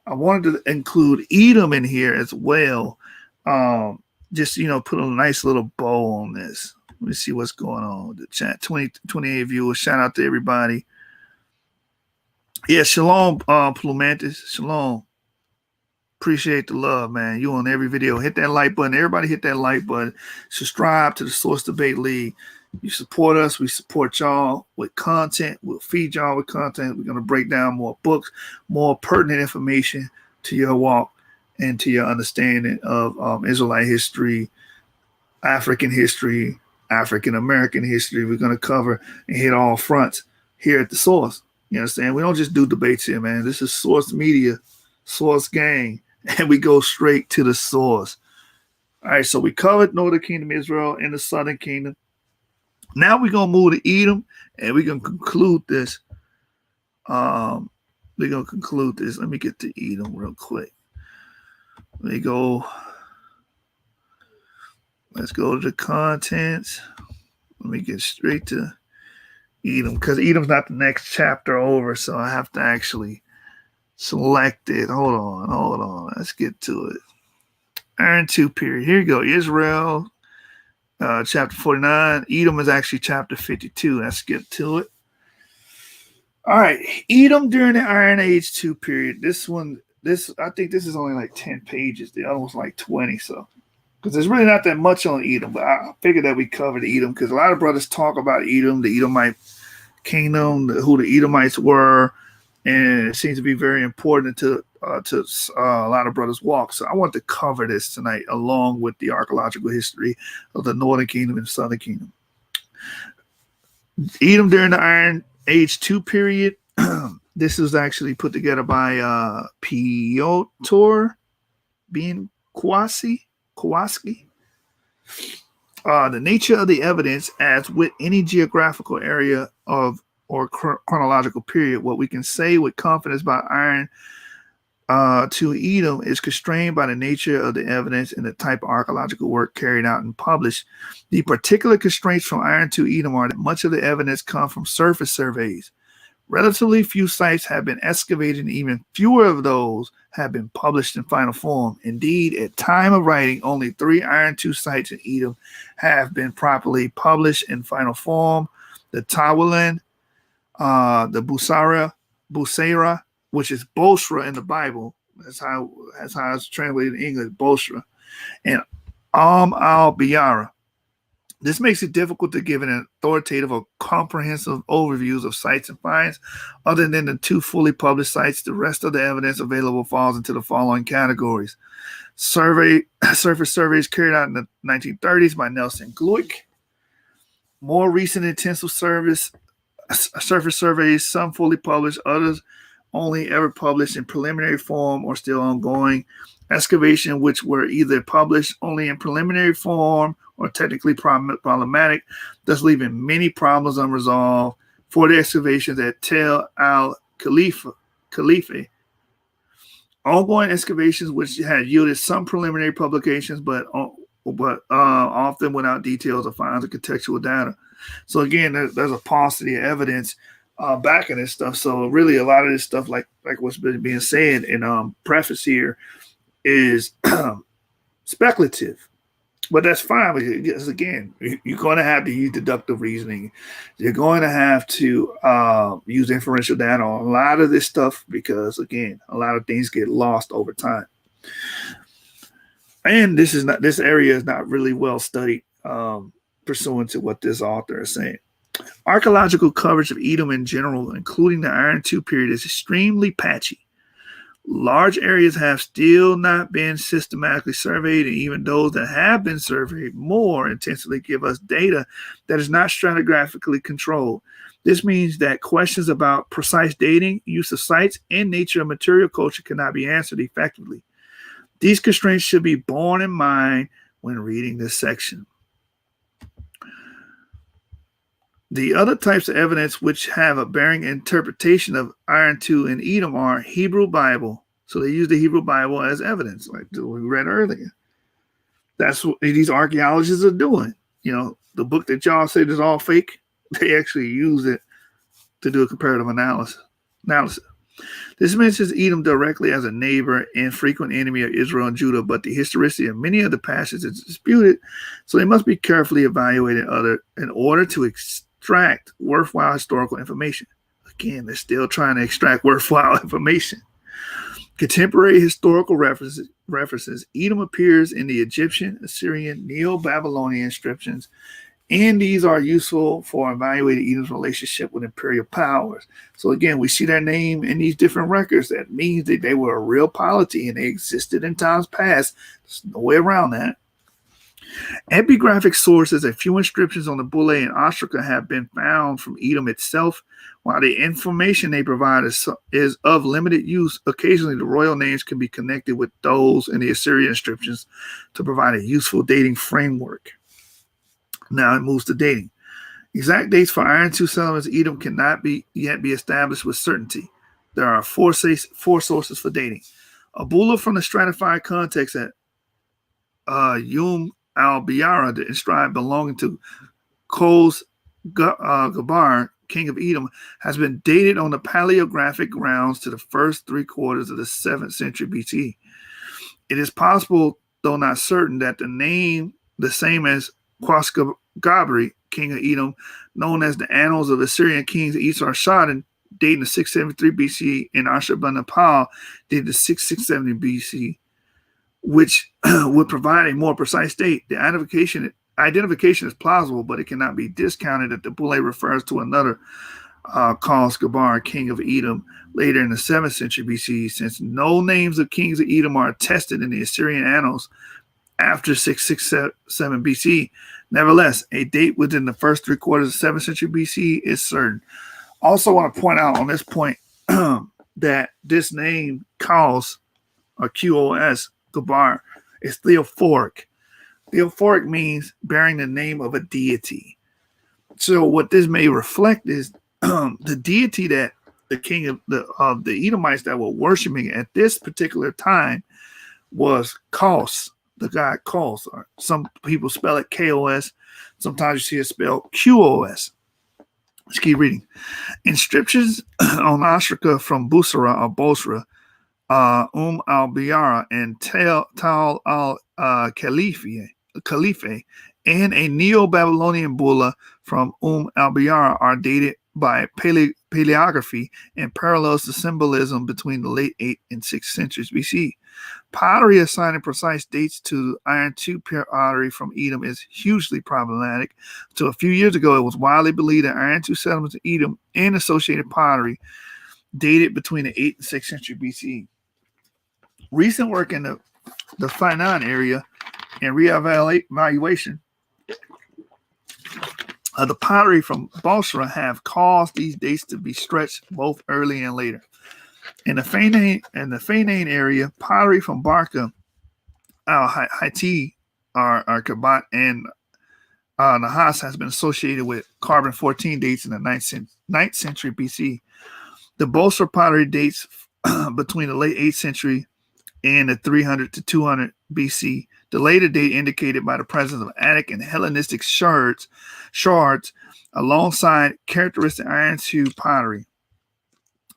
I wanted to include Edom in here as well. Just, put a nice little bow on this. Let me see what's going on with the chat. 28 viewers. Shout out to everybody. Yeah, shalom, Plumantis. Shalom. Appreciate the love, man. You on every video. Hit that like button. Everybody hit that like button. Subscribe to the Source Debate League. You support us. We support y'all with content. We'll feed y'all with content. We're going to break down more books, more pertinent information to your walk and to your understanding of Israelite history, African history, African-American history. We're going to cover and hit all fronts here at the Source. You understand? We don't just do debates here, man. This is Source Media, Source Gang, and we go straight to the source. All right, so we covered Northern Kingdom, Israel, and the Southern Kingdom. Now we're going to move to Edom, and we're going to conclude this. Let me get to Edom real quick. Let's go to the contents. Let me get straight to Edom, because Edom's not the next chapter over, so I have to actually select it. Hold on. Let's get to it. Iron II period. Here you go. Israel, chapter 49. Edom is actually chapter 52. Let's get to it. All right. Edom during the Iron Age 2 period. I think this is only like 10 pages. The other one's like 20, so. Because there's really not that much on Edom, but I figured that we covered Edom because a lot of brothers talk about Edom, the Edomite kingdom, who the Edomites were, and it seems to be very important to a lot of brothers' walk. So I want to cover this tonight along with the archaeological history of the Northern Kingdom and Southern Kingdom. Edom during the Iron Age 2 period. This was actually put together by Piotr Kowalski. The nature of the evidence, as with any geographical area of or chronological period, what we can say with confidence about Iron to Edom is constrained by the nature of the evidence and the type of archaeological work carried out and published. The particular constraints from Iron to Edom are that much of the evidence comes from surface surveys. Relatively few sites have been excavated, and even fewer of those have been published in final form. Indeed, at time of writing, only 3 Iron II sites in Edom have been properly published in final form: the Tawilin, the Busera, which is Bosra in the Bible. That's how it's translated in English, Bosra, and al-Biyara. This makes it difficult to give an authoritative or comprehensive overviews of sites and finds. Other than the 2 fully published sites, the rest of the evidence available falls into the following categories. Surface surveys carried out in the 1930s by Nelson Gluick. More recent intensive surface surveys, some fully published, others only ever published in preliminary form or still ongoing. Excavation, which were either published only in preliminary form or technically problematic, thus leaving many problems unresolved. For the excavations at Tel al-Khalifa, Ongoing excavations, which had yielded some preliminary publications, but often without details or finds of contextual data. So again, there's a paucity of evidence backing this stuff. So really, a lot of this stuff, like what's been being said in preface here, is speculative. But that's fine because, again, you're going to have to use deductive reasoning. You're going to have to use inferential data on a lot of this stuff because, again, a lot of things get lost over time. And this area is not really well studied pursuant to what this author is saying. Archaeological coverage of Edom in general, including the Iron II period, is extremely patchy. Large areas have still not been systematically surveyed, and even those that have been surveyed more intensely give us data that is not stratigraphically controlled. This means that questions about precise dating, use of sites, and nature of material culture cannot be answered effectively. These constraints should be borne in mind when reading this section. The other types of evidence which have a bearing interpretation of Iron II and Edom are Hebrew Bible. So they use the Hebrew Bible as evidence, like we read earlier. That's what these archaeologists are doing. You know, the book that y'all said is all fake, they actually use it to do a comparative analysis. This mentions Edom directly as a neighbor and frequent enemy of Israel and Judah, but the historicity of many of the passages is disputed, so they must be carefully evaluated in order to extract worthwhile historical information. Again, they're still trying to extract worthwhile information. Contemporary historical references, Edom appears in the Egyptian, Assyrian, Neo-Babylonian inscriptions, and these are useful for evaluating Edom's relationship with imperial powers. So again, we see their name in these different records. That means that they were a real polity and they existed in times past. There's no way around that. Epigraphic sources, a few inscriptions on the Bulle and Ostraka have been found from Edom itself. While the information they provide is of limited use, occasionally the royal names can be connected with those in the Assyrian inscriptions to provide a useful dating framework. Now it moves to dating. Exact dates for Iron II settlements in Edom cannot yet be established with certainty. There are four sources for dating. A bulla from the stratified context at al-Biyara, the inscribed belonging to Kos Gabar, king of Edom, has been dated on the paleographic grounds to the first 3/4 of the 7th century BC. It is possible, though not certain, that the name, the same as Quasgabri, king of Edom, known as the Annals of Assyrian Kings Esar-Shaddon, dating to 673 BC, and Ashurbanipal, dated to 670 BC, which would provide a more precise date. The identification is plausible, but it cannot be discounted that the Bulle refers to another Kos-Gabar, king of Edom, later in the 7th century BC, since no names of kings of Edom are attested in the Assyrian annals after 667 BC. Nevertheless, a date within the first 3/4 of the 7th century BC is certain. Also want to point out on this point that this name Kos, or QOS, Gabar, is theophoric. Theophoric means bearing the name of a deity. So what this may reflect is the deity that the king of the Edomites that were worshiping at this particular time was Kos, the god Kos. Or some people spell it Kos. Sometimes you see it spelled Qos. Let's keep reading. Inscriptions on Ostraka from Busra or Bosra, al-Biyara, and Tal al-Khalife, and a Neo-Babylonian bulla from al-Biyara are dated by paleography and parallels the symbolism between the late 8th and 6th centuries BC. Pottery assigning precise dates to Iron II pottery from Edom is hugely problematic. Until a few years ago, it was widely believed that Iron II settlements in Edom and associated pottery dated between the 8th and 6th century BC. Recent work in the Fainan area and reevaluation of the pottery from Bosra have caused these dates to be stretched both early and later. In the Fainan area, pottery from Barca, al-Haiti, Kabat, and Nahas has been associated with carbon-14 dates in the 9th century BC. The Bosra pottery dates between the late 8th century in the 300 to 200 BC. The later date indicated by the presence of Attic and Hellenistic shards alongside characteristic Iron II pottery.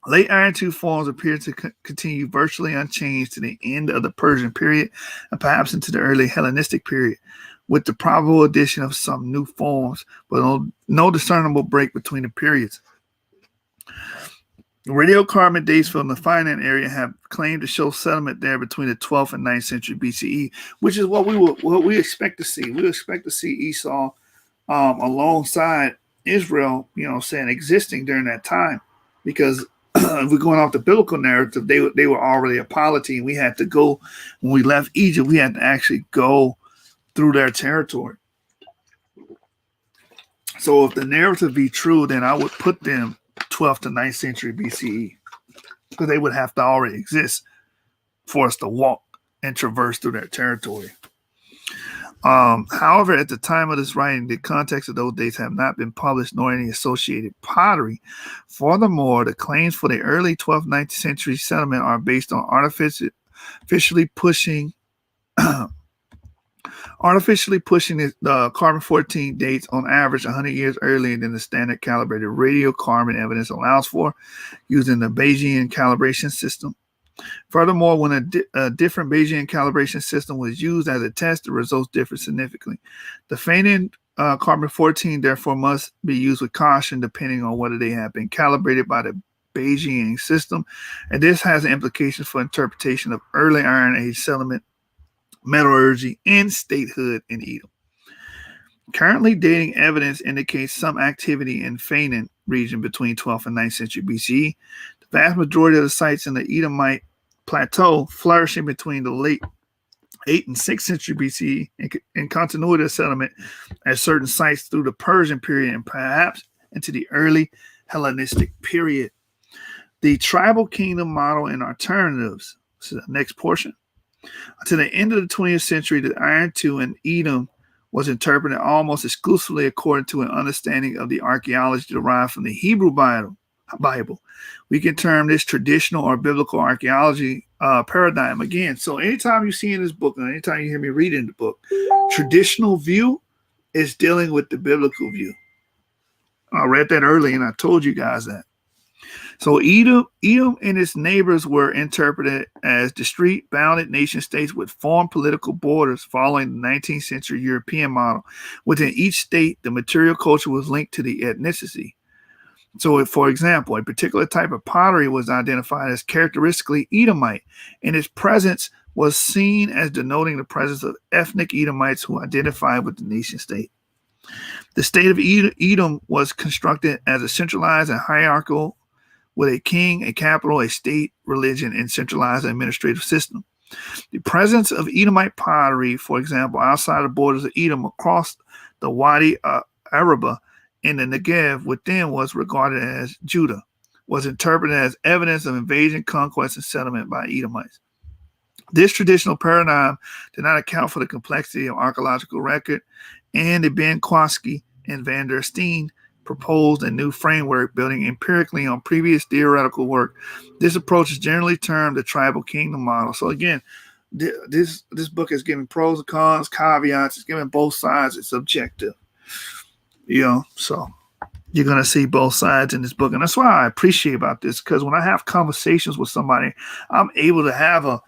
Late Iron II forms appear to continue virtually unchanged to the end of the Persian period and perhaps into the early Hellenistic period, with the probable addition of some new forms, but no discernible break between the periods. Radiocarbon dates from the Finland area have claimed to show settlement there between the 12th and 9th century BCE, which is what we expect to see. We expect to see Esau alongside Israel, existing during that time, because if we're going off the biblical narrative, they were already a polity, and we had to go when we left Egypt. We had to actually go through their territory. So if the narrative be true, then I would put them 12th to 9th century BCE, because they would have to already exist for us to walk and traverse through their territory. However, at the time of this writing, the context of those dates have not been published nor any associated pottery. Furthermore, the claims for the early 12th, 19th century settlement are based on artificially pushing the carbon-14 dates on average 100 years earlier than the standard calibrated radiocarbon evidence allows for, using the Bayesian calibration system. Furthermore, when a different Bayesian calibration system was used as a test, the results differ significantly. The fainted carbon-14, therefore, must be used with caution depending on whether they have been calibrated by the Bayesian system, and this has implications for interpretation of early Iron Age settlement, metallurgy, and statehood in Edom. Currently dating evidence indicates some activity in Fainan region between 12th and 9th century BCE. The vast majority of the sites in the Edomite plateau flourishing between the late 8th and 6th century BCE in continuity of settlement at certain sites through the Persian period and perhaps into the early Hellenistic period. The tribal kingdom model and alternatives. This is the next portion. To the end of the 20th century, the Iron II in Edom was interpreted almost exclusively according to an understanding of the archaeology derived from the Hebrew Bible. We can term this traditional or biblical archaeology paradigm again. So anytime you see in this book, and anytime you hear me read in the book, traditional view is dealing with the biblical view. I read that early, and I told you guys that. So Edom and its neighbors were interpreted as discrete, bounded nation states with formed political borders following the 19th century European model. Within each state, the material culture was linked to the ethnicity. So, for example, a particular type of pottery was identified as characteristically Edomite, and its presence was seen as denoting the presence of ethnic Edomites who identified with the nation state. The state of Edom was constructed as a centralized and hierarchical, with a king, a capital, a state, religion, and centralized administrative system. The presence of Edomite pottery, for example, outside the borders of Edom across the Wadi Araba in the Negev within was regarded as Judah, was interpreted as evidence of invasion, conquest, and settlement by Edomites. This traditional paradigm did not account for the complexity of archaeological record, and the Ben Kwaski and Van der Steen proposed a new framework building empirically on previous theoretical work. This approach is generally termed the tribal kingdom model. So again, this book is giving pros and cons, caveats. It's giving both sides. It's objective. So you're going to see both sides in this book. And that's why I appreciate about this, because when I have conversations with somebody, I'm able to have a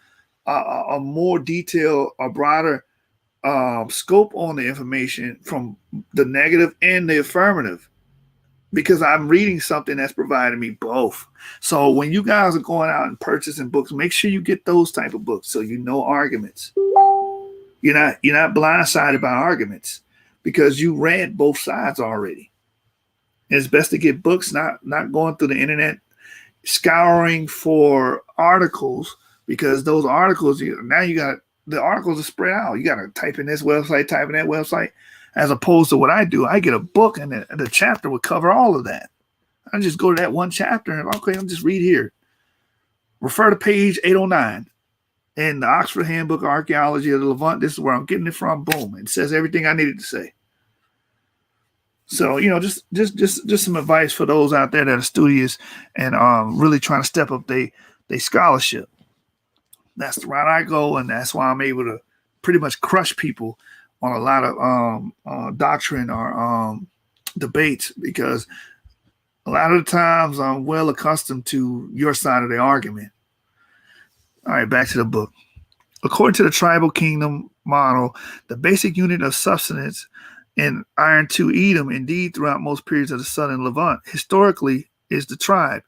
more detailed, a broader scope on the information from the negative and the affirmative, because I'm reading something that's providing me both. So when you guys are going out and purchasing books, make sure you get those type of books so you know arguments. You're not blindsided by arguments because you read both sides already. And it's best to get books, not going through the internet scouring for articles, because those articles, now you got the articles are spread out. You got to type in this website, type in that website. As opposed to what I do, I get a book and the chapter would cover all of that. I just go to that one chapter and okay, I'll just read here. Refer to page 809 in the Oxford Handbook of Archaeology of the Levant. This is where I'm getting it from. Boom. It says everything I needed to say. So, just some advice for those out there that are studious and really trying to step up their scholarship. That's the route I go, and that's why I'm able to pretty much crush people on a lot of doctrine or debates, because a lot of the times I'm well accustomed to your side of the argument. All right, back to the book. According to the tribal kingdom model, the basic unit of subsistence in Iron 2 Edom, indeed throughout most periods of the southern Levant, historically is the tribe.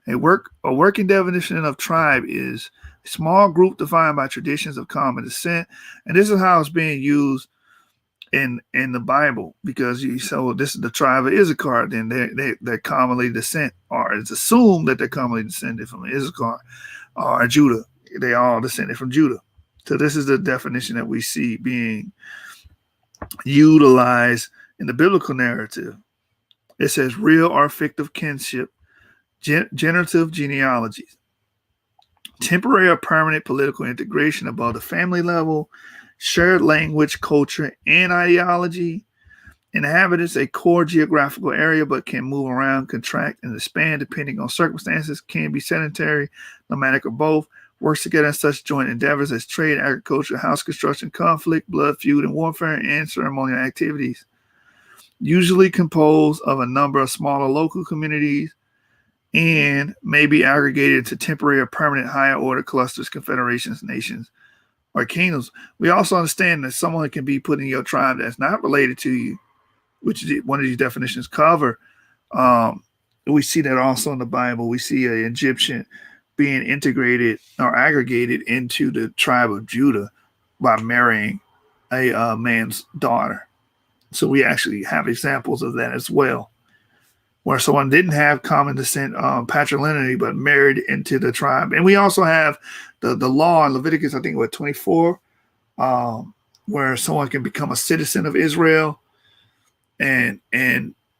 A working definition of tribe is a small group defined by traditions of common descent, and this is how it's being used in the Bible, because so this is the tribe of Issachar, then they're commonly descent, or it's assumed that they're commonly descended from Issachar or Judah. They all descended from Judah. So this is the definition that we see being utilized in the biblical narrative. It says real or fictive kinship, generative genealogies, temporary or permanent political integration above the family level, shared language, culture, and ideology, inhabitants a core geographical area but can move around, contract, and expand depending on circumstances, can be sedentary, nomadic, or both, works together in such joint endeavors as trade, agriculture, house construction, conflict, blood feud, and warfare, and ceremonial activities, usually composed of a number of smaller local communities, and may be aggregated to temporary or permanent higher order clusters, confederations, nations, or kingdoms. We also understand that someone can be put in your tribe that's not related to you, which one of these definitions cover. We see that also in the Bible. We see an Egyptian being integrated or aggregated into the tribe of Judah by marrying a man's daughter. So we actually have examples of that as well, where someone didn't have common descent, patrilineally, but married into the tribe. And we also have the law in Leviticus, I think, 24, where someone can become a citizen of Israel, and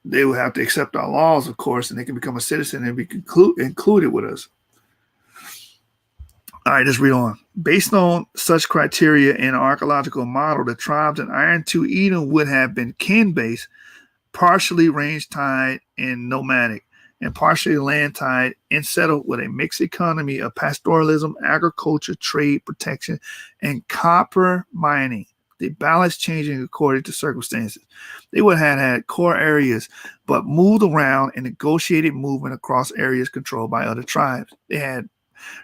they will have to accept our laws, of course, and they can become a citizen and be included with us. All right, let's read on. Based on such criteria in an archaeological model, the tribes in Iron 2 Edom would have been kin-based, partially range-tied and nomadic, and partially land-tied and settled with a mixed economy of pastoralism, agriculture, trade, protection, and copper mining. The balance changing according to circumstances. They would have had core areas, but moved around and negotiated movement across areas controlled by other tribes. They had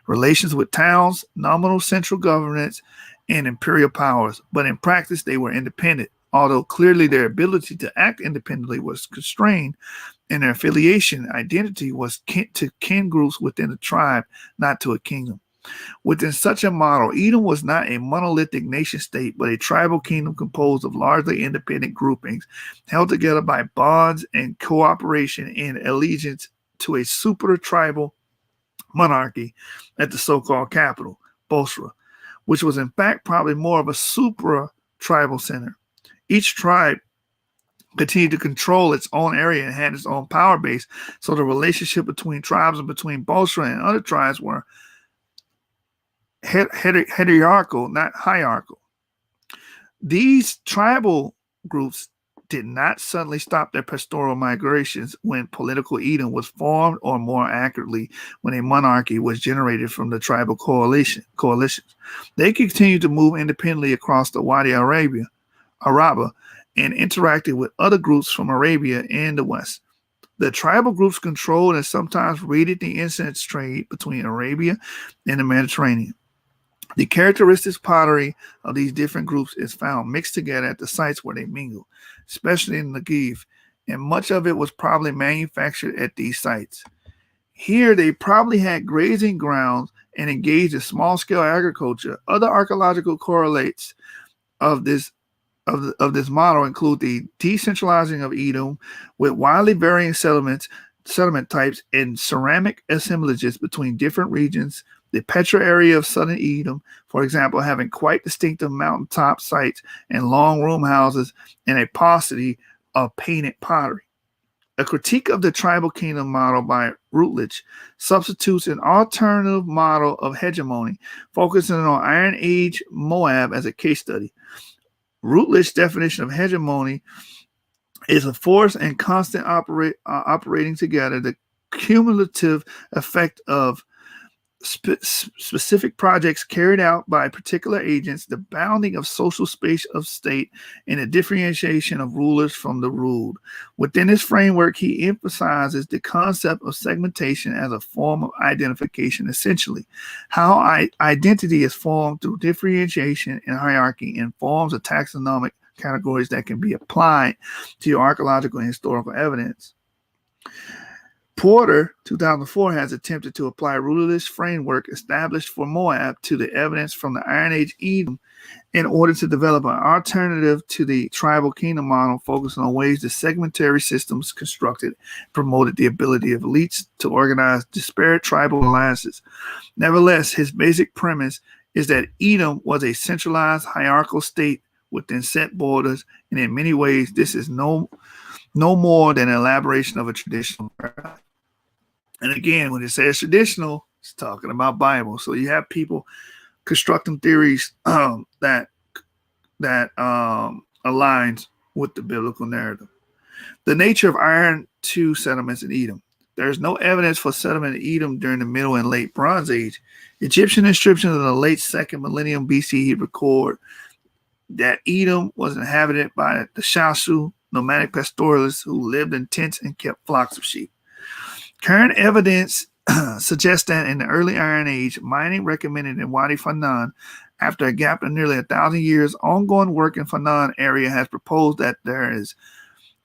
relations with towns, nominal central governments, and imperial powers, but in practice they were independent, although clearly their ability to act independently was constrained, and their affiliation identity was to kin groups within a tribe, not to a kingdom. Within such a model, Edom was not a monolithic nation state, but a tribal kingdom composed of largely independent groupings, held together by bonds and cooperation and allegiance to a super-tribal monarchy at the so-called capital, Bosra, which was in fact probably more of a supra-tribal center. Each tribe continued to control its own area and had its own power base, so the relationship between tribes and between Bosra and other tribes were heterarchical, not hierarchical. These tribal groups did not suddenly stop their pastoral migrations when political Edom was formed, or more accurately, when a monarchy was generated from the tribal coalitions. They continued to move independently across the Wadi Arabah, and interacted with other groups from Arabia and the West. The tribal groups controlled and sometimes raided the incense trade between Arabia and the Mediterranean. The characteristic pottery of these different groups is found mixed together at the sites where they mingle, especially in Negev, and much of it was probably manufactured at these sites. Here, they probably had grazing grounds and engaged in small-scale agriculture. Other archaeological correlates of this model include the decentralizing of Edom with widely varying settlement types and ceramic assemblages between different regions. The Petra area of southern Edom, for example, having quite distinctive mountaintop sites and long room houses and a paucity of painted pottery. A critique of the tribal kingdom model by Routledge substitutes an alternative model of hegemony, focusing on Iron Age Moab as a case study. Routledge's definition of hegemony is a force and constant operating together, the cumulative effect of specific projects carried out by particular agents, the bounding of social space of state, and the differentiation of rulers from the ruled. Within this framework, he emphasizes the concept of segmentation as a form of identification, essentially. How identity is formed through differentiation and hierarchy in forms of taxonomic categories that can be applied to archaeological and historical evidence. Porter, 2004, has attempted to apply a rulerless framework established for Moab to the evidence from the Iron Age Edom in order to develop an alternative to the tribal kingdom model, focusing on ways the segmentary systems constructed promoted the ability of elites to organize disparate tribal alliances. Nevertheless, his basic premise is that Edom was a centralized hierarchical state within set borders, and in many ways, this is no more than an elaboration of a traditional paradigm. And again, when it says traditional, it's talking about Bible. So you have people constructing theories that aligns with the biblical narrative. The nature of Iron II settlements in Edom. There is no evidence for settlement in Edom during the Middle and Late Bronze Age. Egyptian inscriptions of the late 2nd millennium BCE record that Edom was inhabited by the Shasu, nomadic pastoralists who lived in tents and kept flocks of sheep. Current evidence suggests that in the early Iron Age, mining recommenced in Wadi Fanan. After a gap of nearly 1,000 years, ongoing work in Fanan area has proposed that there is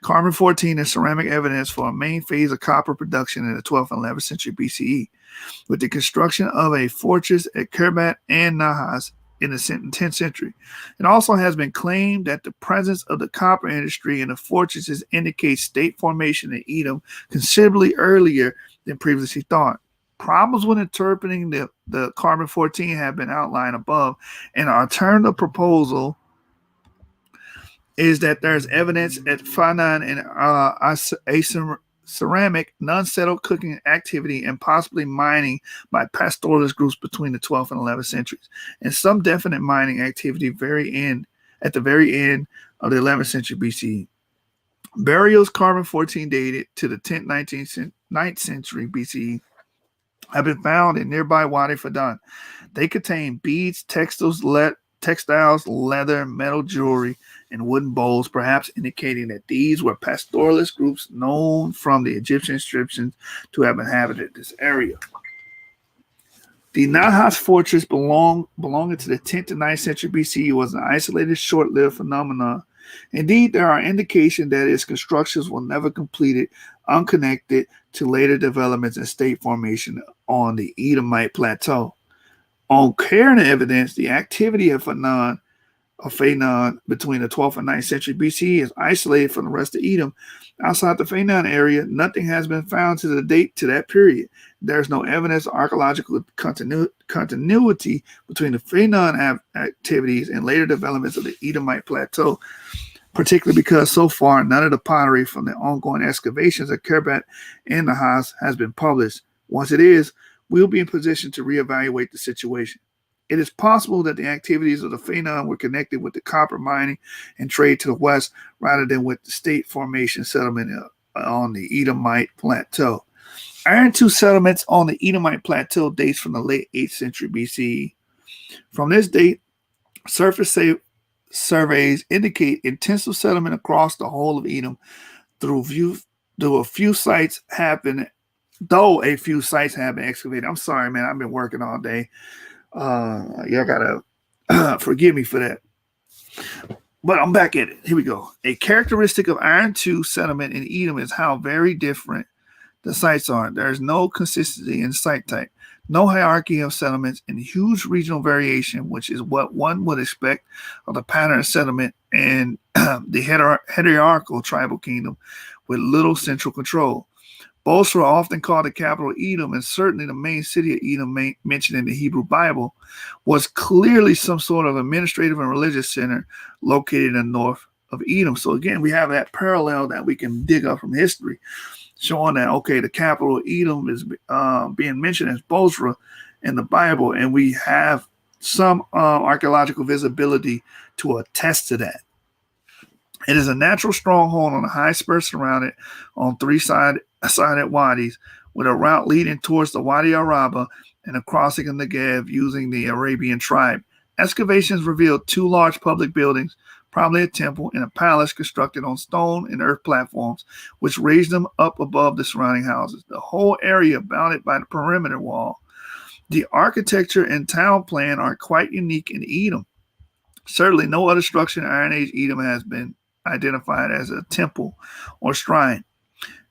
carbon-14 and ceramic evidence for a main phase of copper production in the 12th and 11th century BCE. With the construction of a fortress at Kerbat and Nahas in the 10th century. It also has been claimed that the presence of the copper industry in the fortresses indicates state formation in Edom considerably earlier than previously thought. Problems with interpreting the carbon-14 have been outlined above, and our alternative proposal is that there's evidence at Fanan and ceramic, non-settled cooking activity, and possibly mining by pastoralist groups between the 12th and 11th centuries, and some definite mining activity at the very end of the 11th century BCE. Burials carbon-14 dated to the 10th, 9th century BCE have been found in nearby Wadi Fadan. They contain beads, textiles, leather, metal jewelry, and wooden bowls, perhaps indicating that these were pastoralist groups known from the Egyptian inscriptions to have inhabited this area. The Nahas fortress belonging to the 10th and 9th century BCE was an isolated, short-lived phenomenon. Indeed, there are indications that its constructions were never completed, unconnected to later developments and state formation on the Edomite plateau. On current evidence, the activity of Fanan between the 12th and 9th century BCE is isolated from the rest of Edom. Outside the Fanan area, nothing has been found to the date to that period. There is no evidence of archaeological continuity between the Fanan activities and later developments of the Edomite plateau, particularly because so far none of the pottery from the ongoing excavations at Kerbat and Nahas has been published. Once it is, we'll be in position to reevaluate the situation. It is possible that the activities of the Fanan were connected with the copper mining and trade to the west rather than with the state formation settlement on the Edomite plateau. Iron II settlements on the Edomite plateau dates from the late 8th century BCE. From this date, surface surveys indicate intensive settlement across the whole of Edom, though a few sites have been excavated. I'm sorry, man. I've been working all day. Y'all gotta forgive me for that. But I'm back at it. Here we go. A characteristic of Iron II settlement in Edom is how very different the sites are. There is no consistency in site type, no hierarchy of settlements, and huge regional variation, which is what one would expect of the pattern of settlement in the hierarchical tribal kingdom with little central control. Bosra, often called the capital of Edom, and certainly the main city of Edom mentioned in the Hebrew Bible, was clearly some sort of administrative and religious center located in the north of Edom. So again, we have that parallel that we can dig up from history, showing that, okay, the capital of Edom is being mentioned as Bosra in the Bible, and we have some archaeological visibility to attest to that. It is a natural stronghold on a high spur surrounded on three sided wadis with a route leading towards the Wadi Araba and the crossing of Negev using the Arabian tribe. Excavations revealed 2 large public buildings, probably a temple and a palace constructed on stone and earth platforms, which raised them up above the surrounding houses. The whole area bounded by the perimeter wall. The architecture and town plan are quite unique in Edom. Certainly, no other structure in Iron Age Edom has been identified as a temple or shrine.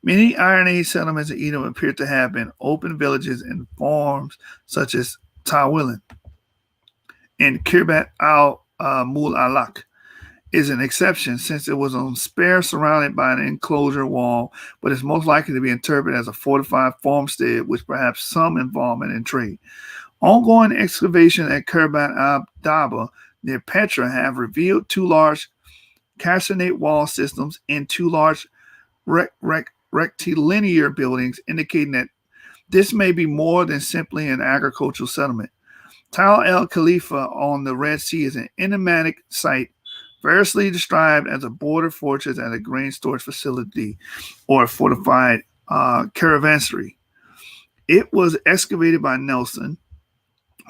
Many Iron Age settlements in Edom appear to have been open villages and farms, such as Tawilin and Kirbat al-Mul-Alak is an exception since it was on spare surrounded by an enclosure wall, but is most likely to be interpreted as a fortified farmstead with perhaps some involvement in trade. Ongoing excavation at Kirbat al-Daba near Petra have revealed 2 large cassonate wall systems and 2 large rectilinear buildings, indicating that this may be more than simply an agricultural settlement. Tal el-Khalifa on the Red Sea is an enigmatic site, variously described as a border fortress and a grain storage facility or a fortified caravanserai. It was excavated by Nelson,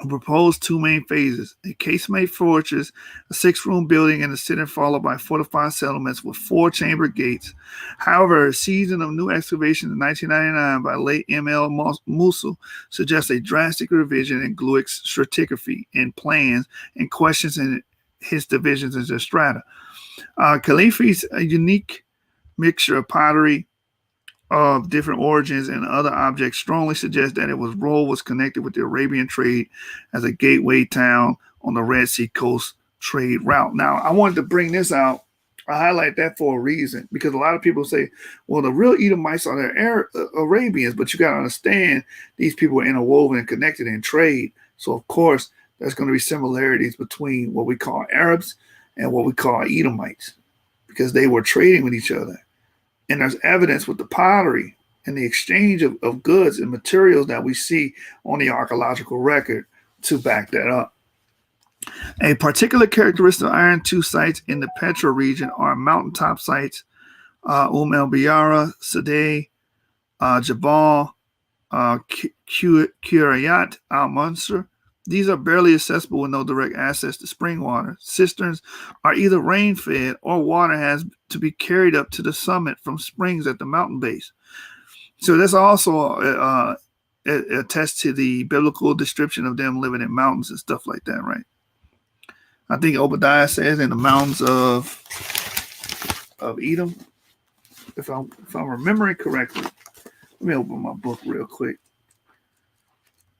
who proposed 2 main phases: a casemate fortress, a 6-room building in the center, followed by fortified settlements with 4 chamber gates. However, a season of new excavations in 1999 by late M.L. Musil suggests a drastic revision in Gluick's stratigraphy and plans and questions in his divisions into strata. Khalifi's unique mixture of pottery of different origins and other objects strongly suggest that its role was connected with the Arabian trade as a gateway town on the Red Sea coast trade route. Now, I wanted to bring this out. I highlight that for a reason, because a lot of people say, well, the real Edomites are the Arabians, but you got to understand these people were interwoven and connected in trade. So, of course, there's going to be similarities between what we call Arabs and what we call Edomites, because they were trading with each other. And there's evidence with the pottery and the exchange of goods and materials that we see on the archaeological record to back that up. A particular characteristic of Iron II sites in the Petra region are mountaintop sites, El Biara, Sadeh, Jabal, Kiryat al-Mansur. These are barely accessible with no direct access to spring water. Cisterns are either rain-fed or water has to be carried up to the summit from springs at the mountain base. So this also attests to the biblical description of them living in mountains and stuff like that, right? I think Obadiah says in the mountains of Edom, if I'm remembering correctly. Let me open my book real quick.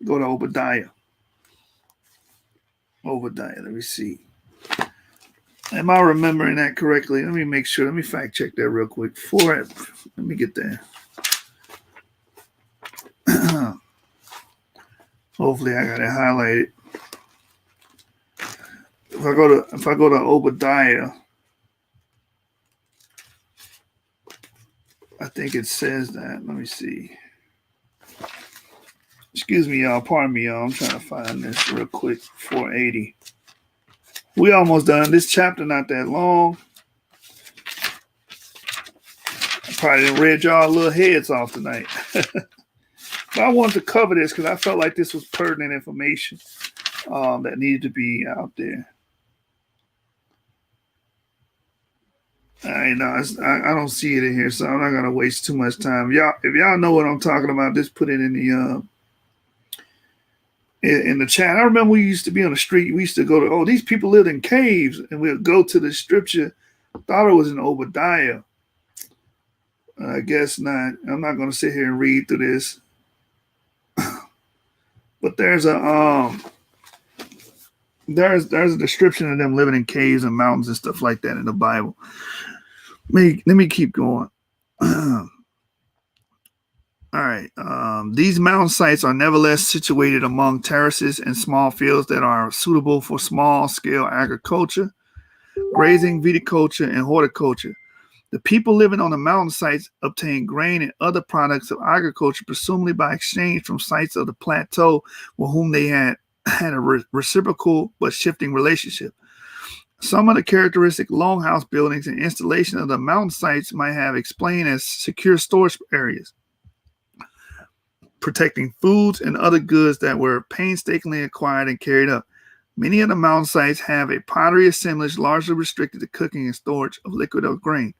Go to Obadiah. Let me see. Am I remembering that correctly? Let me make sure. Let me fact check that real quick. Let me get there. Hopefully I got it highlighted. If I go to Obadiah, I think it says that. Let me see. Excuse me, y'all. Pardon me, y'all. I'm trying to find this real quick. 480. We almost done. This chapter not that long. I probably didn't read y'all little heads off tonight. But I wanted to cover this because I felt like this was pertinent information that needed to be out there. I don't see it in here, so I'm not gonna waste too much time. If y'all know what I'm talking about, just put it in the chat. I remember we used to be on the street. We used to go to, these people lived in caves, and we'd go to the scripture. Thought it was in Obadiah. I guess not. I'm not going to sit here and read through this. But there's a description of them living in caves and mountains and stuff like that in the Bible. Let me keep going. All right. These mountain sites are nevertheless situated among terraces and small fields that are suitable for small-scale agriculture, grazing, viticulture, and horticulture. The people living on the mountain sites obtain grain and other products of agriculture, presumably by exchange from sites of the plateau with whom they had a reciprocal but shifting relationship. Some of the characteristic longhouse buildings and installation of the mountain sites might have explained as secure storage areas. protecting foods and other goods that were painstakingly acquired and carried up. Many of the mountain sites have a pottery assemblage largely restricted to cooking and storage of liquid or grain,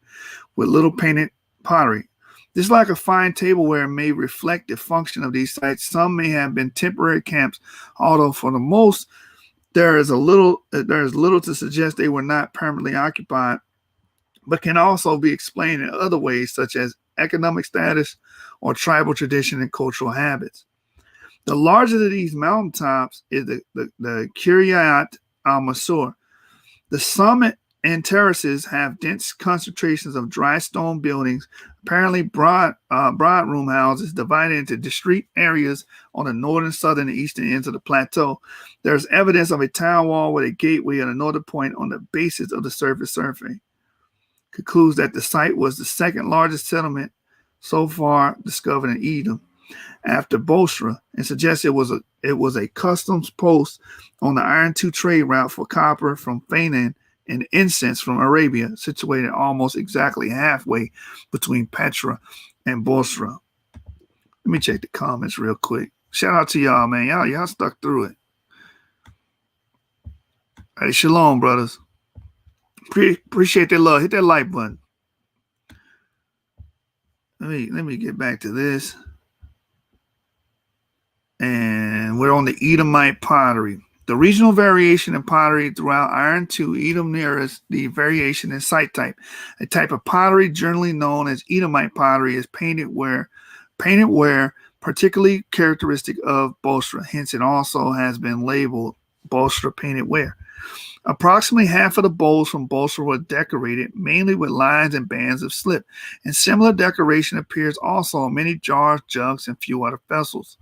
with little painted pottery. This lack of fine tableware may reflect the function of these sites. Some may have been temporary camps, although for the most, there is little to suggest they were not permanently occupied, but can also be explained in other ways, such as economic status or tribal tradition and cultural habits. The largest of these mountaintops is the Kiryat al-Masur. The summit and terraces have dense concentrations of dry stone buildings, apparently broad room houses divided into discrete areas on the northern, southern, and eastern ends of the plateau. There's evidence of a town wall with a gateway at another point on the basis of the surface survey. Concludes that the site was the second largest settlement so far discovered in Edom, after Bosra, and suggests it was a customs post on the Iron II trade route for copper from Fanaan and incense from Arabia, situated almost exactly halfway between Petra and Bosra. Let me check the comments real quick. Shout out to y'all, man. Y'all stuck through it. Hey, shalom, brothers. Appreciate that love. Hit that like button. Let me get back to this. And we're on the Edomite pottery. The regional variation in pottery throughout Iron II, Edom nearest the variation in site type. A type of pottery generally known as Edomite pottery is painted ware, particularly characteristic of Bosra. Hence, it also has been labeled Bosra painted ware. Approximately half of the bowls from Bosra were decorated, mainly with lines and bands of slip, and similar decoration appears also on many jars, jugs, and few other vessels.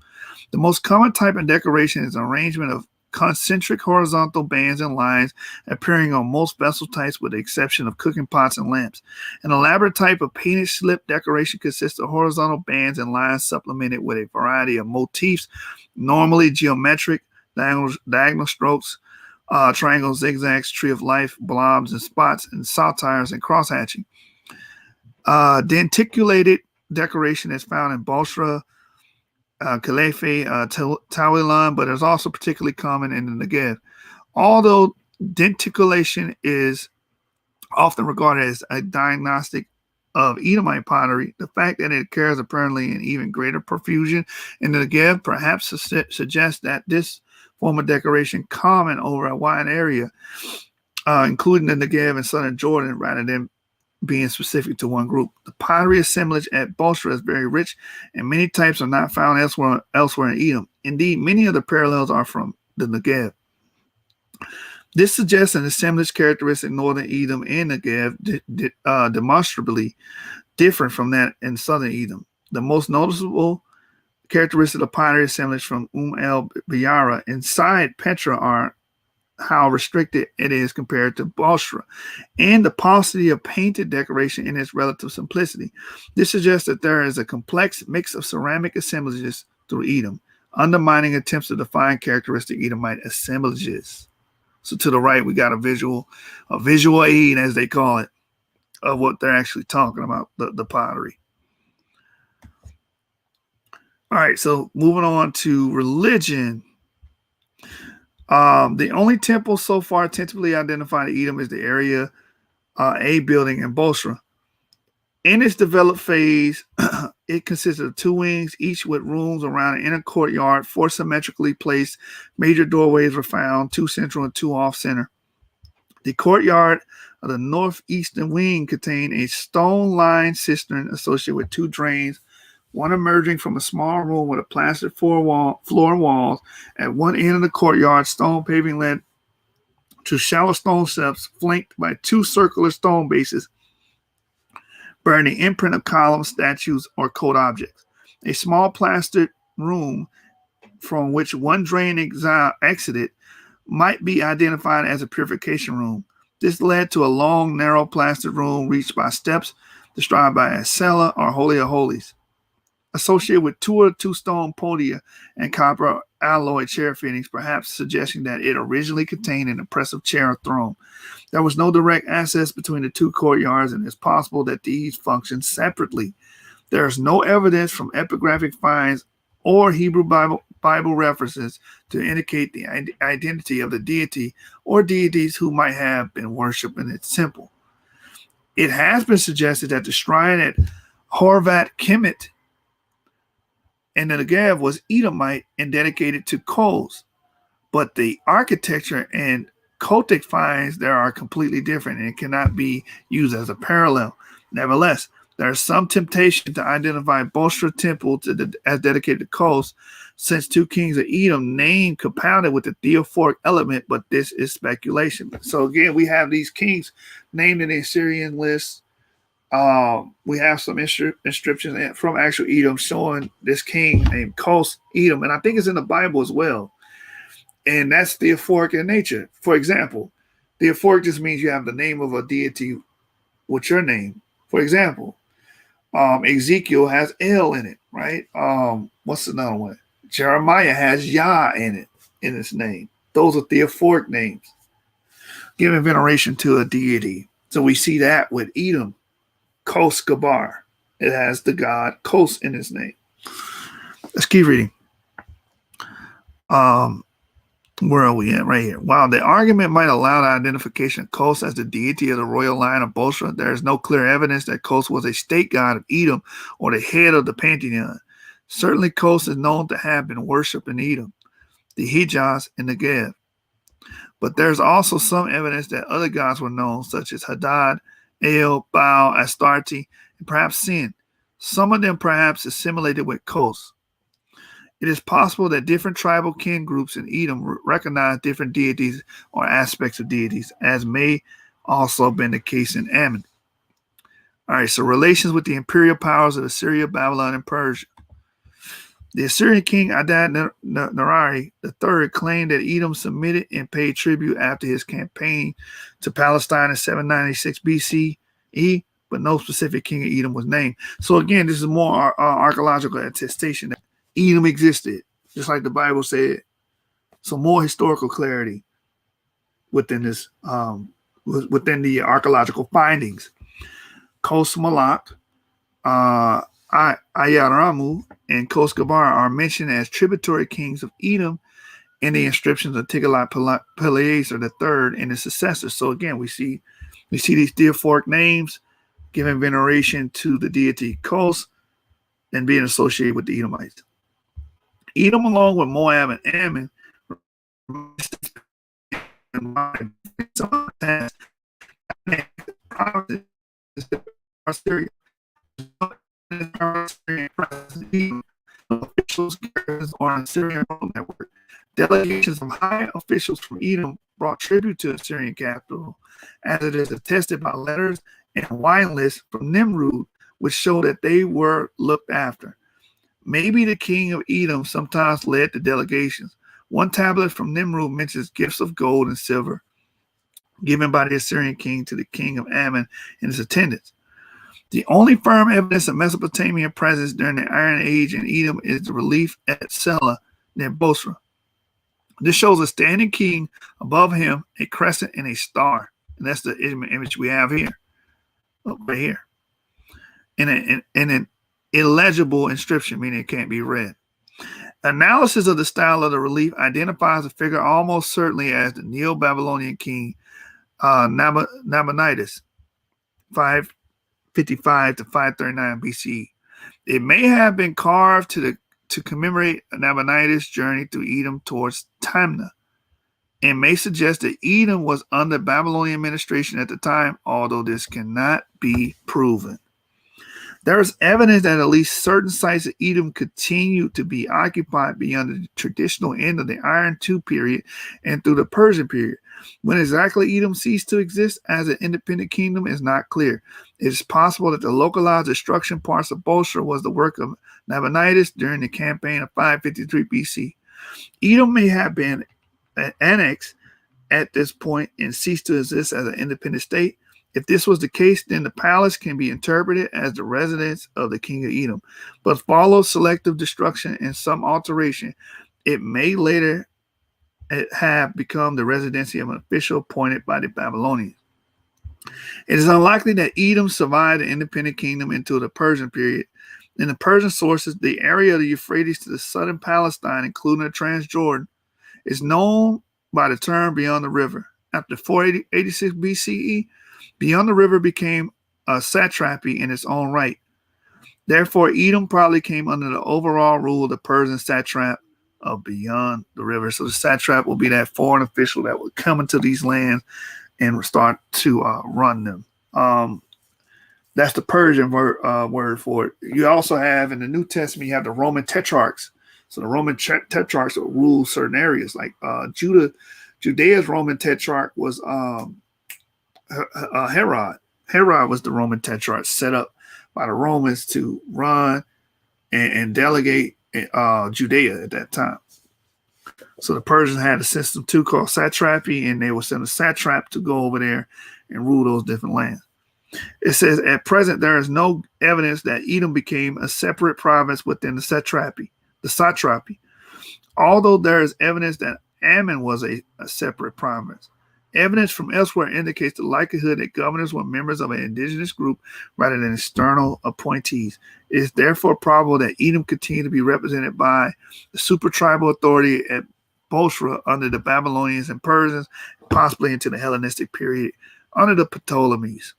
The most common type of decoration is an arrangement of concentric horizontal bands and lines appearing on most vessel types with the exception of cooking pots and lamps. An elaborate type of painted slip decoration consists of horizontal bands and lines supplemented with a variety of motifs, normally geometric, diagonal strokes, triangles, zigzags, tree of life, blobs and spots, and satires and cross-hatching. Denticulated decoration is found in Bosra, Kalefe, Tawilan, but is also particularly common in the Negev. Although denticulation is often regarded as a diagnostic of Edomite pottery, the fact that it occurs apparently in even greater profusion in the Negev perhaps suggests that this form of decoration common over a wide area, including the Negev and southern Jordan, rather than being specific to one group. The pottery assemblage at Bosra is very rich, and many types are not found elsewhere in Edom. Indeed, many of the parallels are from the Negev. This suggests an assemblage characteristic northern Edom and Negev demonstrably different from that in southern Edom. The most noticeable characteristic of pottery assemblage from el Biyara inside Petra are how restricted it is compared to Bosra, and the paucity of painted decoration in its relative simplicity. This suggests that there is a complex mix of ceramic assemblages through Edom, undermining attempts to define characteristic Edomite assemblages. So to the right, we got a visual aid, as they call it, of what they're actually talking about, the pottery. All right, so moving on to religion. The only temple so far tentatively identified in Edom is the area A building in Bosra. In its developed phase, it consisted of two wings, each with rooms around an inner courtyard. 4 symmetrically placed major doorways were found, 2 central and 2 off-center. The courtyard of the northeastern wing contained a stone-lined cistern associated with 2 drains, one emerging from a small room with a plastered floor and walls. At one end of the courtyard, stone paving led to shallow stone steps flanked by 2 circular stone bases bearing the imprint of columns, statues, or code objects. A small plastered room from which one drain exited might be identified as a purification room. This led to a long, narrow plastered room reached by steps described by a cellar or holy of holies, associated with 2 stone podia and copper alloy chair fittings, perhaps suggesting that it originally contained an impressive chair or throne. There was no direct access between the 2 courtyards, and it's possible that these functioned separately. There is no evidence from epigraphic finds or Hebrew Bible references to indicate the identity of the deity or deities who might have been worshipped in its temple. It has been suggested that the shrine at Horvat Kemet in the Negev was Edomite and dedicated to Kos, but the architecture and cultic finds there are completely different and cannot be used as a parallel. Nevertheless, there is some temptation to identify Bosra temple as dedicated to Kos, since two kings of Edom name compounded with the theophoric element, but this is speculation. So again, we have these kings named in the Assyrian list. We have some inscriptions from actual Edom showing this king named Kos Edom, and I think it's in the Bible as well. And that's theophoric in nature. For example, theophoric just means you have the name of a deity with your name. For example, Ezekiel has El in it, right? What's another one? Jeremiah has Yah in its name. Those are theophoric names, giving veneration to a deity. So we see that with Edom, Kos Gabar. It has the god Kos in its name. Let's keep reading. Where are we at? Right here. While the argument might allow the identification of Kos as the deity of the royal line of Bosra, there is no clear evidence that Kos was a state god of Edom or the head of the pantheon. Certainly, Kos is known to have been worshipped in Edom, the Hijaz, and the Negev. But there's also some evidence that other gods were known, such as Hadad, El, Baal, Astarte, and perhaps Sin. Some of them perhaps assimilated with Kos. It is possible that different tribal kin groups in Edom recognize different deities or aspects of deities, as may also have been the case in Ammon. All right, so relations with the imperial powers of Assyria, Babylon, and Persia. The Assyrian king Adad-Nirari III claimed that Edom submitted and paid tribute after his campaign to Palestine in 796 BCE, but no specific king of Edom was named. So again, this is more archaeological attestation that Edom existed, just like the Bible said. So more historical clarity within this, within the archaeological findings. Kos Malak, Ayaramu, and Kos Gabar are mentioned as tributary kings of Edom in the inscriptions of Tiglath-Pileser III and his successors. So again, we see these theophoric names giving veneration to the deity Kos and being associated with the Edomites. Edom, along with Moab and Ammon, officials on Assyrian network. Delegations of high officials from Edom brought tribute to the Assyrian capital, as it is attested by letters and wine lists from Nimrud, which show that they were looked after. Maybe the king of Edom sometimes led the delegations. One tablet from Nimrud mentions gifts of gold and silver given by the Assyrian king to the king of Ammon and his attendants. The only firm evidence of Mesopotamian presence during the Iron Age in Edom is the relief at Sela near Bosra. This shows a standing king, above him a crescent and a star. And that's the image we have here, right here. And an illegible inscription, meaning it can't be read. Analysis of the style of the relief identifies the figure almost certainly as the Neo-Babylonian king Nabonidus, 555 to 539 BCE. It may have been carved to commemorate Nabonidus' journey through Edom towards Timnah, and may suggest that Edom was under Babylonian administration at the time, although this cannot be proven. There is evidence that at least certain sites of Edom continued to be occupied beyond the traditional end of the Iron II period and through the Persian period. When exactly Edom ceased to exist as an independent kingdom is not clear. It is possible that the localized destruction parts of Bosra was the work of Nabonidus during the campaign of 553 BC. Edom may have been annexed at this point and ceased to exist as an independent state. If this was the case, then the palace can be interpreted as the residence of the king of Edom. But follow selective destruction and some alteration, it may later have become the residency of an official appointed by the Babylonians. It is unlikely that Edom survived the independent kingdom until the Persian period. In the Persian sources, the area of the Euphrates to the southern Palestine, including the Transjordan, is known by the term beyond the river. After 486 BCE, beyond the river became a satrapy in its own right. Therefore, Edom probably came under the overall rule of the Persian satrap of beyond the river. So the satrap will be that foreign official that would come into these lands and start to run them. That's the Persian word for it. You also have in the New Testament, you have the Roman tetrarchs. So the Roman tetrarchs will rule certain areas. Like Judea's Roman tetrarch was Herod. Herod was the Roman tetrarch set up by the Romans to run and delegate Judea at that time. So the Persians had a system too called satrapy, and they would send a satrap to go over there and rule those different lands. It says, at present, there is no evidence that Edom became a separate province within the satrapy, although there is evidence that Ammon was a separate province. Evidence from elsewhere indicates the likelihood that governors were members of an indigenous group rather than external appointees. It is therefore probable that Edom continued to be represented by the super-tribal authority at Bosra under the Babylonians and Persians, possibly into the Hellenistic period under the Ptolemies.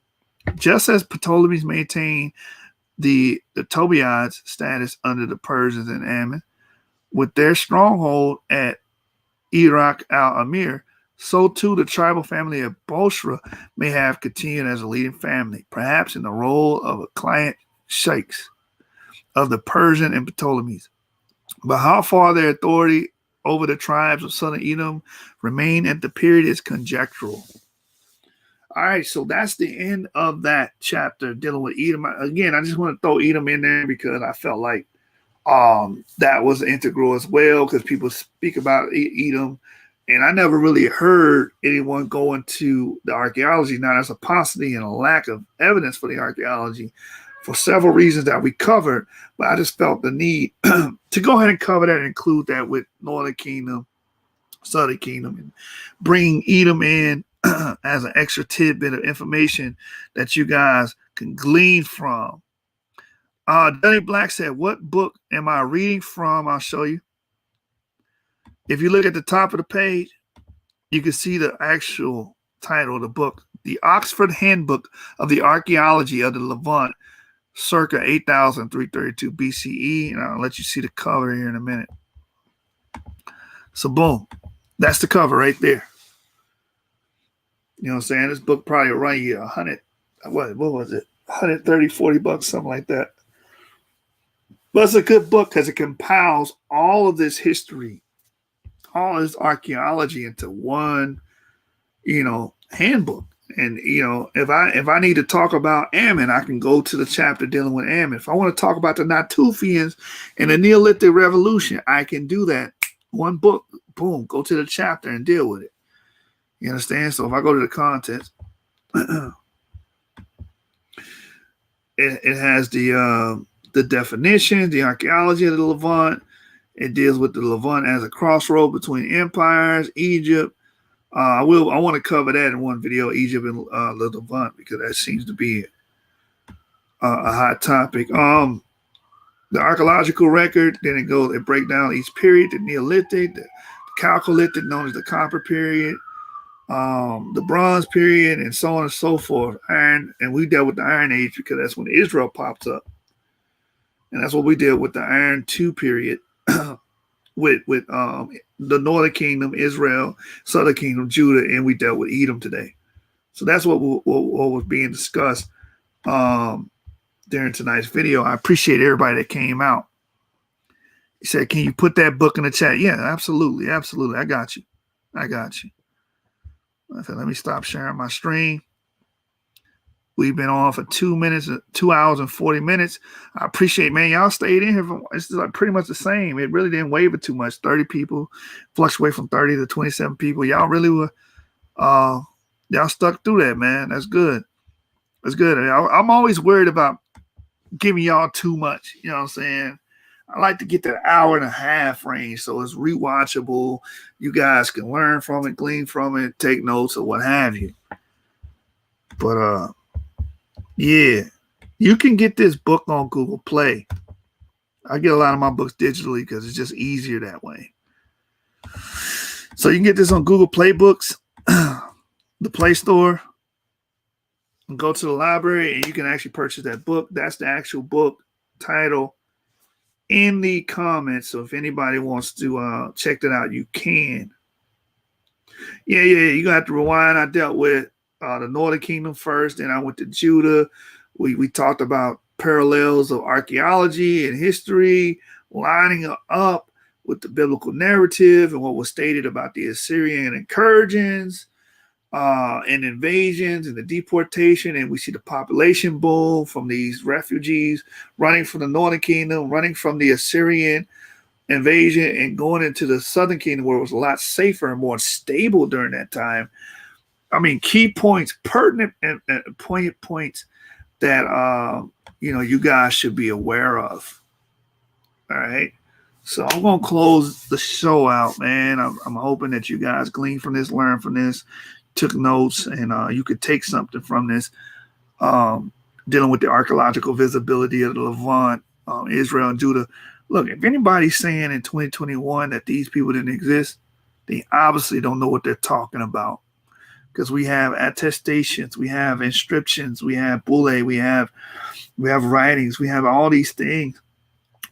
Just as Ptolemies maintained the Tobiids status under the Persians and Ammon, with their stronghold at Iraq al-Amir, so too the tribal family of Bosra may have continued as a leading family, perhaps in the role of a client sheikhs of the Persian and Ptolemies. But how far their authority over the tribes of southern Edom remained at the period is conjectural. All right, so that's the end of that chapter dealing with Edom. Again, I just want to throw Edom in there because I felt like that was integral as well, because people speak about Edom, and I never really heard anyone go into the archaeology. Now, there's a paucity and a lack of evidence for the archaeology for several reasons that we covered, but I just felt the need to go ahead and cover that and include that with Northern Kingdom, Southern Kingdom, and bring Edom in as an extra tidbit of information that you guys can glean from. Danny Black said, what book am I reading from? I'll show you. If you look at the top of the page, you can see the actual title of the book, The Oxford Handbook of the Archaeology of the Levant, circa 8332 BCE. And I'll let you see the cover here in a minute. So boom, that's the cover right there. You know what I'm saying? This book probably will run you what was it? 130, 40 bucks, something like that. But it's a good book because it compiles all of this history, all this archaeology into one, handbook. And, if I need to talk about Ammon, I can go to the chapter dealing with Ammon. If I want to talk about the Natufians and the Neolithic Revolution, I can do that. One book, boom, go to the chapter and deal with it. You understand? So if I go to the contents, it has the definition, the archaeology of the Levant. It deals with the Levant as a crossroad between empires, Egypt. I want to cover that in one video, Egypt and the Levant, because that seems to be a hot topic. The archaeological record, then it breaks down each period, the Neolithic, the Chalcolithic, known as the Copper period, the Bronze period, and so on and so forth. And we dealt with the Iron Age because that's when Israel pops up. And that's what we did with the Iron II period with the Northern Kingdom, Israel, Southern Kingdom, Judah, and we dealt with Edom today. So that's what was being discussed during tonight's video. I appreciate everybody that came out. He said, can you put that book in the chat? Yeah, absolutely. Absolutely. I got you. I said, let me stop sharing my screen. We've been on for 2 hours and 40 minutes. I appreciate, man, y'all stayed in here. It's like pretty much the same. It really didn't waver too much. 30 people, fluctuate from 30 to 27 people. Y'all really were, y'all stuck through that, man. That's good. That's good. I'm always worried about giving y'all too much. You know what I'm saying? I like to get that hour and a half range so it's rewatchable. You guys can learn from it, glean from it, take notes or what have you. But yeah, you can get this book on Google Play. I get a lot of my books digitally because it's just easier that way. So you can get this on Google Play Books, the Play Store, and go to the library and you can actually purchase that book. That's the actual book title in the comments. So if anybody wants to check that out, you can. Yeah, you got to rewind. I dealt with the Northern Kingdom first, then I went to Judah. We talked about parallels of archaeology and history, lining up with the biblical narrative and what was stated about the Assyrian incursions and invasions and the deportation. And we see the population boom from these refugees running from the Northern Kingdom, running from the Assyrian invasion and going into the Southern Kingdom where it was a lot safer and more stable during that time. I mean, key points, pertinent and poignant points that, you guys should be aware of. All right. So I'm going to close the show out, man. I'm hoping that you guys glean from this, learn from this, took notes, and you could take something from this dealing with the archaeological visibility of the Levant, Israel and Judah. Look, if anybody's saying in 2021 that these people didn't exist, they obviously don't know what they're talking about. Because we have attestations, we have inscriptions, we have bullae, we have writings, we have all these things.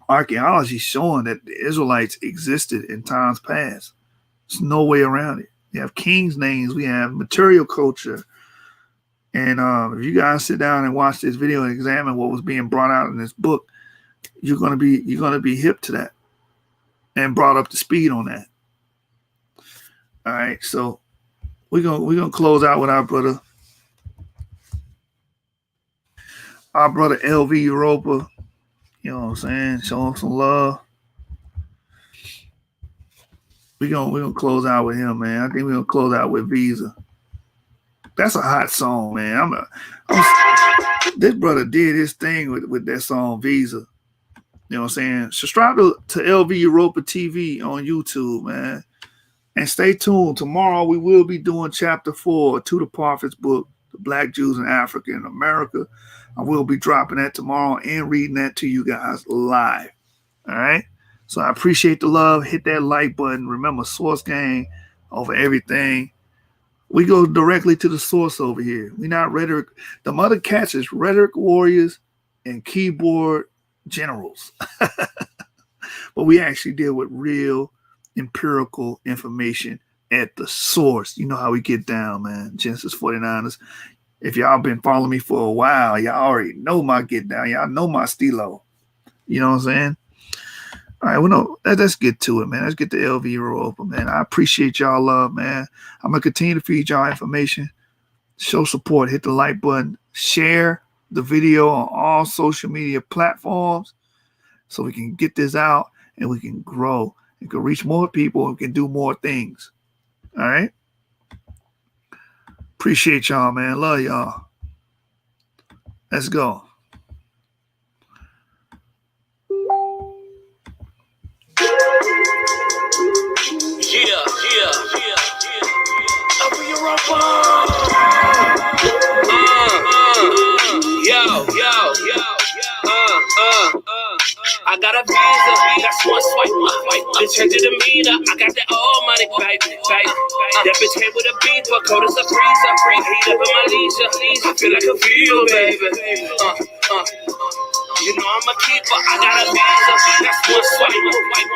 Archaeology showing that the Israelites existed in times past. There's no way around it. We have kings' names, we have material culture. And if you guys sit down and watch this video and examine what was being brought out in this book, you're gonna be hip to that and brought up to speed on that. All right, so we're gonna close out with our brother LV Europa. You know what I'm saying? Show him some love. We're gonna close out with him, man. I think we're gonna close out with Visa. That's a hot song, man. This brother did his thing with that song Visa. You know what I'm saying? Subscribe to LV Europa TV on YouTube, man. And stay tuned. Tomorrow we will be doing chapter 4 to the Prophet's book, The Black Jews in Africa and America. I will be dropping that tomorrow and reading that to you guys live. All right? So I appreciate the love. Hit that like button. Remember, source gang over everything. We go directly to the source over here. We're not rhetoric. The mother cats is rhetoric warriors and keyboard generals. But we actually deal with real empirical information at the source. You know how we get down, man. Genesis 49ers. If y'all been following me for a while, y'all already know my get down. Y'all know my stilo. You know what I'm saying? All right, well, no, let's get to it, man. Let's get the LV Europa, man. I appreciate y'all love, man. I'm going to continue to feed y'all information. Show support. Hit the like button. Share the video on all social media platforms so we can get this out and we can grow. We can reach more people and can do more things. All right? Appreciate y'all, man. Love y'all. Let's go. Over Europa. I got a visa, that's one swipe. They change it to meter. I got that all money, baby. That bitch came with a beeper, cold as a freezer. Free heat up in my leisure. I feel like a feel, baby. You know I'm a keeper. I got a visa, that's one swipe.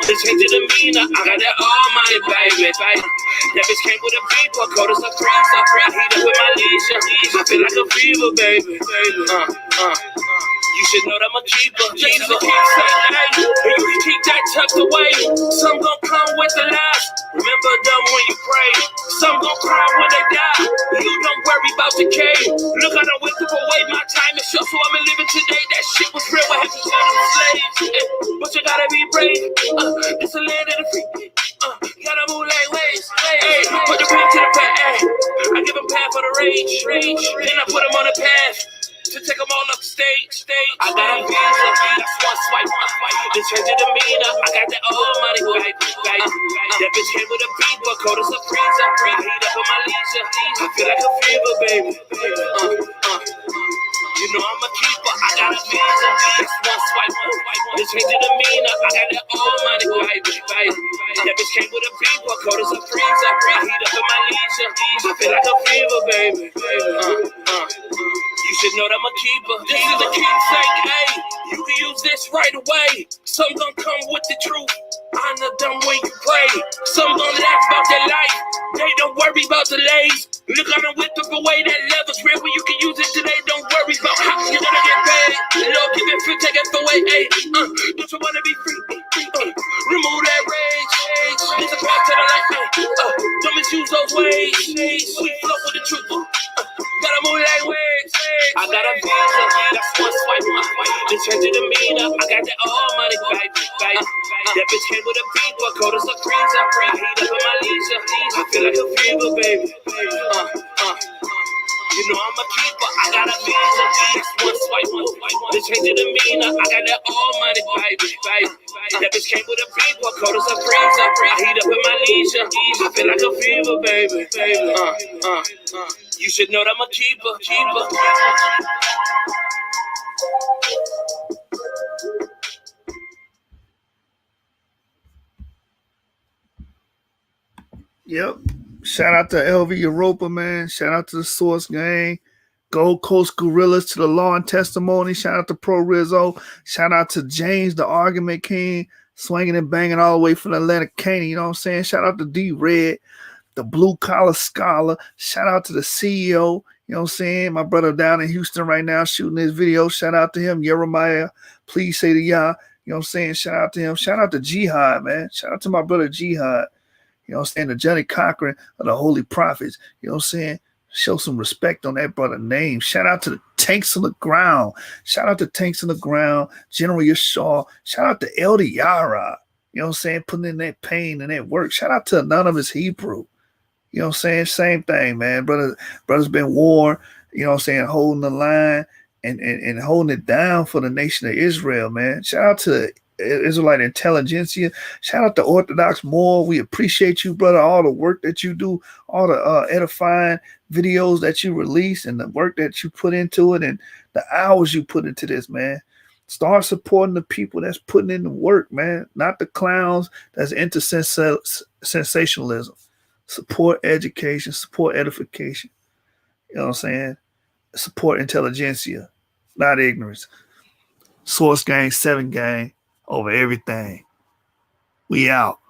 They change it to meter. I got that all money, baby. That bitch came with a beeper, cold as a freezer. Free heat up in my leisure. I feel like a fever, baby. You should know that I'm a keeper. Jesus can't say that. And you can keep that tucked away. Some gon' come with the lies. Remember them when you pray. Some gon' cry when they die. You don't worry about decay. Look, I done went through away my time is short, so I'm living today. That shit was real. I had to tell them slaves. But you gotta be brave. It's a land of the free. Gotta move like waves. Put the ring to the pad. I give them path for the rage. Then I put them on the path to take them all up stage. I got a visa, that's one swipe. They change it to meter. I got that old money, baby. That bitch came with a beeper, cold as a freezer. Free heat up in my leisure. I feel like a fever, baby. You know I'm a keeper. I got a visa, that's one swipe. This ain't the demeanor. I got that almighty baby. That bitch came with a beat, what cold as a freezer. I heat up in my leisure. I feel like a fever, baby. You should know that I'm a keeper. This is a keepsake, ayy. You can use this right away. Some gon' come with the truth. I know them when you pray. Some gon' laugh about their life. They don't worry about the lays. Look, I done whipped up away that leather's real, but you can use it today. Don't worry about how you're gonna get paid. Lord, give it free, take it away, ayy. Don't you wanna be free? Remove that rage. It's a path to the light, don't misuse those ways. We flow with the truth. Gotta move like waves. I got a visa, that's one swipe. This change the demeanor. I got that almighty baby. That bitch came with a beat, but cold as a freezer. I heat up in my leisure. I feel like a fever, baby. You know I'm a keeper. I got a visa, that's one swipe. This change the demeanor. I got that almighty baby. That bitch came with a beat, but cold as a freezer. I heat up in my leisure. I feel like a fever, baby. You should know that I'm a keeper. Yep. Shout out to LV Europa, man. Shout out to the Source Gang. Gold Coast Gorillas, to the Law and Testimony. Shout out to Pro Rizzo. Shout out to James, the Argument King, swinging and banging all the way from Atlantic Canyon. You know what I'm saying? Shout out to D Red, the Blue Collar Scholar. Shout out to the CEO. You know what I'm saying? My brother down in Houston right now shooting his video. Shout out to him. Jeremiah, please say to Yah. You know what I'm saying? Shout out to him. Shout out to Jihad, man. Shout out to my brother Jihad. You know what I'm saying? The Johnny Cochran of the Holy Prophets. You know what I'm saying? Show some respect on that brother name. Shout out to the Tanks on the Ground. Shout out to Tanks on the Ground. General Yashar. Shout out to Elder Yara. You know what I'm saying? Putting in that pain and that work. Shout out to Anonymous Hebrew. You know what I'm saying? Same thing, man. Brother's been war, you know what I'm saying, holding the line and holding it down for the nation of Israel, man. Shout out to Israelite intelligentsia. Shout out to Orthodox Moore. We appreciate you, brother, all the work that you do, all the edifying videos that you release and the work that you put into it and the hours you put into this, man. Start supporting the people that's putting in the work, man, not the clowns that's into sensationalism. Support education, support edification. You know what I'm saying? Support intelligentsia, not ignorance. Source Gang, 7 Gang, over everything. We out.